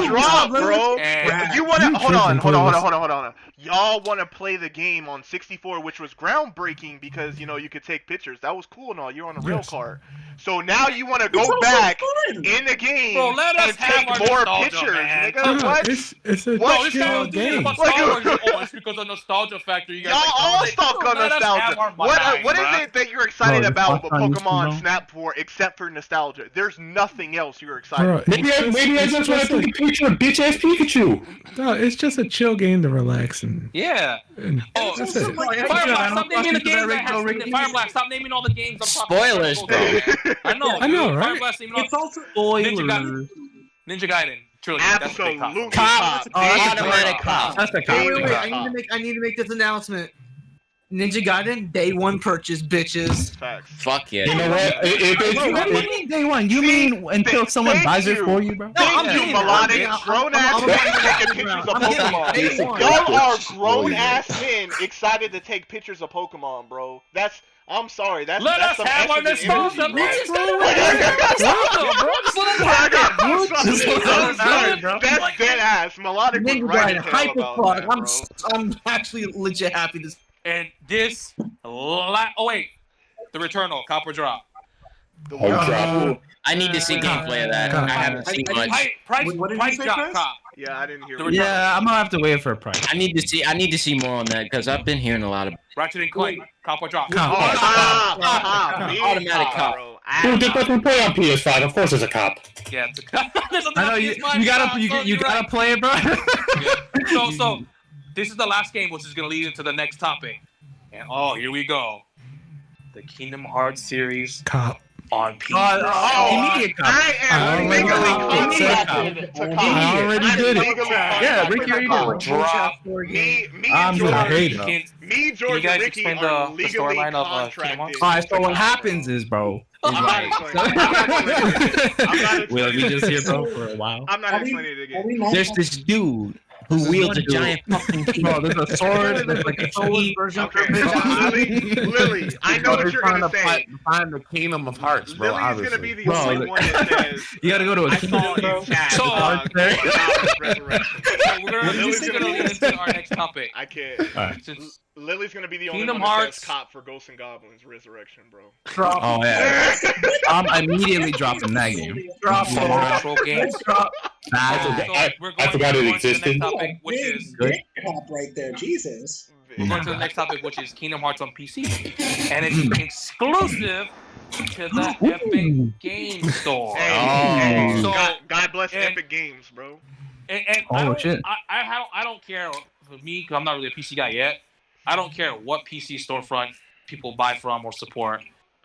Drop, bro. And You want to You hold on. tripping, Y'all want to play the game on 64, which was groundbreaking because you could take pictures. That was cool and all. You're on a rail Yes. car. So now you want to It's go also back fun. in the game Bro, let us and have take our more nostalgia, pictures, man. nigga. No, What? it's a Bro, this chill guy was doing game. about Star Wars. Oh, it's because of nostalgia factor. You guys Y'all like, all like, stuck on let us have nostalgia. our What mind, is bruh. it that you're excited Bro, about with fuck on this, Pokemon bro. Snap for except for nostalgia? There's nothing else you're excited Bro, about. Maybe I just want to take a picture of bitch ass Pikachu. No, it's just a chill game to relax and. Yeah. and Oh, that's also it. like- Fireblast, stop naming the games I have. Fireblast, stop naming all the games I'm talking Spoilers, about. bro. I know, I know, dude. right? Fireblast naming all It's also Ninja Gaiden. Trilogy. That's a big cop. Absolutely Cop. Automatic cop. That's a Wait, cop. wait, wait. I need to make this announcement. Ninja Gaiden, day one purchase, bitches. Facts. Fuck yeah. You know what? If What do you mean day one? You mean until someone thank buys it you. for you, bro? Thank I'm you, getting it. melodic, I'm grown ass getting men it. taking pictures of I'm getting it. Pokemon. Day one. Y'all are It's grown really ass men excited to take pictures of Pokemon, bro. I'm sorry. That's Let that's us some have our essence in nostalgia, energy, man. bro. Just let us have it, bro. Just let us have it, bro. That's dead ass. Melodic was Ninja right Gaiden, as hell about Hyperclock. that, bro. I'm actually legit happy to. And this, oh wait, the Returnal, Copper Drop. I need to see gameplay of that. I haven't seen much. Price What did you drop, say, Chris? Cop. Yeah, I didn't hear. The Yeah, I'm gonna have to wait for a price. I need to see more on that because I've been hearing a lot of Ratchet and Clank, Copper Drop. automatic cop. bro. Dude, this doesn't play on PS5. Of course, it's a cop. Yeah, it's a cop. I know you gotta play it, bro. So this is the last game, which is gonna lead into the next topic. And here we go. The Kingdom Hearts series Cop. on PC. Immediate cop. I am legally I contracted to cop. I already did it. Yeah, Ricky already did it. Drop. Me I'm and gonna George, hate it. me, George, you guys and Ricky explain are the legally storyline of, Kingdom contracted. Hearts? All right, so to what cop, happens bro. is, bro. I'm not explaining it. I'm not We'll explaining be just here, it. bro, for a while. I'm not explaining it again. There's this dude who wields a giant fucking Bro, there's a sword, there's like a key. Okay, Lily, I know what you're gonna say. Find the Kingdom of Hearts, bro. Lily's Obviously. gonna be the Bro, only one that says. You gotta go to a I kingdom, saw bro. you chat. So, Resurrection. So we're gonna lead into our next topic. I can't. Alright. Since Lily's gonna be the only Kingdom one that Hearts- says cop for Ghosts and Goblins Resurrection, bro. Oh yeah, I'm immediately dropping that game. retro games. I forgot it existed. Topic, which is Big cop right there. Jesus. we're going to the next topic, which is Kingdom Hearts on PC, and it's exclusive to the Epic Game Store. Hey, So- God bless and- Epic Games, bro. And Oh, shit. I don't care for me because I'm not really a PC guy yet. I don't care what PC storefront people buy from or support.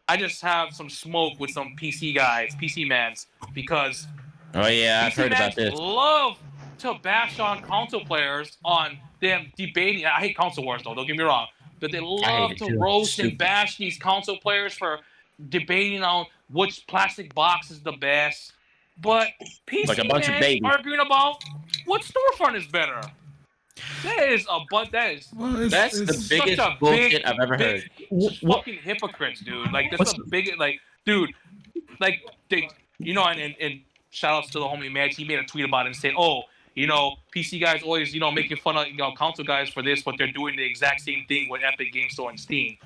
I just have some smoke with some PC guys, PC mans, because Oh yeah, I've PC heard about mans this. love to bash on console players on them debating. I hate console wars though. Don't get me wrong, but they love it to too. roast and Stupid. bash these console players for debating on which plastic box is the best. But PC Like a bunch of mans babies. arguing about what storefront is better. That is Well, That's the it's- biggest such a bullshit I've ever heard. fucking hypocrites, dude. Like that's the biggest, like, dude, like they, and shout outs to the homie Madge. He made a tweet about it and said, "Oh, PC guys always, making fun of console guys for this, but they're doing the exact same thing with Epic Game Store and Steam."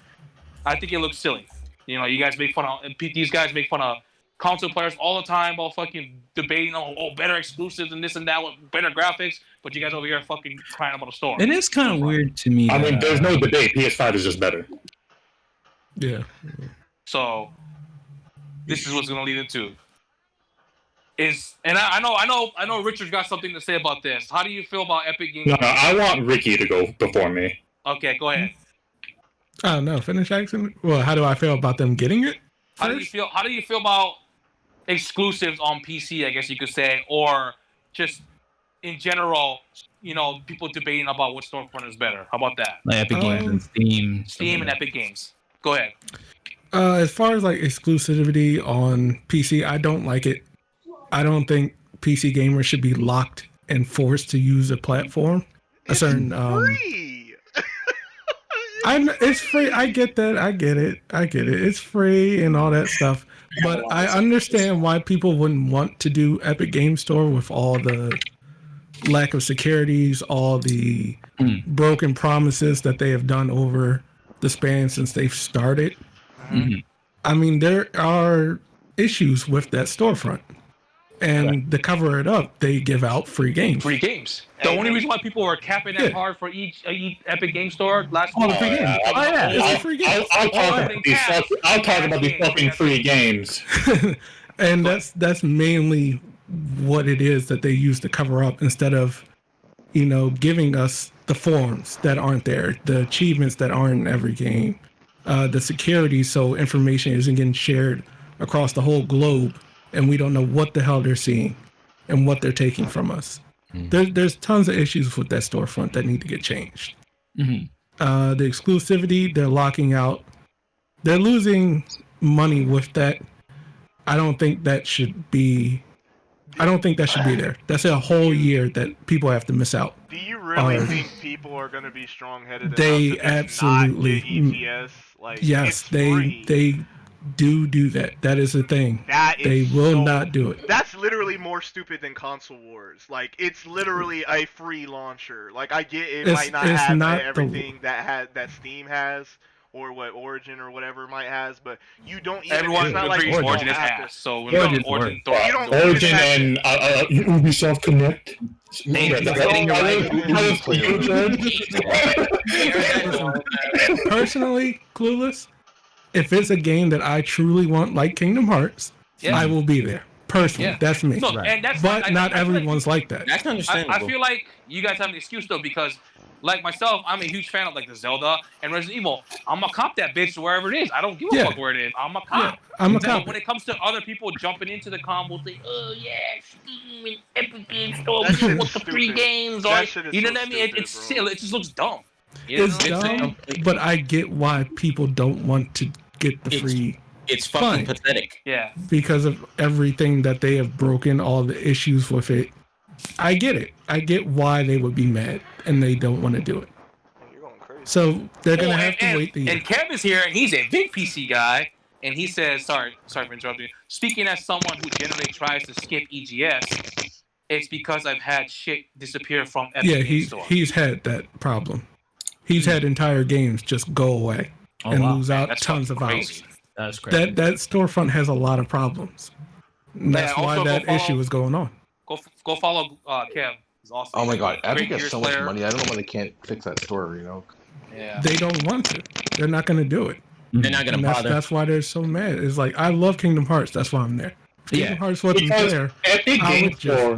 I think it looks silly. You guys make fun of these guys make fun of console players all the time about fucking debating on better exclusives and this and that with better graphics, but you guys over here fucking crying about a store. It is kind of weird to me. I mean, that, there's no debate. PS5 is just better. Yeah. So this is what's gonna lead into. And I know Richard's got something to say about this. How do you feel about Epic Games? No, I want Ricky to go before me. Okay, go ahead. I don't know. Finish asking. Well, how do I feel about them getting it? How do you feel about exclusives on PC, I guess you could say, or just in general, people debating about what storefront is better? How about that? like Epic Games and Steam. Steam and Epic Games. Go ahead. As far as like exclusivity on PC, I don't like it. I don't think PC gamers should be locked and forced to use a platform. A certain Free. It's free. I get that. I get it. It's free and all that stuff. But I understand why people wouldn't want to do Epic Game Store with all the lack of securities, all the broken promises that they have done over the span since they've started. I mean, there are issues with that storefront. And to cover it up, they give out free games. Free games. The only reason why people were capping that hard for each Epic Game Store last week. It's a free game. I'll talk about these fucking free games. And that's mainly what it is that they use to cover up, instead of, giving us the forms that aren't there, the achievements that aren't in every game, the security, so information isn't getting shared across the whole globe, and we don't know what the hell they're seeing and what they're taking from us. There's tons of issues with that storefront that need to get changed. The exclusivity, they're locking out. They're losing money with that. I don't think that should be there. That's a whole year that people have to miss out. Do you really think people are going to be strong-headed enough They to absolutely. not get ETS? Yes, they do that. That is the thing. They will not do it. That's literally more stupid than Console Wars. It's literally a free launcher. I get it might not have everything that Steam has, or what Origin or whatever might has, but you don't even. Everyone agrees Origin is ass. So Origin and Ubisoft Connect. Personally, Clueless, if it's a game that I truly want, like Kingdom Hearts, I will be there. Personally, that's me. No, and that's but not everyone's like that. That's understandable. I feel like you guys have an excuse though, because like myself, I'm a huge fan of the Zelda and Resident Evil. I'm gonna cop that bitch wherever it is. I don't give a fuck where it is. I'm a cop. I'm a cop. When it comes to other people jumping into the combo, say, "Oh yeah, Steam and Epic Game Store with the free games," or you know what I mean? It's silly. It just looks dumb. It's dumb, but I get why people don't want to get the free. It's fucking pathetic. Yeah. Because of everything that they have broken, all the issues with it. I get it. I get why they would be mad and they don't want to do it. So they're gonna have to wait the year. And Kev is here, and he's a big PC guy, and he says, "Sorry for interrupting. Speaking as someone who generally tries to skip EGS, it's because I've had shit disappear from Epic Game Store." He's had that problem. He's had entire games just go away and lose out tons of hours. That's crazy. That storefront has a lot of problems. And that's why that issue is going on. Go follow Kev. He's awesome. Oh my god, Epic Great has so Gears much money. I don't know why they can't fix that store. Yeah. They don't want to. They're not going to do it. They're not going to bother. That's why they're so mad. It's like, I love Kingdom Hearts. That's why I'm there. Kingdom Hearts wasn't there. Epic Game Store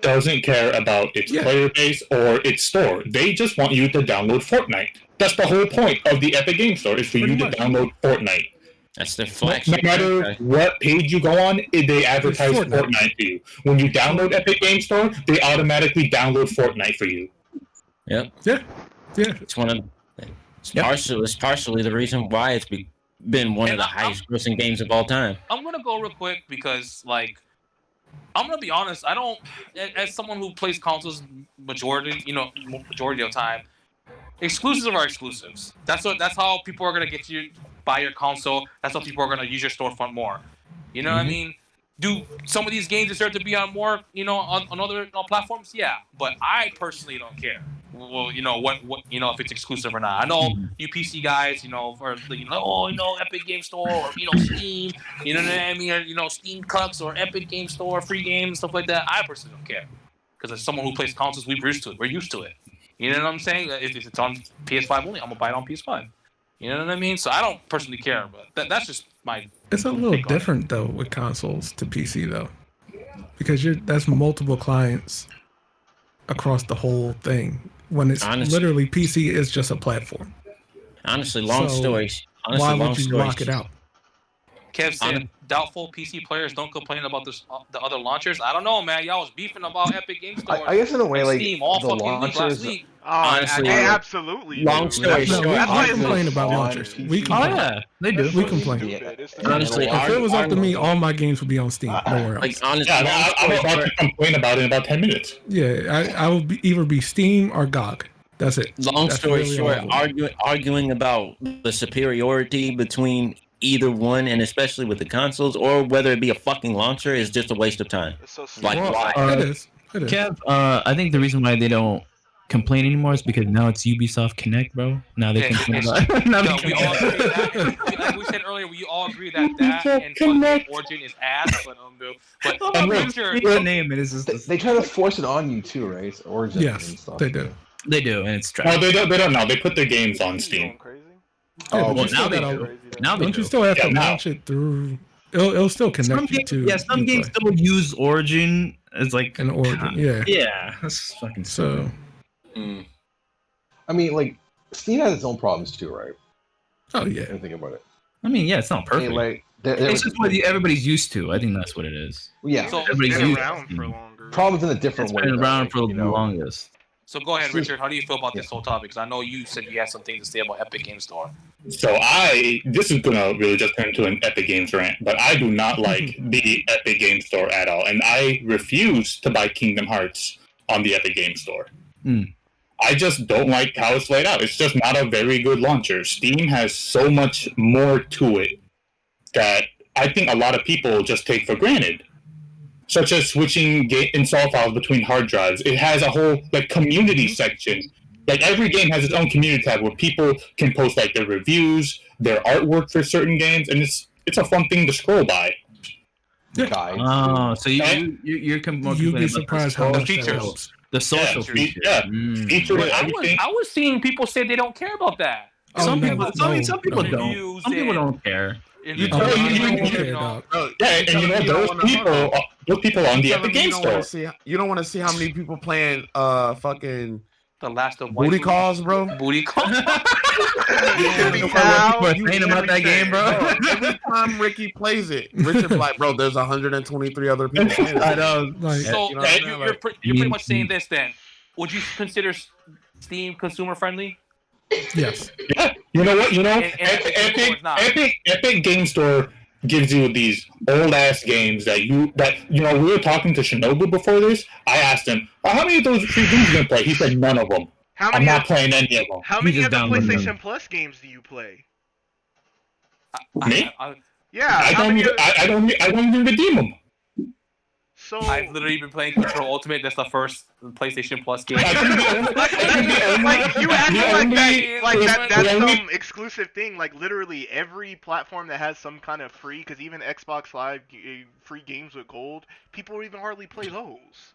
doesn't care about its player base or its store. They just want you to download Fortnite. That's the whole point of the Epic Game Store, is for you to download Fortnite. That's their flagship. No matter what page you go on, they advertise Fortnite for you. When you download Epic Game Store, they automatically download Fortnite for you. Yep. Yeah. It's one of. It's partially the reason why it's been one of the highest grossing games of all time. I'm gonna go real quick because, I'm gonna be honest. I don't, as someone who plays consoles majority of the time, exclusives are exclusives. That's how people are gonna get you buy your console. That's how people are gonna use your storefront more. You know what I mean? Do some of these games deserve to be on more, on other platforms? Yeah, but I personally don't care. Well, what if it's exclusive or not. I know you PC guys, Epic Game Store or Steam, you know what I mean, or Steam Cucks or Epic Game Store, free games, stuff like that. I personally don't care, because as someone who plays consoles, we're used to it. You know what I'm saying? If it's on PS5 only, I'm gonna buy it on PS5. You know what I mean? So I don't personally care, but that's just my. It's a little different though with consoles to PC though, because that's multiple clients across the whole thing. When it's literally PC is just a platform. Honestly, long stories. Why would you lock it out? Kev said, doubtful PC players don't complain about the other launchers. I don't know, man. Y'all was beefing about Epic Game Store. I guess in a way, Steam all the launchers. Last week. Honestly, they absolutely. Long story short, we complain about launchers. We complain. They do. We complain. Honestly, if it was up to me, all my games would be on Steam. Nowhere else. Honestly, I'm about to complain about it in about 10 minutes. Yeah, I will either be Steam or GOG. That's it. Long That's story really short, all it was. arguing about the superiority between either one, and especially with the consoles, or whether it be a fucking launcher, is just a waste of time. Like, why? It is. Kev, I think the reason why they don't complain anymore is because now it's Ubisoft Connect, bro. Now they complain about. Now they we all agree that, like we said earlier, we all agree that and fucking Origin is ass, but I'm pretty sure the name it is. They try to force it on you too, right? Origin and stuff. They do. They do, and it's trash. No, they don't know. They put their games on Steam. Oh, well, now they do. Now they don't do. you still have to launch it through? It'll still connect you to. Yeah, some games still use Origin as like an Origin. Yeah. Yeah, that's fucking so. I mean, like Steam has its own problems too, right? Oh yeah. Think about it. I mean, yeah, it's not perfect. Like, it's just what everybody's used to. I think that's what it is. Yeah, so everybody's been used around to. for longer. Problems in a different way. It's been around like, for the longest. So go ahead, Richard. How do you feel about this whole topic? Because I know you said you had some things to say about Epic Game Store. So this is gonna really just turn into an Epic Games rant, but I do not like the Epic Game Store at all, and I refuse to buy Kingdom Hearts on the Epic Game Store. I just don't like how it's laid out. It's just not a very good launcher. Steam has so much more to it that I think a lot of people just take for granted, such as switching install files between hard drives. It has a whole community section. Like every game has its own community tab where people can post their reviews, their artwork for certain games, and it's a fun thing to scroll by. Oh, so you'd be surprised how much that helps. The social features. Yeah, I was seeing people say they don't care about that. Some people don't. Some people don't care. And you know those people on the Epic Game Store. You don't want to see how many people playing fucking The Last of booty calls, bro. Booty calls. People are saying about that game, bro. Every time Ricky plays it, Richard's like, bro, there's 123 other people playing it. I know. So you're pretty much saying this then. Would you consider Steam consumer friendly? Yes. Yeah. You know what? Epic Game Store gives you these old ass games that we were talking to Shinobu before this. I asked him, how many of those free games are you gonna play? He said none of them. I'm not playing any of them. How many of the PlayStation Plus games do you play? Me? Yeah. I don't even redeem them. So I've literally been playing Control Ultimate. That's the first PlayStation Plus game. Like you act that's some exclusive thing. Like literally every platform that has some kind of free, because even Xbox Live free games with gold, people even hardly play those.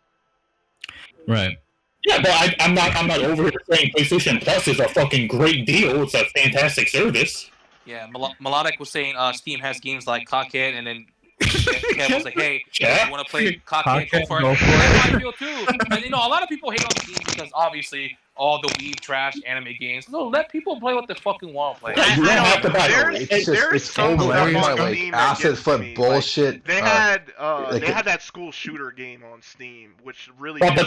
Right. Yeah, but I'm not over here saying PlayStation Plus is a fucking great deal. It's a fantastic service. Yeah, Melodic was saying Steam has games like Cockhead, and then Kev was like, "Hey, you want to play Cockhead? Go for it." That's how I feel too. And a lot of people hate on Steam because obviously all the weeb trash anime games. No, let people play what they fucking want to play. You don't have to buy it. It's some overwhelming, like asset flip bullshit. They had that school shooter game on Steam, which really. Any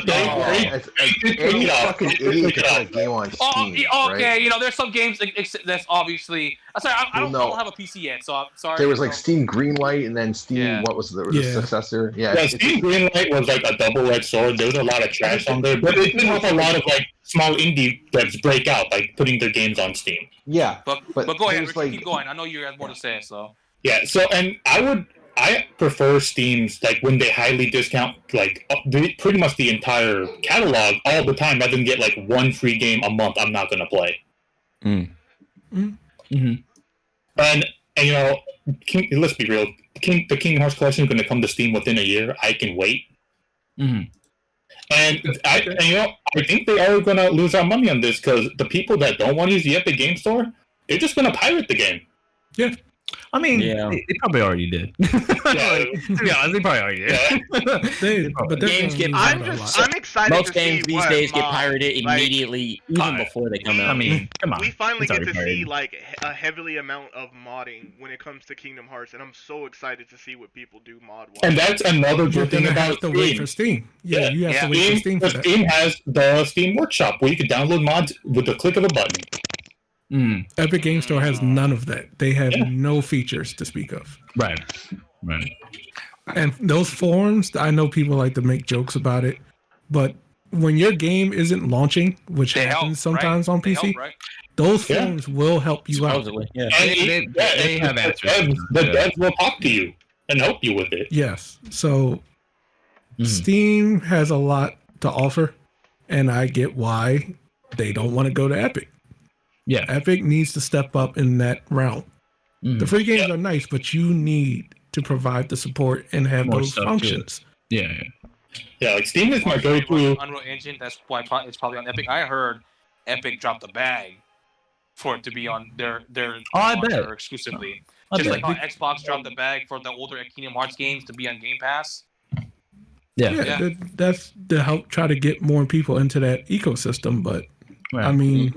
fucking idiot can play a game on Steam. Okay, there's some games that's obviously. I'm sorry, I don't have a PC yet, so I'm sorry. There was Steam Greenlight and then Steam. What was the successor? Yeah, Steam Greenlight was like a double-edged sword. There was a lot of trash on there, but it did help a lot of small indie devs break out, putting their games on Steam. Yeah, but go ahead, Richard, keep going. I know you have more to say, so. Yeah, and I prefer Steam's when they highly discount pretty much the entire catalog all the time, rather than get one free game a month I'm not gonna play. Mm-hmm. And let's be real, the Kingdom Hearts collection is gonna come to Steam within a year. I can wait. Mm-hmm. And I think they are gonna lose our money on this because the people that don't want to use the Epic Game Store, they're just gonna pirate the game. Yeah. I mean, they probably already did. They probably already did. I'm excited. Most games these days get pirated immediately, even before they come out. I mean, come on. We finally get to see a heavily amount of modding when it comes to Kingdom Hearts, and I'm so excited to see what people do mod-wise. And that's another good thing about Steam. Wait for Steam. Yeah, you have to wait for Steam for that. Steam has the Steam Workshop where you can download mods with the click of a button. Epic Game Store has none of that. They have no features to speak of. Right. And those forums, I know people like to make jokes about it, but when your game isn't launching, which They happens help, sometimes right? on They PC, help, right? those Yeah. forums will help you out. Supposedly, yeah. They have answers. The devs will talk to you and help you with it. Yes. So Steam has a lot to offer, and I get why they don't want to go to Epic. Yeah. Epic needs to step up in that realm. The free games are nice, but you need to provide the support and have More those stuff, too. functions. Yeah. Yeah, like Steam is my go-to. Unreal Engine. That's why it's probably on Epic. I heard Epic dropped the bag for it to be on their I launcher bet. exclusively. I Just bet. like how Xbox dropped the bag for the older Kingdom Hearts games to be on Game Pass. Yeah. That's to help try to get more people into that ecosystem. But I mean,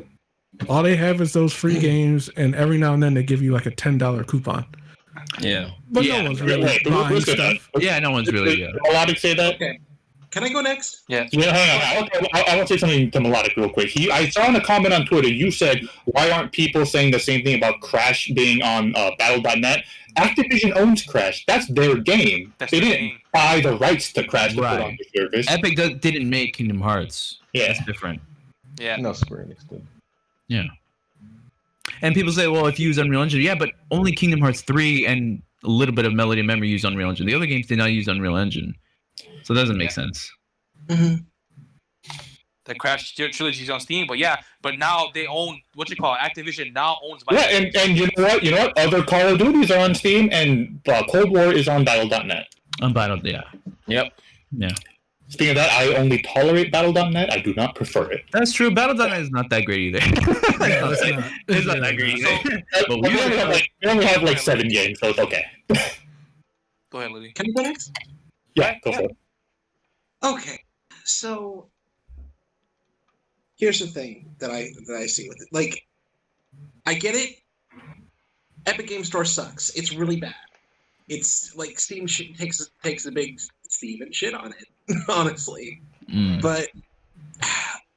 all they have is those free games, and every now and then they give you like a $10 coupon. Yeah. But no one's really buying stuff. Yeah, no one's really. Allowed to say that? Okay. Can I go next? Yeah. Hang on. I want to say something to Melodic real quick. I saw in a comment on Twitter, you said, why aren't people saying the same thing about Crash being on Battle.net? Activision owns Crash. That's their game. They didn't buy the rights to Crash to put on the service. Epic didn't make Kingdom Hearts. Yeah. That's different. Yeah. No, Square Enix did. Yeah. And people say, well, if you use Unreal Engine, yeah, but only Kingdom Hearts 3 and a little bit of Melody and Memory use Unreal Engine. The other games did not use Unreal Engine. So that doesn't make sense. The Crash trilogy is on Steam, but now they own Activision now owns. Yeah, and you know what? Other Call of Duties are on Steam, and Cold War is on Battle.net. On Battle, yeah. Yep. Yeah. Speaking of that, I only tolerate Battle.net. I do not prefer it. That's true. Battle.net is not that great either. It's not that great either. But we only have like 7 games, so it's okay. Go ahead, Liddy. Can you go next? Yeah, go for it. Okay, so here's the thing that I see with it. Like, I get it. Epic Game Store sucks. It's really bad. It's like Steam takes a big Steven shit on it, honestly. But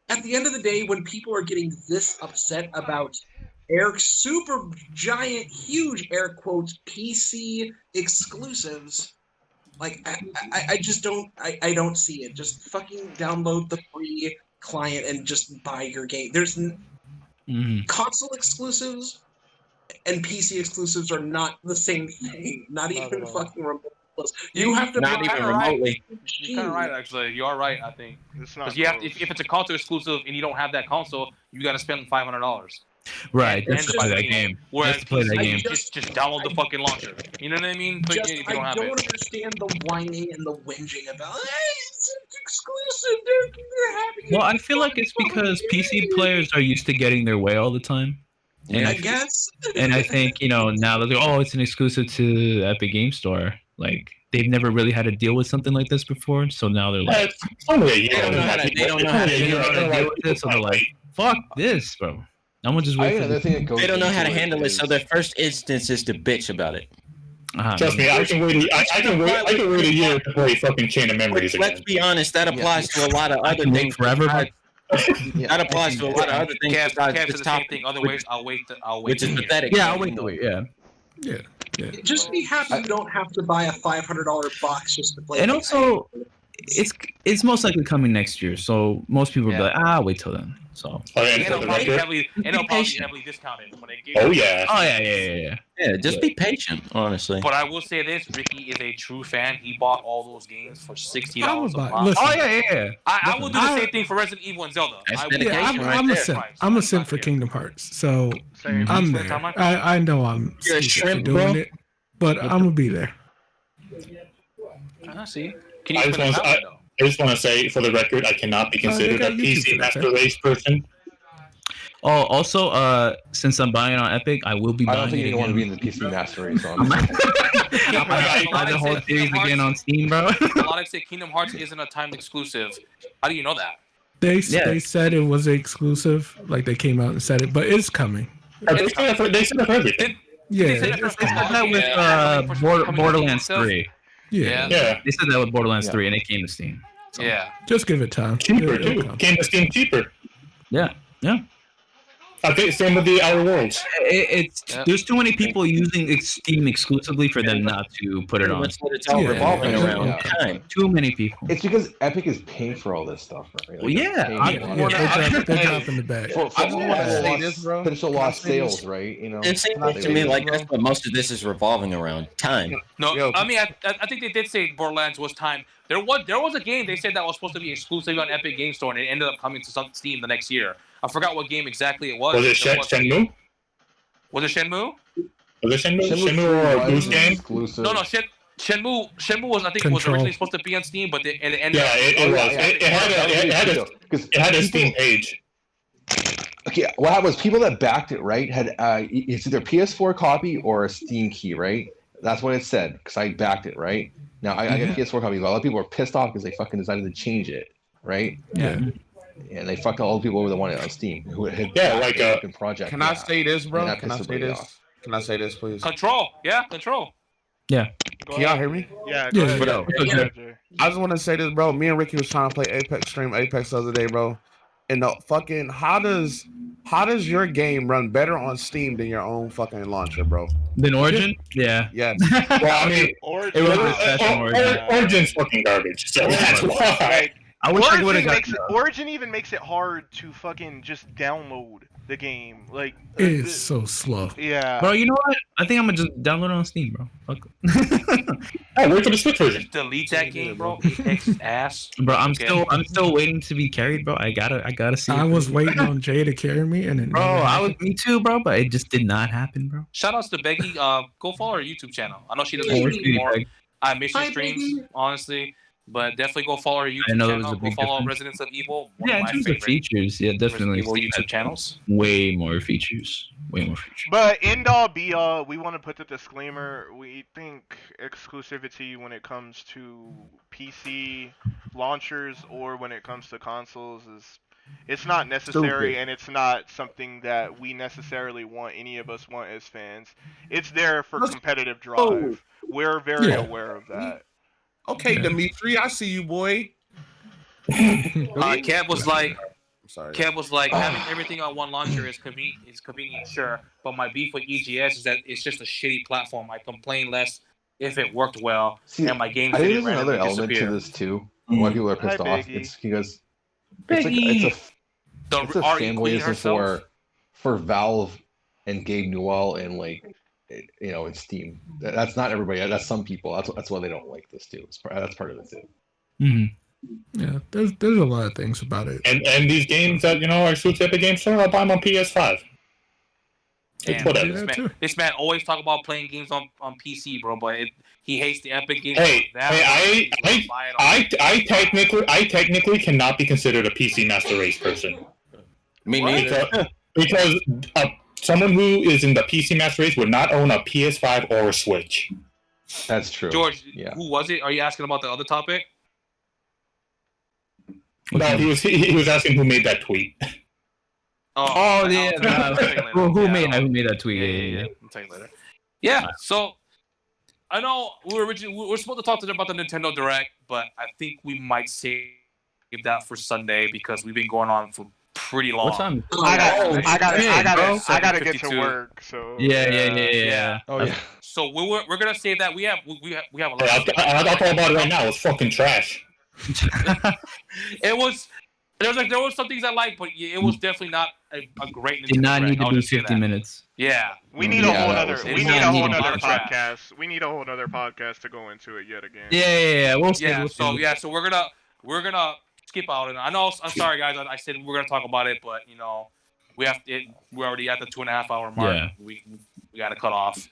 at the end of the day, when people are getting this upset about super giant, huge air quotes PC exclusives, like I just don't see it. Just fucking download the free client and just buy your game. There's console exclusives and PC exclusives are not the same thing. Not even fucking remotely close. You have to not even remotely. You're kind of right, actually. You are right, I think. It's not. Because you have if it's a console exclusive and you don't have that console, you got to spend $500. Right, just to play that game. Whereas Just to play that game. just download the fucking launcher. You know what I mean? But if you don't I have don't it. understand the whining and the whinging about it's exclusive. They're having Well, I feel like it's because PC players are used to getting their way all the time. And I guess. And I think, now that they're, it's an exclusive to Epic Game Store. Like, they've never really had to deal with something like this before. So now they're like, They don't know how to deal with this. So they're like, fuck this, bro. I'm gonna just wait for They don't know how to handle it, so their first instance is to bitch about it. Trust me, I can wait. I can wait a year to play fucking Chain of Memories again. Let's be honest, that applies to a lot of other things. Forever. That applies to a lot of other things. Kev besides says this the same topic, thing. Otherwise, I'll wait. which is pathetic. Yeah, I'll wait the wait. Yeah. Just be happy you don't have to buy a $500 box just to play. And the also, it's most likely coming next year. So most people will be like, wait till then. So. And it'll probably be heavily discounted when they give. Oh yeah. Oh yeah. Yeah, just be patient, honestly. But I will say this: Ricky is a true fan. He bought all those games for $60 a month. Oh yeah. I will do the same thing for Resident Evil and Zelda. I'm a simp for Kingdom Hearts, so I'm there. I know I'm You're a stupid for shrimp, doing bro. it, but I'm gonna be there. I see. I just want to say, for the record, I cannot be considered a PC Master Race person. Oh, also, since I'm buying on Epic, I will be buying. I don't think you want to be in the PC Master Race. Honestly. I'm gonna buy the whole series again on Steam, bro. A lot of say Kingdom Hearts isn't a timed exclusive. How do you know that? They said it was exclusive, like they came out and said it, but it's coming. They said it for everything. Yeah, They said that with Borderlands 3. Yeah. They said that with Borderlands 3, and it came to Steam. So. Yeah. Just give it time. Cheaper It'll too. come. Came to Steam cheaper. Yeah. I think same with the Outer Worlds. There's too many people using Steam exclusively for them not to put it on. That's what it's all revolving around. Yeah. Time. Too many people. It's because Epic is paying for all this stuff, right? Well, yeah, they're dropping the bag. For I just want to say this, bro. potential lost sales, right? You know, It seems to me like that's what most of this is revolving around. Time. No, I mean, I think they did say Borderlands was time. There was a game they said that was supposed to be exclusive on Epic Game Store, and it ended up coming to Steam the next year. I forgot what game exactly it was. Was it Shenmue? Was it Shenmue? Was it Shenmue or Goose Game? Exclusive. No, Shenmue was, I think, was originally supposed to be on Steam, but it ended up. It was. It had a Steam page. Okay, what happened was people that backed it, right, had it's either PS4 copy or a Steam key, right? That's what it said because I backed it, right? Now I get a PS4 copy, but a lot of people were pissed off because they fucking decided to change it, right? Yeah. And they fucked all the people that wanted it on Steam who had like a fucking project. Can I say this, bro? And that Can I pissed say everybody this? off. Can I say this, please? Control. Yeah, Control. Yeah. Go Can y'all ahead. hear me? Yeah, Yeah, go ahead. Bro, I just want to say this, bro. Me and Ricky was trying to play Apex the other day, bro. And the fucking how does your game run better on Steam than your own fucking launcher, bro? Then Origin? Yeah. Yes. Well, I mean, Origin's fucking garbage. So that's why. I wish I would have got. Origin even makes it hard to fucking just download the game. Like It's so slow. Yeah. Bro, you know what? I think I'm gonna just download it on Steam, bro. Fuck it. Oh, wait for the Switch version. Just delete that game, bro. Apex ass. Bro, I'm Okay. still waiting to be carried, bro. I gotta see. I it. was waiting on Jay to carry me, and then Bro, me too, bro. But it just did not happen, bro. Shout outs to Becky. Go follow her YouTube channel. I know she doesn't Oh, stream more. Becky. I miss your streams, honestly. But definitely go follow her YouTube I know there was channel. a Go big follow difference. Residents of Evil. One Yeah, of in my terms of favorite features, yeah, definitely. Evil YouTube channels. Way more features. Way more features. But end all be all, we want to put the disclaimer. We think exclusivity when it comes to PC launchers or when it comes to consoles it's not necessary, and it's not something that we necessarily want. Any of us want as fans. It's there for competitive drive. We're very aware of that. Okay, Dimitri, I see you, boy. Kev was like, sorry. Kev was like, having everything on one launcher is convenient, sure. But my beef with EGS is that it's just a shitty platform. I complain less if it worked well, and my games I think didn't there's another randomly element disappear. to this too. Why people are pissed Hi, off. Biggie. It's because Biggie. it's a Are you fanboyism queen herself? for Valve and Gabe Newell and and Steam. That's not everybody. That's some people. That's why they don't like this too. That's part of it too. Mm-hmm. Yeah, there's a lot of things about it. And these games that are exclusive to Game Store, I'll buy them on PS5. It's Damn, whatever. this man always talk about playing games on PC, bro. But he hates the Epic Games. I technically cannot be considered a PC Master Race person. Me neither. Because someone who is in the PC Master Race would not own a PS5 or a Switch. That's true. George, who was it? Are you asking about the other topic? No, he was asking who made that tweet. Oh yeah. Who made that tweet? Yeah. I'll tell you later. Yeah. So I know we were supposed to talk about the Nintendo Direct, but I think we might save that for Sunday because we've been going on for pretty long. What time? I gotta get to work. So yeah. Oh yeah. So we're gonna save that. We have a lot. I'll talk about it right now. It's fucking trash. There was some things I liked, but it was definitely not a great. Did not need Direct. to do 50 minutes. Yeah, we need a whole other. We need a whole other podcast. podcast. We need a whole other podcast to go into it yet again. Yeah. We'll see. So we're gonna skip out, and I know I'm sorry guys. I said we're gonna talk about it, but we're already at the 2.5 hour mark. Yeah. We gotta cut off.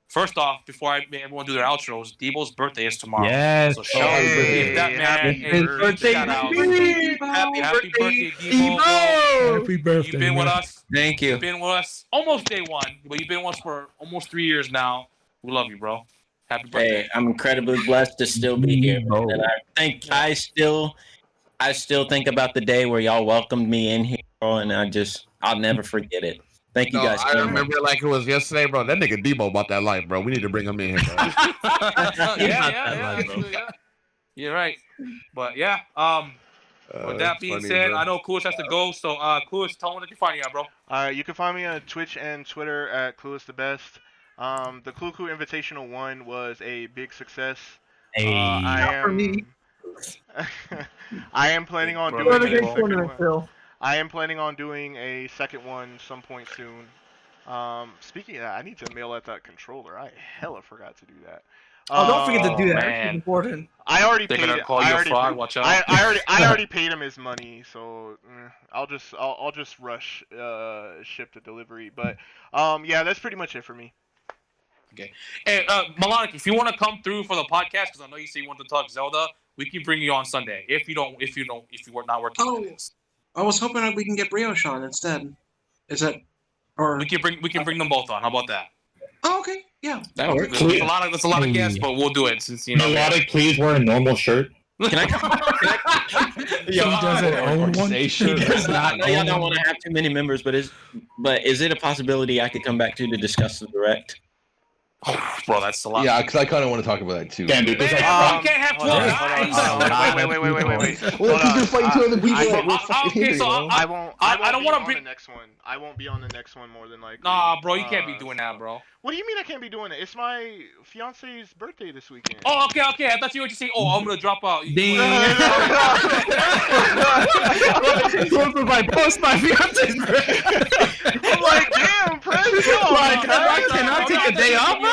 First off, before everyone do their outros, Debo's birthday is tomorrow. Yes. So shout out to that man. Happy birthday, Shout out. Happy birthday, Debo. Happy birthday! You've been with us. Thank you. You've been with us almost day one, but you've been with us for almost 3 years now. We love you, bro. Happy birthday. Hey, I'm incredibly blessed to still be here. Man. And I still think about the day where y'all welcomed me in here, bro, and I'll never forget it. Thank you guys. I remember it like it was yesterday, bro. That nigga Debo about that life, bro. We need to bring him in here, bro. Yeah. You're right. But yeah, With that being said, I know Clueless has to go, so Clueless, tell them that you find you at, bro. You can find me on Twitch and Twitter at Clueless the Best. The Clue Invitational 1 was a big success. I am planning on doing a second one. I am planning on doing a second one some point soon. Speaking of that, I need to mail out that controller. I hella forgot to do that. Don't forget to do that. It's important. I already paid. Watch out. I already paid him his money, so I'll just rush ship the delivery. But yeah, that's pretty much it for me. Okay. Hey, Malonic, if you want to come through for the podcast, because I know you say you want to talk Zelda, we can bring you on Sunday. If you were not working. Oh, I was hoping we can get Brioche on instead. Is that? Or we can bring them both on. How about that? Oh, okay. Yeah. That works. There's a lot of guests, but we'll do it since Melodic, please wear a normal shirt. Can I? He doesn't own one. He does not. I know y'all don't want to have too many members, but is it a possibility I could come back to discuss the direct? Oh, bro, that's a lot. Yeah, because I kind of want to talk about that too. Damn, dude, you can't have 12 guys. Wait. Well, if you're fighting two other people, I don't want to bring the next one. I won't be on the next one more than likely. Nah, bro, you can't be doing that, bro. What do you mean I can't be doing it? It's my fiance's birthday this weekend. Oh, okay. I thought you were just saying, oh, I'm gonna drop out. Post my fiance's birthday. I'm like, damn, Prince. I cannot take a day off, bro.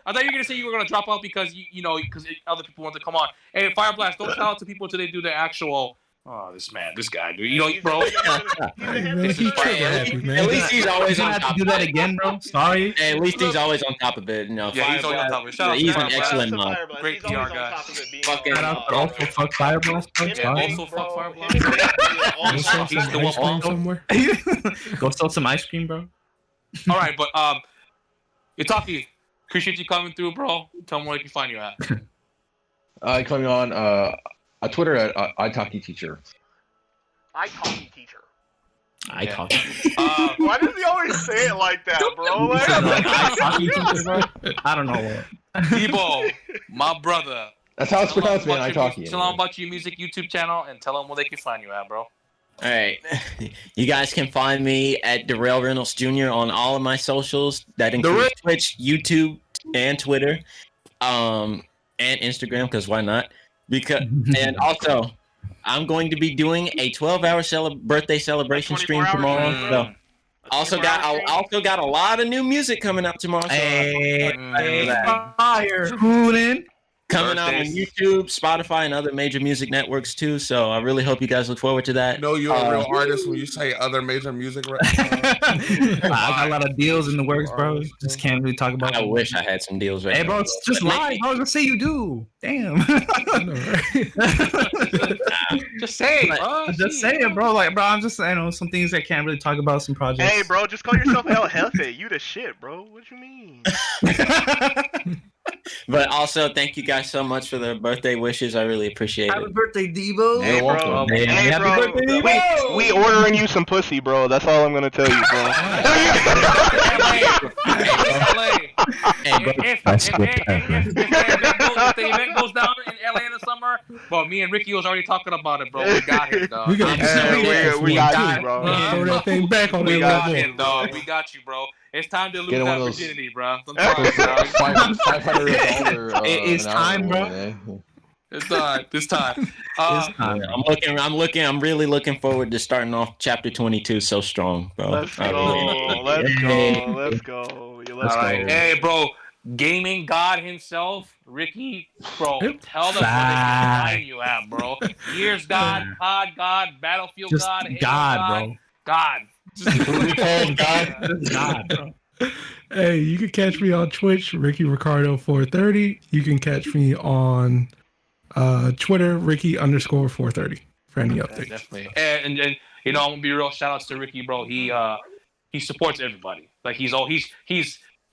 I thought you were gonna say you were gonna drop out because because other people want to come on. Hey, Fire Blast, don't shout out to people until they do the actual. Oh, this guy, dude. Bro. At least he's always on top. Do that again, bro. Sorry. Hey, at least he's always on top of it. Yeah, he's always on top of it. Shout out he's to an excellent mod. Great PR guy. Also, fuck Fire Blast. Also, fuck Fire Blast. He's the one somewhere. Go sell some ice cream, bro. All right, but Itaki, appreciate you coming through, bro. Tell them where they can find you at. Coming on Twitter at iTalkyTeacher. iTalky teacher. iTalky. Why does he always say it like that, bro? I don't know what. Debo, my brother. That's how it's pronounced, man. iTalky. Tell them about your music YouTube channel and tell them where they can find you at, bro. All right. You guys can find me at Darrell Reynolds Jr. on all of my socials. That includes Twitch, YouTube, and Twitter, and Instagram, because why not? And also, I'm going to be doing a 12-hour birthday celebration stream tomorrow. So, also got a lot of new music coming out tomorrow. Fire! Tune in. Coming out on YouTube, Spotify, and other major music networks too. So I really hope you guys look forward to that. No, you're a real artist when you say other major music. I got a lot of deals in the works, bro. Just can't really talk about. I wish I had some deals right now. Hey, bro, it's just lie. I was gonna say you do. Damn. Just say it, bro. Just say it, bro. Like, bro, I'm just saying, some things I can't really talk about. Some projects. Hey, bro, just call yourself El Jefe. You the shit, bro. What you mean? But also, thank you guys so much for the birthday wishes. I really appreciate it. Happy birthday, Debo. Hey, bro. Happy birthday, Debo. We ordering you some pussy, bro. That's all I'm gonna tell you, bro. If the event goes down in LA in the summer, bro, me and Ricky was already talking about it, bro. We got him, dog. We got you, bro. Throw that thing back on We that got level. him, dog. We got you, bro. It's time to lose Get that one of those- virginity, bro. I'm sorry, dog. $500. It's time, bro. It's time. It's time. I'm really looking forward to starting off chapter 22 so strong, bro. Let's go. Let's go. All right. Hey, bro. Gaming God himself, Ricky, bro. Tell them where they can find you at, bro. Years God, Pod God, Battlefield Just God, Halo God, bro. God. God, bro. Hey, you can catch me on Twitch, Ricky Ricardo 430. You can catch me on Twitter, Ricky_430 for any updates. Definitely. And I'm gonna be real. Shout outs to Ricky, bro. He supports everybody. Like he's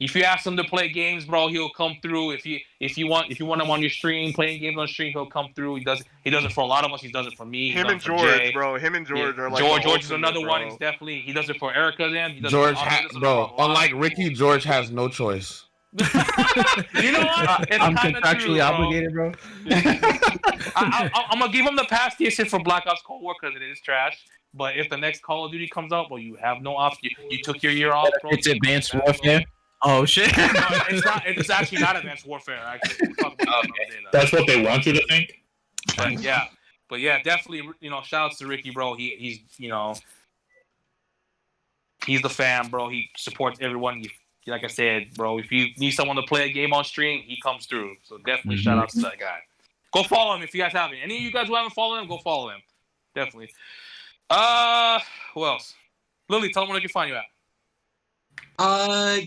if you ask him to play games, bro, he'll come through. If you want him on your stream, playing games on stream, he'll come through. He does it for a lot of us. He does it for me. Him and George, bro. Him and George are like George is another one. He's definitely he does it for Erica. Then he does George, it for bro. Unlike Ricky, George has no choice. You know what? It's I'm kinda contractually true, bro. obligated, bro. I'm gonna give him the pass the assist for Black Ops Cold War because it is trash. But if the next Call of Duty comes out, well, you have no option. You took your year off, bro. It's Advanced Warfare. Oh shit! No, it's not. It's actually not Advanced Warfare. Actually, we'll talk about that another day, though. That's what they want you to think. But yeah, definitely. You know, shout outs to Ricky, bro. He's he's the fan, bro. He supports everyone. Like I said, bro, if you need someone to play a game on stream, he comes through. So definitely shout out to that guy. Go follow him if you guys haven't. Any of you guys who haven't followed him, go follow him. Definitely. Who else? Lily, tell them where they can find you at.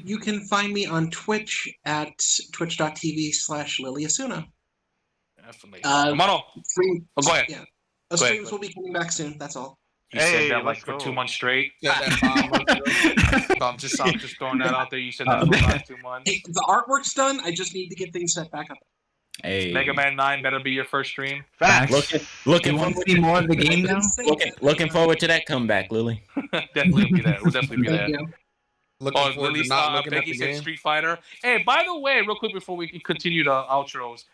You can find me on Twitch at twitch.tv/LilyAsuna. Definitely. Go ahead. Yeah. Go Streams ahead. will be coming back soon. That's all. You said that like for 2 months straight. Yeah, I'm just throwing that out there. You said that for the last 2 months. Hey, the artwork's done. I just need to get things set back up. Hey. Mega Man 9 better be your first stream. Looking You want to forward see more of the game now? looking forward to that comeback, Lily. Definitely be that. We'll definitely be Thank that. you. Looking forward to Lily's, not looking at Becky the said game. Street Fighter. Hey, by the way, real quick before we continue the outros,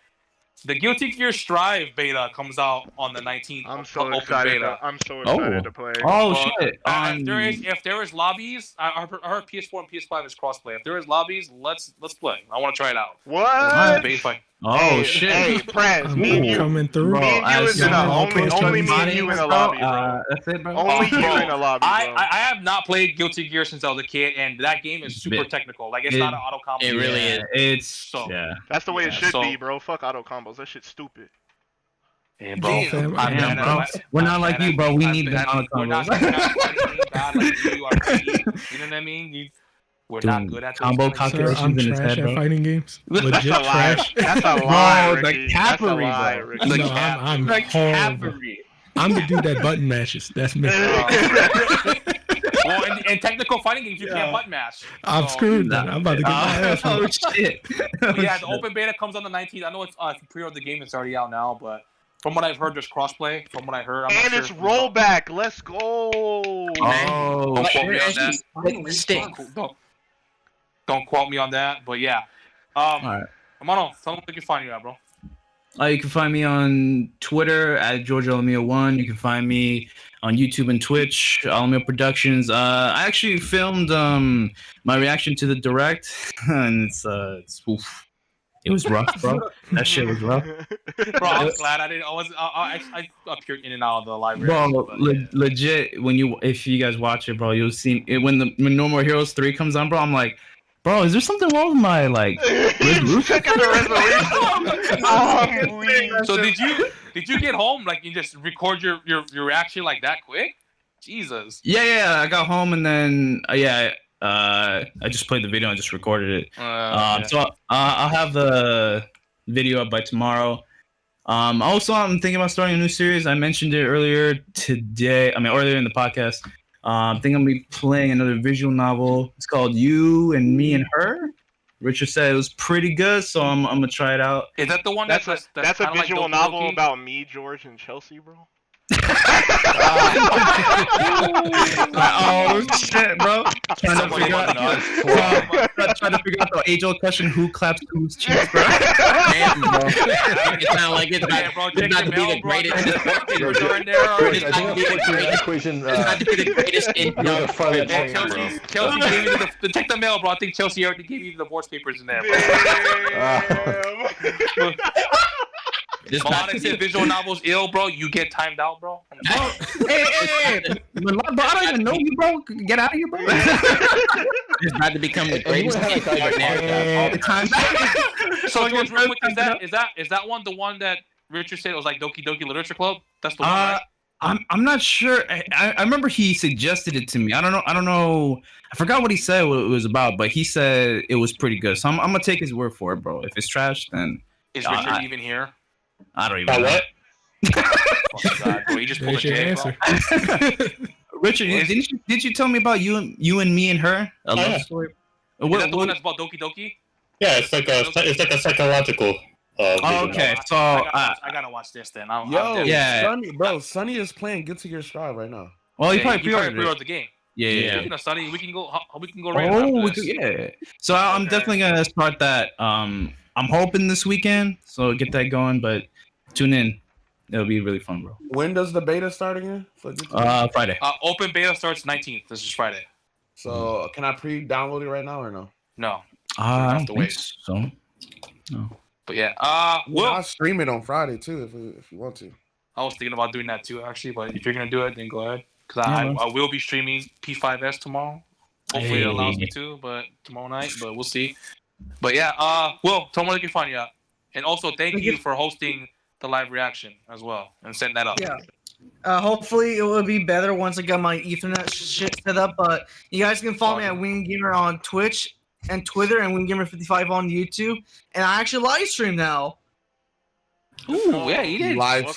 the Guilty Gear Strive beta comes out on the 19th. I'm so open excited. beta. I'm so excited to play. Oh Well, shit! if there is lobbies, I heard PS4 and PS5 is crossplay. If there is lobbies, let's play. I want to try it out. What? Beta fight. Oh Hey, shit! Hey, Prez, me and you. Coming through. Me and you is in a, only me and you in a lobby, bro. That's it, bro. Only you Bro, in a lobby, bro. I have not played Guilty Gear since I was a kid, and that game is super technical. Like, it's not an auto combo. It really is. It's So, That's the way it should so- be, bro. Fuck auto combos. That shit's stupid. Yeah, bro. Damn. Damn, bro. We're not like you, bro. We need the auto We're not combos. bad like you are. You know what I mean? We're not good at those combo kind of Sir, I'm calculations in his trash head, at bro. fighting games. That's Legit a lie. trash. That's a lie, Bro, Ricky. the That's a cavalry, lie, bro. Ricky. No, I'm The horrible. cavalry. I'm the dude that button mashes. That's me. Well, in technical fighting games, you can't button mash. I'm So- screwed. Then. I'm about to get my ass Oh whooped. shit! But yeah, the open beta comes on the 19th. I know it's if you pre-order the game, it's already out now, but from what I've heard, there's crossplay. From what I heard, I'm And not it's sure. rollback. Let's go. Oh Don't quote me on that. Finally, Stick. fuck. Don't quote me on that, but yeah. Alright. Amano, tell them where they can find you at, bro. You can find me on Twitter at GeorgeAlamia1. You can find me on YouTube and Twitch, Alamia Productions. I actually filmed my reaction to the direct, and it's oof. It was rough, bro. That shit was rough. Bro, I'm glad I didn't. I appeared in and out of the library. Bro, but, yeah. legit. If you guys watch it, bro, you'll see it when No More Heroes 3 comes on, bro. I'm like, bro, is there something wrong with my Checking the resolution. Oh, So did you get home like you just record your reaction like that quick? Jesus. Yeah. I got home and then I just played the video and just recorded it. Yeah. So I'll have the video up by tomorrow. Also, I'm thinking about starting a new series. I mentioned it earlier today. Earlier in the podcast. I think I'm gonna be playing another visual novel. It's called You and Me and Her. Richard said it was pretty good, so I'm gonna try it out. Is that the one that's a kinda like visual Doki novel Doki? about me, George, and Chelsea, bro. Oh shit, bro! Trying to figure out the age-old question: who claps whose cheeks, bro? Damn, bro. It sounds like it's Yeah, bro, it's about to be the greatest. You're in there. It's about to be the greatest. Equation. It's about to be the greatest in You're the front of the chain, bro. Chelsea gave you the check the mail, bro. I think Chelsea already gave you the divorce papers in there, bro. This Melodic said visual novels ill, bro. You get timed out, bro. Hey, bro, I don't even know you, bro. Get out of here, bro. It's about to become the greatest. So George, real quick, is that one the one that Richard said it was like Doki Doki Literature Club? That's the one, right? I'm not sure. I remember he suggested it to me. I don't know. I forgot what he said what it was about, but he said it was pretty good. So I'm gonna take his word for it, bro. If it's trash, then Is Richard even here? I don't even know. What? Oh, God, bro, you just pulled a There's your J, bro. answer. Richard, did you tell me about you and me and her? A love yeah. story. Is that the one that's about Doki Doki? Yeah, it's like a psychological. Oh, okay, so I gotta watch this then. I'm Yo, definitely- yeah. Sonny is playing Guilty Gear Strive right now. Well, you Yeah, probably he pre-ordered it. pre-ordered the game. Yeah. Speaking of Sunny, we can go raid after Oh, this. yeah. So I'm definitely gonna start that. I'm hoping this weekend, so get that going. But tune in; it'll be really fun, bro. When does the beta start again? Friday. Open beta starts 19th. This is Friday. So can I pre-download it right now or no? No. I don't think so. No. But yeah. I'll stream it on Friday too if you want to. I was thinking about doing that too, actually. But if you're gonna do it, then go ahead. Because I will be streaming P5S tomorrow. Hopefully it allows me to, but tomorrow night. But we'll see. But yeah, Will, tell me where they can find you at. And also thank you for hosting the live reaction as well and setting that up. Yeah. Hopefully it will be better once I got my Ethernet shit set up. But you guys can follow me at Wing Gamer on Twitch and Twitter and Wing Gamer 55 on YouTube. And I actually live stream now. Ooh, yeah, he did. He live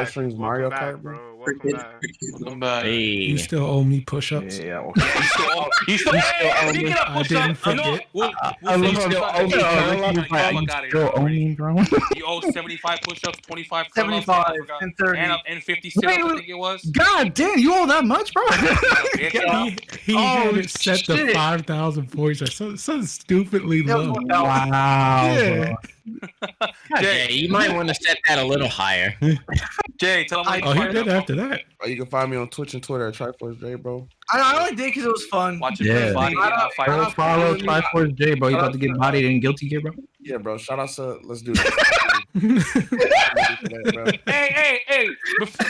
streams Mario Kart, bro. Welcome back. Hey. You still owe me push-ups. Yeah. You still owe me. I didn't forget. Still owe me, bro. You owe 75 push-ups, 25 75 and 30 and 50 sit-ups. I think it was. God damn, you owe that much, bro? He had it set to 5,000 points or something stupidly low. Wow. Yeah. Jay, you might want to set that a little higher. Jay, tell him. Oh, he did after that. You can find me on Twitch and Twitter at Triforce J, bro. I only did because it was fun. Watch it body. Follow Triforce J, bro. You about to get bodied and guilty here, bro? Yeah, bro. Shout out to let's do that. Hey.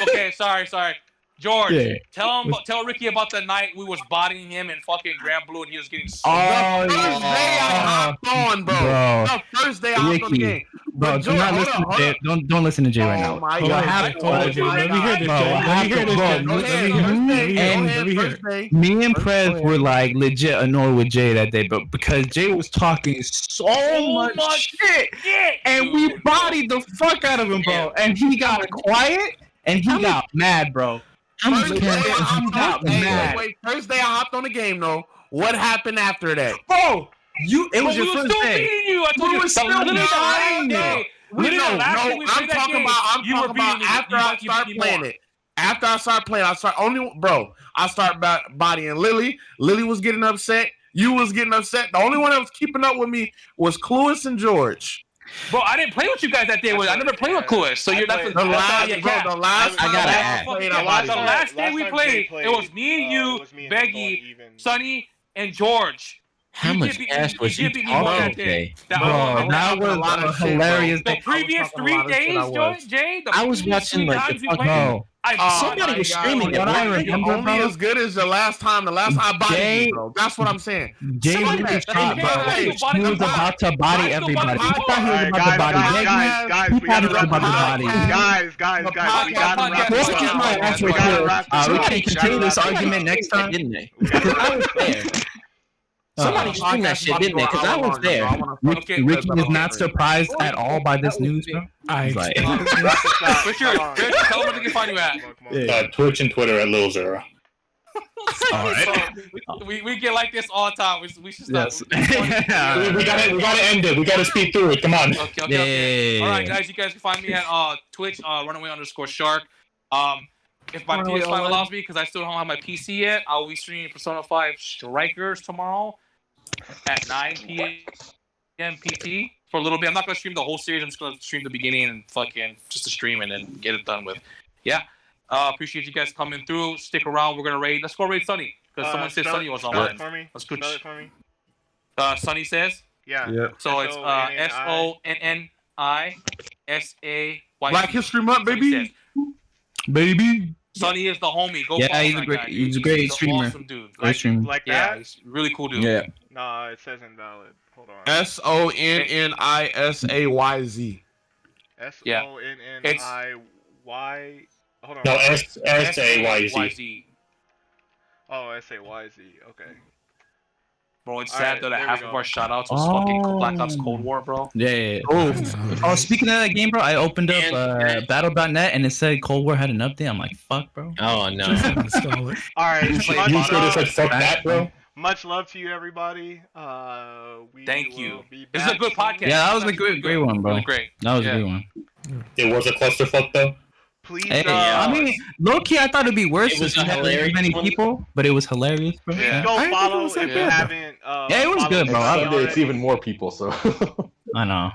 Okay, sorry. George, Yeah. tell Ricky about the night we was bodying him in fucking Grand Blue and he was getting The first day I hopped on, bro. The first day I hopped on the game. Bro, do not listen to Jay. Don't listen to Jay right now. Oh my What God. happened Let me hear this, Jay. Me and Prez were like legit annoyed with Jay that day, but because Jay was talking so much shit, and we bodied the fuck out of him, bro, and he got quiet and he got mad, bro. First day I hopped on the game, though. What happened after that? Bro, it was your we were first still day. beating you. I told We you were still literally the last beating day. I'm talking about after I started playing it. After I started playing, I start bodying Lily. Lily was getting upset. You was getting upset. The only one that was keeping up with me was Cluis and George. Bro, I didn't play with you guys that day. I never played with Cluis. So the last day we played, it was me and you, Beggy, Sonny, and George. How much ass was you talking, Jay? Bro, that was hilarious. The previous 3 days, Jay. I was watching like the fucking. Somebody was streaming it. I remember, only as good as the last time I bodied you, bro. That's what I'm saying. Jay he was about to body everybody. He thought he was about to body. Guys, we gotta wrap this up. We can continue this argument next time, didn't they? I was there. Somebody streamed that shit, didn't they? Because I was there. Ricky is not surprised at all by this news, bro. Richard, tell them where they can find you at. Twitch and Twitter at Lil Zero. All right. We get like this all the time. We should stop. Yes. we gotta end it. We gotta speed through it. Come on. Okay. All right, guys. You guys can find me at Twitch, runaway_shark. If my PS5 allows me, because I still don't have my PC yet, I'll be streaming Persona 5 Strikers tomorrow at 9 p.m. PT for a little bit. I'm not gonna stream the whole series. I'm just gonna stream the beginning and fucking just to stream and then get it done with. Yeah. Appreciate you guys coming through. Stick around. We're gonna raid. Let's go raid Sunny because someone said Sunny was online. Let's go. Spell it for me. Sunny says. Yeah. So it's SONNISAY. Black History Month, baby. Baby. Sunny is the homie. Go yeah, follow he's that a great, guy. he's a great streamer. Awesome dude. Great streamer. Like yeah, that? he's a really cool dude. Yeah. Nah, it says invalid. Hold on. SONNISAYZ. SONNIY. Hold on. No, SAYZ. Oh, SAYZ. Okay. Bro, it's sad though that half of our shoutouts was fucking Black Ops Cold War, bro. Yeah. Oh, speaking of that game, bro, I opened up Battle.net and it said Cold War had an update. I'm like, fuck, bro. Oh no. All right. You should have said fuck that, bro. Much love to you, everybody. Thank you. This is a good podcast. Yeah, that was a great one, bro. Really great. That was a good one. It was a clusterfuck, though. Please. Hey, I mean, low key, I thought it'd be worse. It was if you a had hilarious many one. people, but it was hilarious. Bro. Please go follow if you haven't. Yeah, it was good, bro. Sunday, it's even more people. So I know.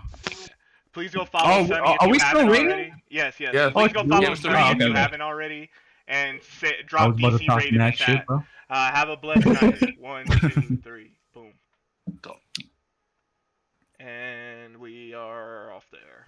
Please go follow Sunny if are you we haven't still rating? already. Yes. Yeah. Please go follow Sunny if you okay. haven't already, and I drop was about to DC talk rating in mad chat. shit, bro. Have a blessed night. 1, 2, 3, boom. Go. And we are off there.